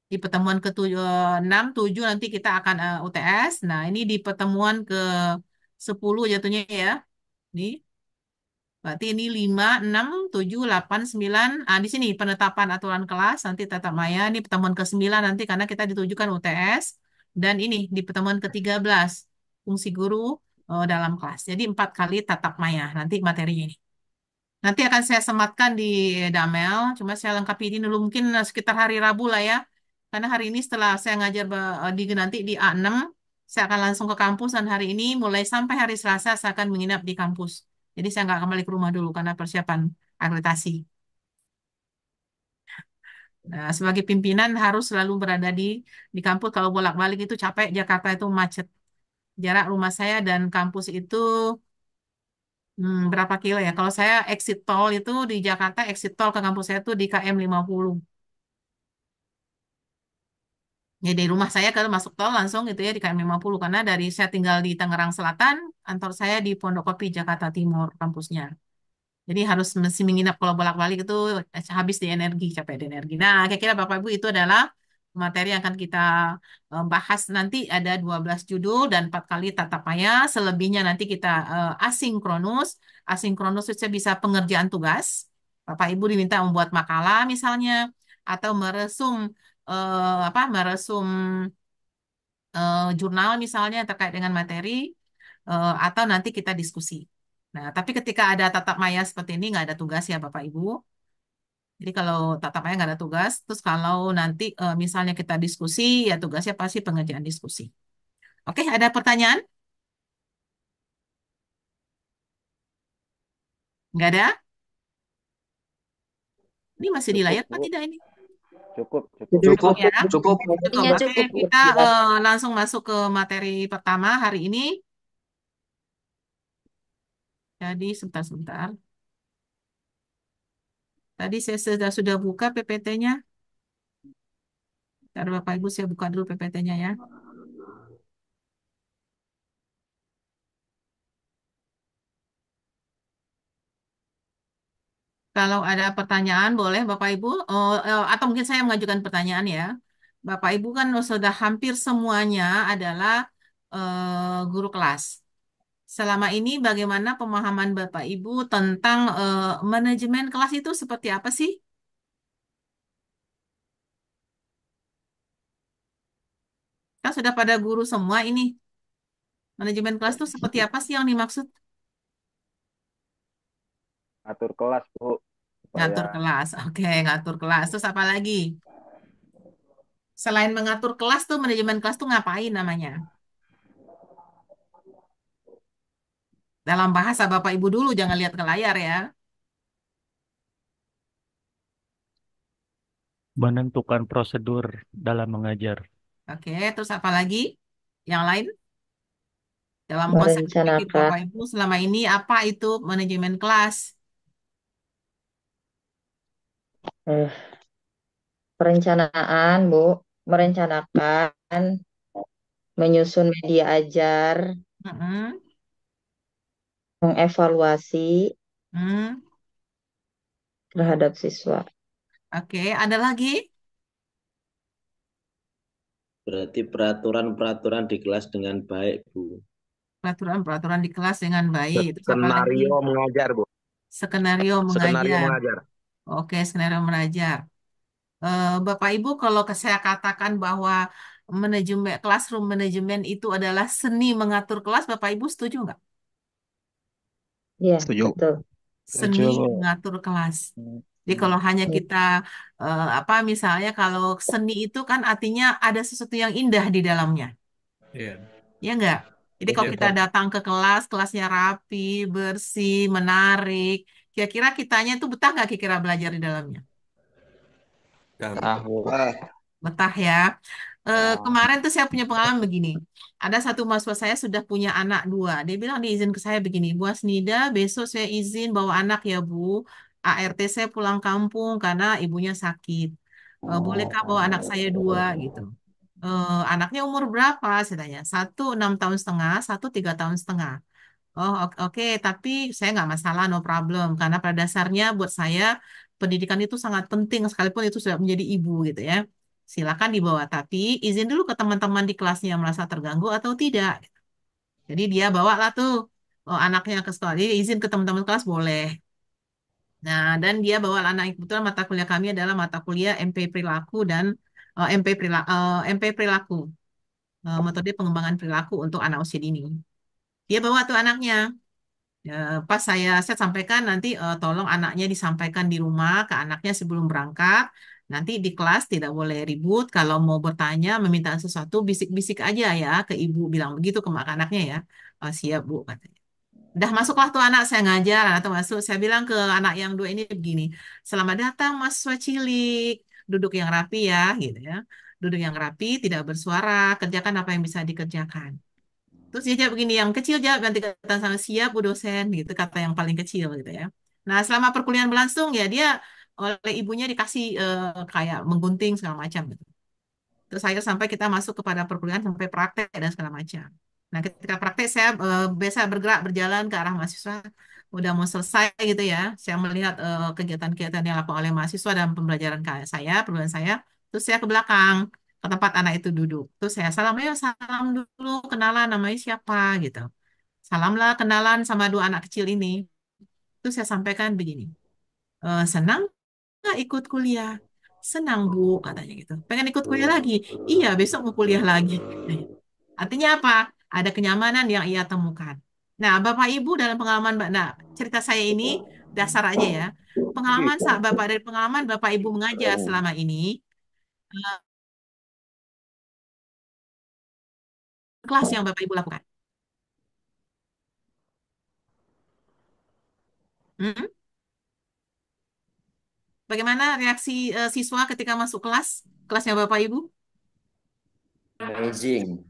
Di pertemuan ke-6, 7 nanti kita akan UTS. Nah, ini di pertemuan ke-10 jatuhnya ya. Ini berarti ini 5, 6, 7, 8, 9. Di sini penetapan aturan kelas, nanti tatap maya. Ini pertemuan ke-9 nanti karena kita ditujukan UTS. Dan ini di pertemuan ke-13, fungsi guru dalam kelas. Jadi 4 kali tatap maya nanti materinya ini. Nanti akan saya sematkan di Damel, cuma saya lengkapi ini dulu mungkin sekitar hari Rabu lah ya. Karena hari ini setelah saya ngajar nanti di A6, Saya akan langsung ke kampus dan hari ini mulai sampai hari Selasa saya akan menginap di kampus. Jadi saya nggak kembali ke rumah dulu karena persiapan akreditasi. Nah, sebagai pimpinan harus selalu berada di kampus. Kalau bolak-balik itu capek, Jakarta itu macet. Jarak rumah saya dan kampus itu berapa kilo ya? Kalau saya exit tol itu di Jakarta, exit tol ke kampus saya itu di KM 50. Ya dari rumah saya kalau masuk tol langsung gitu ya di KM 50 karena dari saya tinggal di Tangerang Selatan, kantor saya di Pondokopi Jakarta Timur kampusnya. Jadi harus mesti menginap kalau bolak-balik itu habis di energi, capek di energi. Nah, kira-kira Bapak Ibu itu adalah materi yang akan kita bahas nanti ada 12 judul dan 4 kali tatap maya. Selebihnya nanti kita asinkronus. Asinkronus itu bisa pengerjaan tugas. Bapak Ibu diminta membuat makalah misalnya atau meresum meresum jurnal misalnya terkait dengan materi atau nanti kita diskusi. Nah, tapi ketika ada tatap maya seperti ini nggak ada tugas ya Bapak Ibu. Jadi kalau tatap maya nggak ada tugas, terus kalau nanti misalnya kita diskusi, ya tugasnya pasti pengerjaan diskusi. Oke, ada pertanyaan? Nggak ada? Ini masih di Cukup, layar apa Bu. tidak ini? Cukup, Cukup cukup. ya? Cukup. Cukup. Iya, Oke, cukup. kita langsung masuk ke materi pertama hari ini. Jadi sebentar-sebentar. Tadi saya sudah buka PPT-nya. Ntar Bapak Ibu saya buka dulu PPT-nya ya. Kalau ada pertanyaan boleh Bapak Ibu atau mungkin saya mengajukan pertanyaan ya. Bapak Ibu kan sudah hampir semuanya adalah guru kelas. Selama ini bagaimana pemahaman Bapak Ibu tentang manajemen kelas itu seperti apa sih? Kan sudah pada guru semua ini. Manajemen kelas itu seperti apa sih yang dimaksud? Atur kelas, Bu. Ngatur Supaya kelas. Oke, ngatur kelas. Terus apa lagi? Selain mengatur kelas tuh manajemen kelas tuh ngapain namanya? Dalam bahasa Bapak Ibu dulu, jangan lihat ke layar ya. Menentukan prosedur dalam mengajar. Oke, terus apa lagi? Yang lain? Dalam konsep berpikir Merencanakan Bapak Ibu selama ini apa itu manajemen kelas? eh, perencanaan, Bu. Merencanakan, menyusun media ajar, Mm-mm. mengevaluasi Hmm. terhadap siswa. Oke, ada lagi? Berarti peraturan-peraturan di kelas dengan baik, Bu. Peraturan-peraturan di kelas dengan baik. Terus apa lagi? Skenario mengajar, Bu. Skenario Skenario mengajar. mengajar. Oke, skenario mengajar. Bapak Ibu, kalau saya katakan bahwa manajemen classroom manajemen itu adalah seni mengatur kelas, Bapak Ibu setuju nggak? Iya, Setuju. betul. Seni Setuju, Bu. mengatur kelas. Jadi kalau hanya kita misalnya kalau seni itu kan artinya ada sesuatu yang indah di dalamnya, Iya. ya enggak? Jadi kalau Iya, kita Pak. datang ke kelas, kelasnya rapi, bersih, menarik, kira-kira kitanya itu betah nggak kira-kira belajar di dalamnya? Tahu. Betah ya. Kemarin tuh saya punya pengalaman begini. Ada satu mahasiswa saya sudah punya anak dua. Dia bilang dia izin ke saya begini, Bu Asnida, besok saya izin bawa anak ya Bu. ART saya pulang kampung karena ibunya sakit. Bolehkah bawa anak saya dua gitu? Anaknya umur berapa? Saya tanya. Satu 6 tahun setengah, satu 3 tahun setengah. Oh, oke, tapi saya nggak masalah, no problem. Karena pada dasarnya buat saya pendidikan itu sangat penting sekalipun itu sudah menjadi ibu gitu ya. Silakan dibawa, tapi izin dulu ke teman-teman di kelasnya yang merasa terganggu atau tidak. Jadi dia bawa lah tuh anaknya ke sekolah. Jadi izin ke teman-teman kelas boleh. Nah, dan dia bawa anak kebetulan mata kuliah kami adalah mata kuliah MP Perilaku dan MP Perilaku, metode pengembangan perilaku untuk anak usia dini. Dia bawa tuh anaknya. Ya, pas saya sampaikan nanti tolong anaknya disampaikan di rumah ke anaknya sebelum berangkat. Nanti di kelas tidak boleh ribut. Kalau mau bertanya, meminta sesuatu, bisik-bisik aja ya ke ibu. Bilang begitu ke anaknya ya. "Oh, siap, Bu," katanya. Udah masuklah tuh anak, saya ngajar, anak tuh masuk. Saya bilang ke anak yang dua ini begini, "Selamat datang mahasiswa cilik. Duduk yang rapi ya," gitu ya. "Duduk yang rapi, tidak bersuara, kerjakan apa yang bisa dikerjakan." Terus dia jawab begini, yang kecil jawab nanti kata sama, "Siap, Bu dosen," gitu, kata yang paling kecil gitu ya. Nah, selama perkuliahan berlangsung ya dia oleh ibunya dikasih kayak menggunting segala macam gitu. Terus akhirnya sampai kita masuk kepada perkuliahan sampai praktek dan segala macam. Nah, ketika praktek saya biasa bergerak berjalan ke arah mahasiswa. Udah mau selesai gitu ya. Saya melihat kegiatan-kegiatan yang dilakukan oleh mahasiswa dalam pembelajaran saya, perguruan saya. Terus saya ke belakang ke tempat anak itu duduk. Terus saya salam, "Ayo salam dulu, kenalan namanya siapa," gitu. Salamlah kenalan sama dua anak kecil ini. Terus saya sampaikan begini, "Senang nggak ikut kuliah?" "Senang, Bu," katanya gitu. "Pengen ikut kuliah lagi?" "Iya, besok mau kuliah lagi." Nah, artinya apa? Ada kenyamanan yang ia temukan. Nah, Bapak Ibu dalam pengalaman Mbak, nah, cerita saya ini dasar aja ya. Pengalaman saat Bapak dari pengalaman Bapak Ibu mengajar selama ini, eh, kelas yang Bapak Ibu lakukan. Hmm? Bagaimana reaksi siswa ketika masuk kelas, kelasnya Bapak Ibu? Amazing.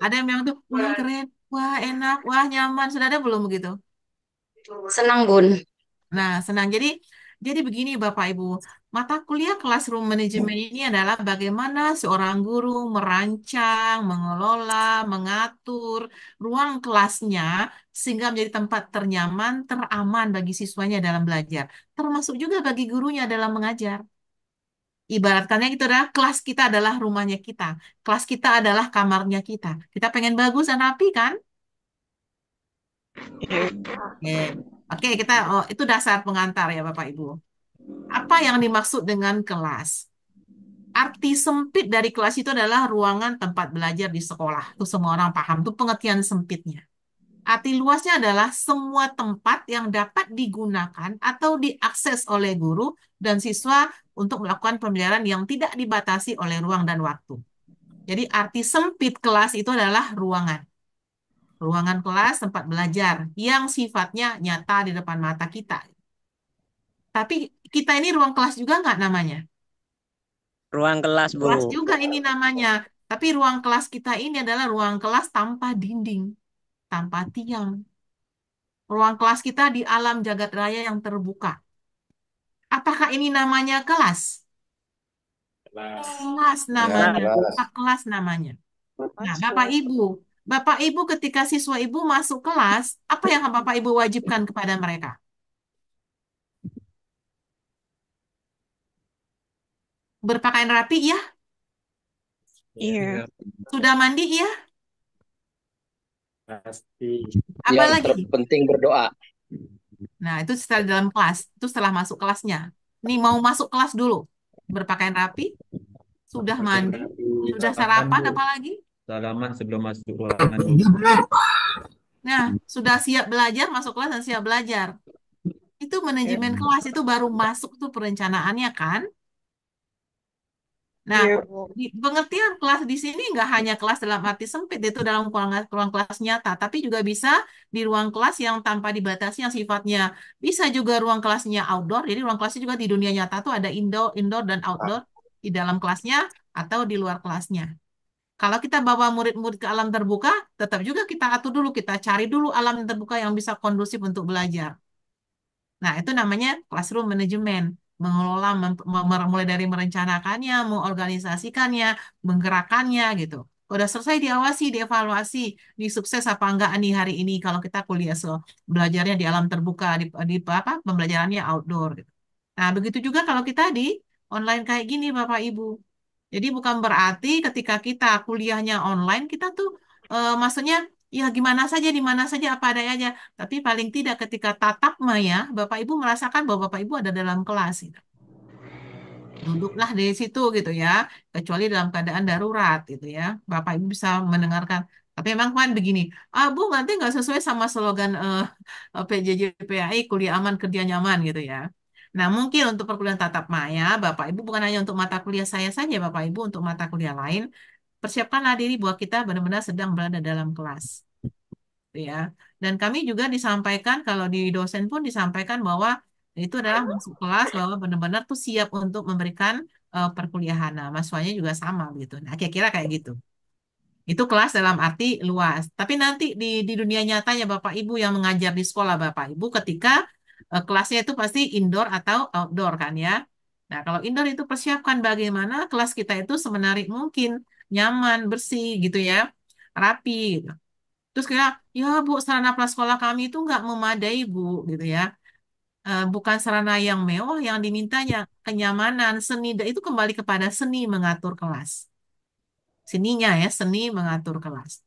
Ada yang bilang tuh, "Wah keren, wah enak, wah nyaman." Sudah ada belum begitu? Senang, Bun. Nah, senang. Jadi begini Bapak Ibu, mata kuliah Classroom Management ini adalah bagaimana seorang guru merancang, mengelola, mengatur ruang kelasnya sehingga menjadi tempat ternyaman, teraman bagi siswanya dalam belajar, termasuk juga bagi gurunya dalam mengajar. Ibaratkannya gitu adalah kelas kita adalah rumahnya kita, kelas kita adalah kamarnya kita. Kita pengen bagus dan rapi kan? Oke, Oke, kita itu dasar pengantar ya Bapak Ibu. Apa yang dimaksud dengan kelas? Arti sempit dari kelas itu adalah ruangan tempat belajar di sekolah. Itu semua orang paham. Itu pengertian sempitnya. Arti luasnya adalah semua tempat yang dapat digunakan atau diakses oleh guru dan siswa untuk melakukan pembelajaran yang tidak dibatasi oleh ruang dan waktu. Jadi arti sempit kelas itu adalah ruangan. Ruangan kelas tempat belajar yang sifatnya nyata di depan mata kita. Tapi kita ini ruang kelas juga nggak namanya? Ruang kelas, Bu. Kelas juga ini namanya. Tapi ruang kelas kita ini adalah ruang kelas tanpa dinding, tanpa tiang. Ruang kelas kita di alam jagat raya yang terbuka. Apakah ini namanya kelas? Kelas namanya, Kelas. kelas namanya. Nah, Bapak Ibu ketika siswa Ibu masuk kelas, apa yang Bapak Ibu wajibkan kepada mereka? Berpakaian rapi ya? Iya. Sudah mandi ya? Pasti. Apa Yang lagi? terpenting berdoa. Nah, itu setelah dalam kelas, itu setelah masuk kelasnya. Nih mau masuk kelas dulu. Berpakaian rapi, sudah Pakaian mandi, rapi, sudah salaman, sarapan Bu. apa lagi? Salaman sebelum masuk ruangan, Bu. Nah, sudah siap belajar, masuk kelas dan siap belajar. Itu manajemen kelas, itu baru masuk tuh perencanaannya kan? Nah, Iya, Bu. di pengertian kelas di sini nggak hanya kelas dalam arti sempit, itu dalam ruang kelas nyata, tapi juga bisa di ruang kelas yang tanpa dibatasi, yang sifatnya bisa juga ruang kelasnya outdoor. Jadi ruang kelasnya juga di dunia nyata tuh ada indoor dan outdoor di dalam kelasnya atau di luar kelasnya. Kalau kita bawa murid-murid ke alam terbuka, tetap juga kita atur dulu, kita cari dulu alam terbuka yang bisa kondusif untuk belajar. Nah, itu namanya classroom management. Mengelola, mulai dari merencanakannya, mengorganisasikannya, menggerakkannya gitu. Udah selesai diawasi, dievaluasi, di sukses apa enggak nih hari ini kalau kita kuliah belajarnya di alam terbuka, di apa pembelajarannya outdoor gitu. Nah, begitu juga kalau kita di online kayak gini Bapak Ibu. Jadi bukan berarti ketika kita kuliahnya online, kita tuh maksudnya ya gimana saja, di mana saja, apa adanya aja. Tapi paling tidak ketika tatap maya, Bapak Ibu merasakan bahwa Bapak Ibu ada dalam kelas. Gitu. Duduklah di situ gitu ya, kecuali dalam keadaan darurat gitu ya. Bapak Ibu bisa mendengarkan. Tapi memang kan begini, Bu nanti nggak sesuai sama slogan PJJ PAI, kuliah aman, kerja nyaman gitu ya. Nah, mungkin untuk perkuliahan tatap maya, Bapak Ibu bukan hanya untuk mata kuliah saya saja, Bapak Ibu untuk mata kuliah lain, persiapkanlah diri bahwa kita benar-benar sedang berada dalam kelas. Gitu ya. Dan kami juga disampaikan, kalau di dosen pun disampaikan bahwa itu adalah masuk kelas, bahwa benar-benar tuh siap untuk memberikan perkuliahan. Nah, mahasiswanya juga sama gitu. Nah, kira-kira kayak gitu. Itu kelas dalam arti luas. Tapi nanti di dunia nyatanya Bapak Ibu yang mengajar di sekolah Bapak Ibu ketika kelasnya itu pasti indoor atau outdoor kan ya. Nah, kalau indoor itu persiapkan bagaimana kelas kita itu semenarik mungkin, nyaman, bersih gitu ya, rapi gitu. Terus kira, ya Bu, sarana prasekolah kami itu nggak memadai Bu gitu ya. Bukan sarana yang mewah yang dimintanya, kenyamanan, seni, itu kembali kepada seni mengatur kelas. Seninya ya, seni mengatur kelas.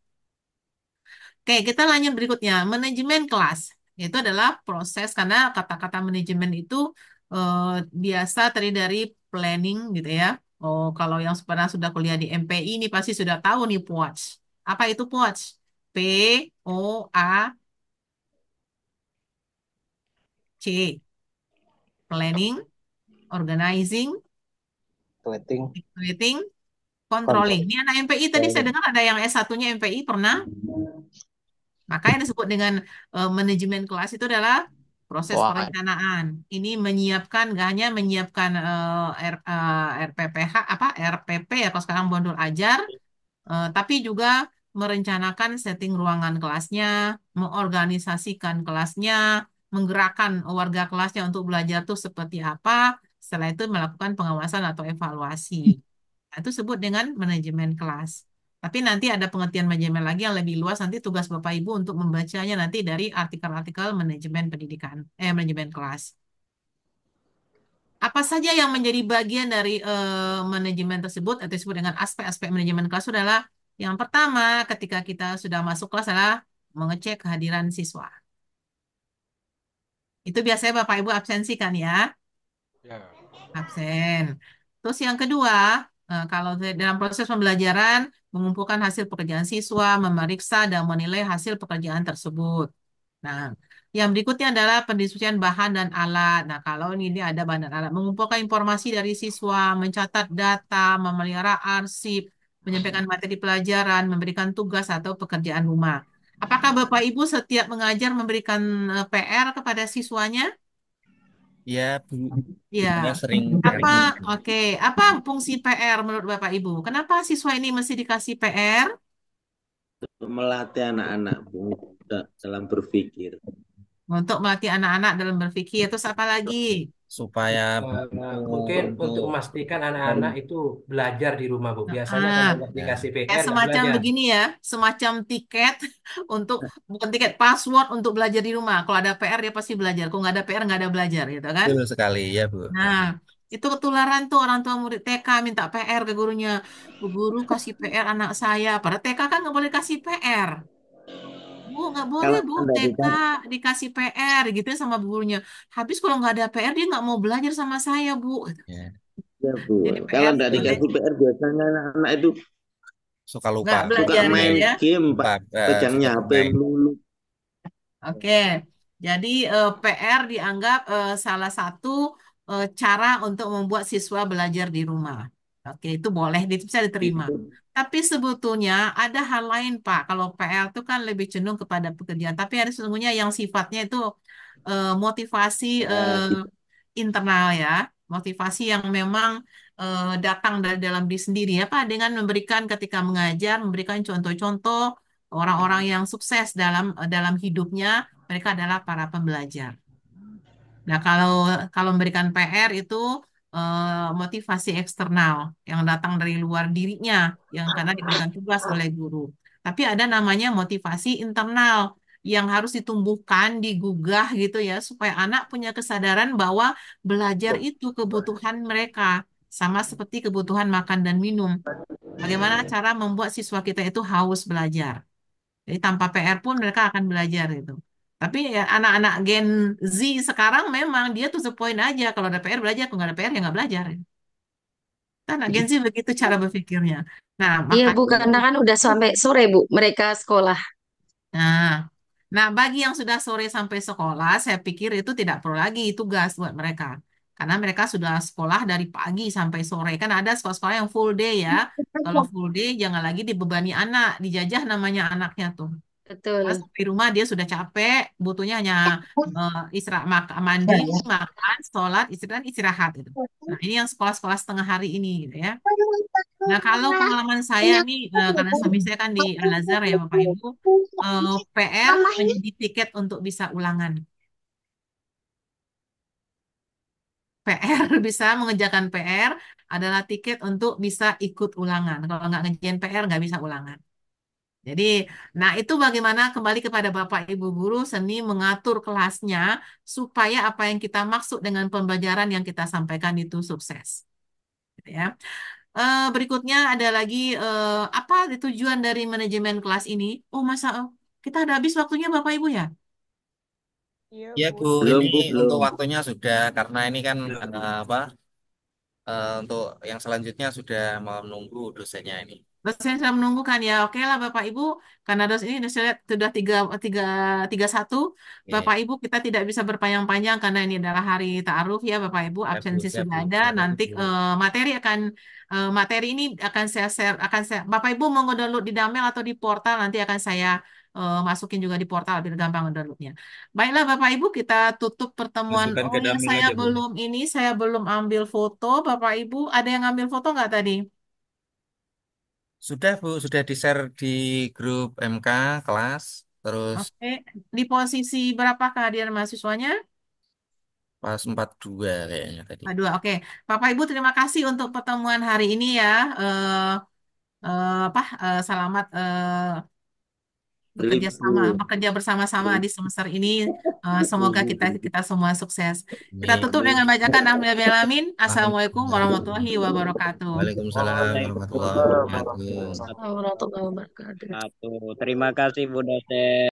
Oke, kita lanjut berikutnya. Manajemen kelas. Itu adalah proses, karena kata-kata manajemen itu eh, biasa terdiri dari planning gitu ya. Oh, kalau yang pernah sudah kuliah di MPI ini pasti sudah tahu nih POACH. Apa itu POACH? POAC. Planning, organizing, Waiting, evaluating, controlling. control. Ini anak MPI tadi saya dengar ada yang S1-nya MPI pernah. Makanya disebut dengan manajemen kelas itu adalah proses Wah, perencanaan. Ini menyiapkan, gak hanya menyiapkan RPPH, apa RPP ya kalau sekarang bondol ajar, tapi juga merencanakan setting ruangan kelasnya, mengorganisasikan kelasnya, menggerakkan warga kelasnya untuk belajar tuh seperti apa. Setelah itu melakukan pengawasan atau evaluasi. Nah, itu sebut dengan manajemen kelas. Tapi nanti ada pengertian manajemen lagi yang lebih luas. Nanti tugas Bapak Ibu untuk membacanya nanti dari artikel-artikel manajemen pendidikan, manajemen kelas. Apa saja yang menjadi bagian dari manajemen tersebut atau disebut dengan aspek-aspek manajemen kelas itu adalah yang pertama ketika kita sudah masuk kelas adalah mengecek kehadiran siswa. Itu biasanya Bapak Ibu absensi kan ya? Ya. Absen. Terus yang kedua, kalau dalam proses pembelajaran, mengumpulkan hasil pekerjaan siswa, memeriksa dan menilai hasil pekerjaan tersebut. Nah, yang berikutnya adalah pendiskusian bahan dan alat. Nah, kalau ini ada bahan dan alat, mengumpulkan informasi dari siswa, mencatat data, memelihara arsip, menyampaikan materi pelajaran, memberikan tugas atau pekerjaan rumah. Apakah Bapak Ibu setiap mengajar memberikan PR kepada siswanya? Ya, Bu. Ya. Saya sering Apa, sering oke, apa fungsi PR menurut Bapak Ibu? Kenapa siswa ini mesti dikasih PR? Melatih anak-anak Bu dalam berpikir. Untuk melatih anak-anak dalam berpikir. Terus apa lagi? supaya Mungkin untuk untuk memastikan anak-anak itu belajar di rumah, Bu. Biasanya Ah, kalau nggak ya, dikasih kayak PR nggak semacam belajar. begini ya, semacam tiket untuk, bukan tiket, password untuk belajar di rumah. Kalau ada PR dia pasti belajar. Kalau nggak ada PR nggak ada belajar, gitu kan? betul sekali ya, Bu. Nah, itu ketularan tuh orang tua murid TK minta PR ke gurunya. Bu guru kasih PR anak saya. Padahal TK kan nggak boleh kasih PR. Bu, nggak boleh, Kalau Bu. Anda TK dikasih, dikasih PR gitu ya sama bu gurunya. Habis kalau nggak ada PR, dia nggak mau belajar sama saya, Bu. Ya, ya Bu, Jadi kalau PR tidak boleh dikasih PR biasanya anak-anak itu suka lupa. nggak suka belajar main gitu ya. game, Pak. Lupa, Pegangnya suka HP bermain. melulu. Oke, jadi PR dianggap salah satu cara untuk membuat siswa belajar di rumah. Oke, itu boleh, itu bisa diterima. Tapi sebetulnya ada hal lain, Pak. Kalau PR itu kan lebih cenderung kepada pekerjaan, tapi ada sesungguhnya yang sifatnya itu motivasi Ya, internal ya, motivasi yang memang datang dari dalam diri sendiri ya, Pak, dengan memberikan ketika mengajar, memberikan contoh-contoh orang-orang yang sukses dalam hidupnya, mereka adalah para pembelajar. Nah, kalau kalau memberikan PR itu motivasi eksternal yang datang dari luar dirinya, yang karena diberikan tugas oleh guru. Tapi ada namanya motivasi internal yang harus ditumbuhkan, digugah gitu ya, supaya anak punya kesadaran bahwa belajar itu kebutuhan mereka, sama seperti kebutuhan makan dan minum. Bagaimana cara membuat siswa kita itu haus belajar? Jadi tanpa PR pun mereka akan belajar itu. Tapi ya anak-anak Gen Z sekarang memang dia tuh the point aja. Kalau ada PR belajar, kalau nggak ada PR ya nggak belajar. Anak Gen Z begitu cara berpikirnya. Nah, Iya maka Bu, karena kan udah sampai sore Bu mereka sekolah. nah, nah bagi yang sudah sore sampai sekolah, saya pikir itu tidak perlu lagi tugas buat mereka. karena mereka sudah sekolah dari pagi sampai sore. Kan ada sekolah-sekolah yang full day ya. Kalau full day jangan lagi dibebani anak, dijajah namanya anaknya tuh. Pas Betul. di rumah dia sudah capek, butuhnya hanya istirahat, mandi, makan, sholat, istirahat gitu. Nah, ini yang sekolah-sekolah setengah hari ini gitu ya. Nah, kalau pengalaman saya nih, karena suami saya kan di Al-Azhar ya Bapak Ibu, PR menjadi tiket untuk bisa ulangan. PR bisa mengerjakan PR adalah tiket untuk bisa ikut ulangan. Kalau nggak ngerjain PR nggak bisa ulangan. Jadi, nah itu bagaimana kembali kepada Bapak Ibu guru seni mengatur kelasnya supaya apa yang kita maksud dengan pembelajaran yang kita sampaikan itu sukses. Gitu ya. Berikutnya ada lagi apa tujuan dari manajemen kelas ini? Oh masa kita ada habis waktunya Bapak Ibu ya? Ya Bu, Belum, ini Bu, untuk belum. waktunya sudah karena ini kan apa untuk yang selanjutnya sudah mau menunggu dosennya ini. Dosen sudah menunggu kan ya? Oke lah Bapak Ibu, karena dosen ini saya lihat sudah tiga, tiga satu. Oke. Bapak Ibu kita tidak bisa berpanjang-panjang karena ini adalah hari ta'aruf ya Bapak Ibu. Ya Bu, Absensi siap sudah Bu. ada. Nanti materi ini akan saya share, Bapak Ibu mau ngedownload di Damel atau di portal nanti akan saya masukin juga di portal biar gampang ngedownloadnya. Baiklah Bapak Ibu kita tutup pertemuan. Masukkan Oh ke ya Damel aja Bu. saya belum ambil foto Bapak Ibu. Ada yang ambil foto nggak tadi? Sudah Bu, sudah di-share di grup MK kelas. Terus Oke, di posisi berapa kehadiran mahasiswanya? pas 42 kayaknya tadi. Dua. Oke, Bapak Ibu terima kasih untuk pertemuan hari ini ya. Selamat Seribu. bekerja bersama-sama di semester ini. Semoga kita Seribu. kita semua sukses. Kita Amin. tutup dengan bacaan Alhamdulillahirrahmanirrahim. Assalamualaikum Alhamdulillah. warahmatullahi wabarakatuh. Waalaikumsalam warahmatullahi Waalaikumsalam wabarakatuh. warahmatullahi wabarakatuh. Warahmatullahi wabarakatuh. Terima kasih Bu dosen.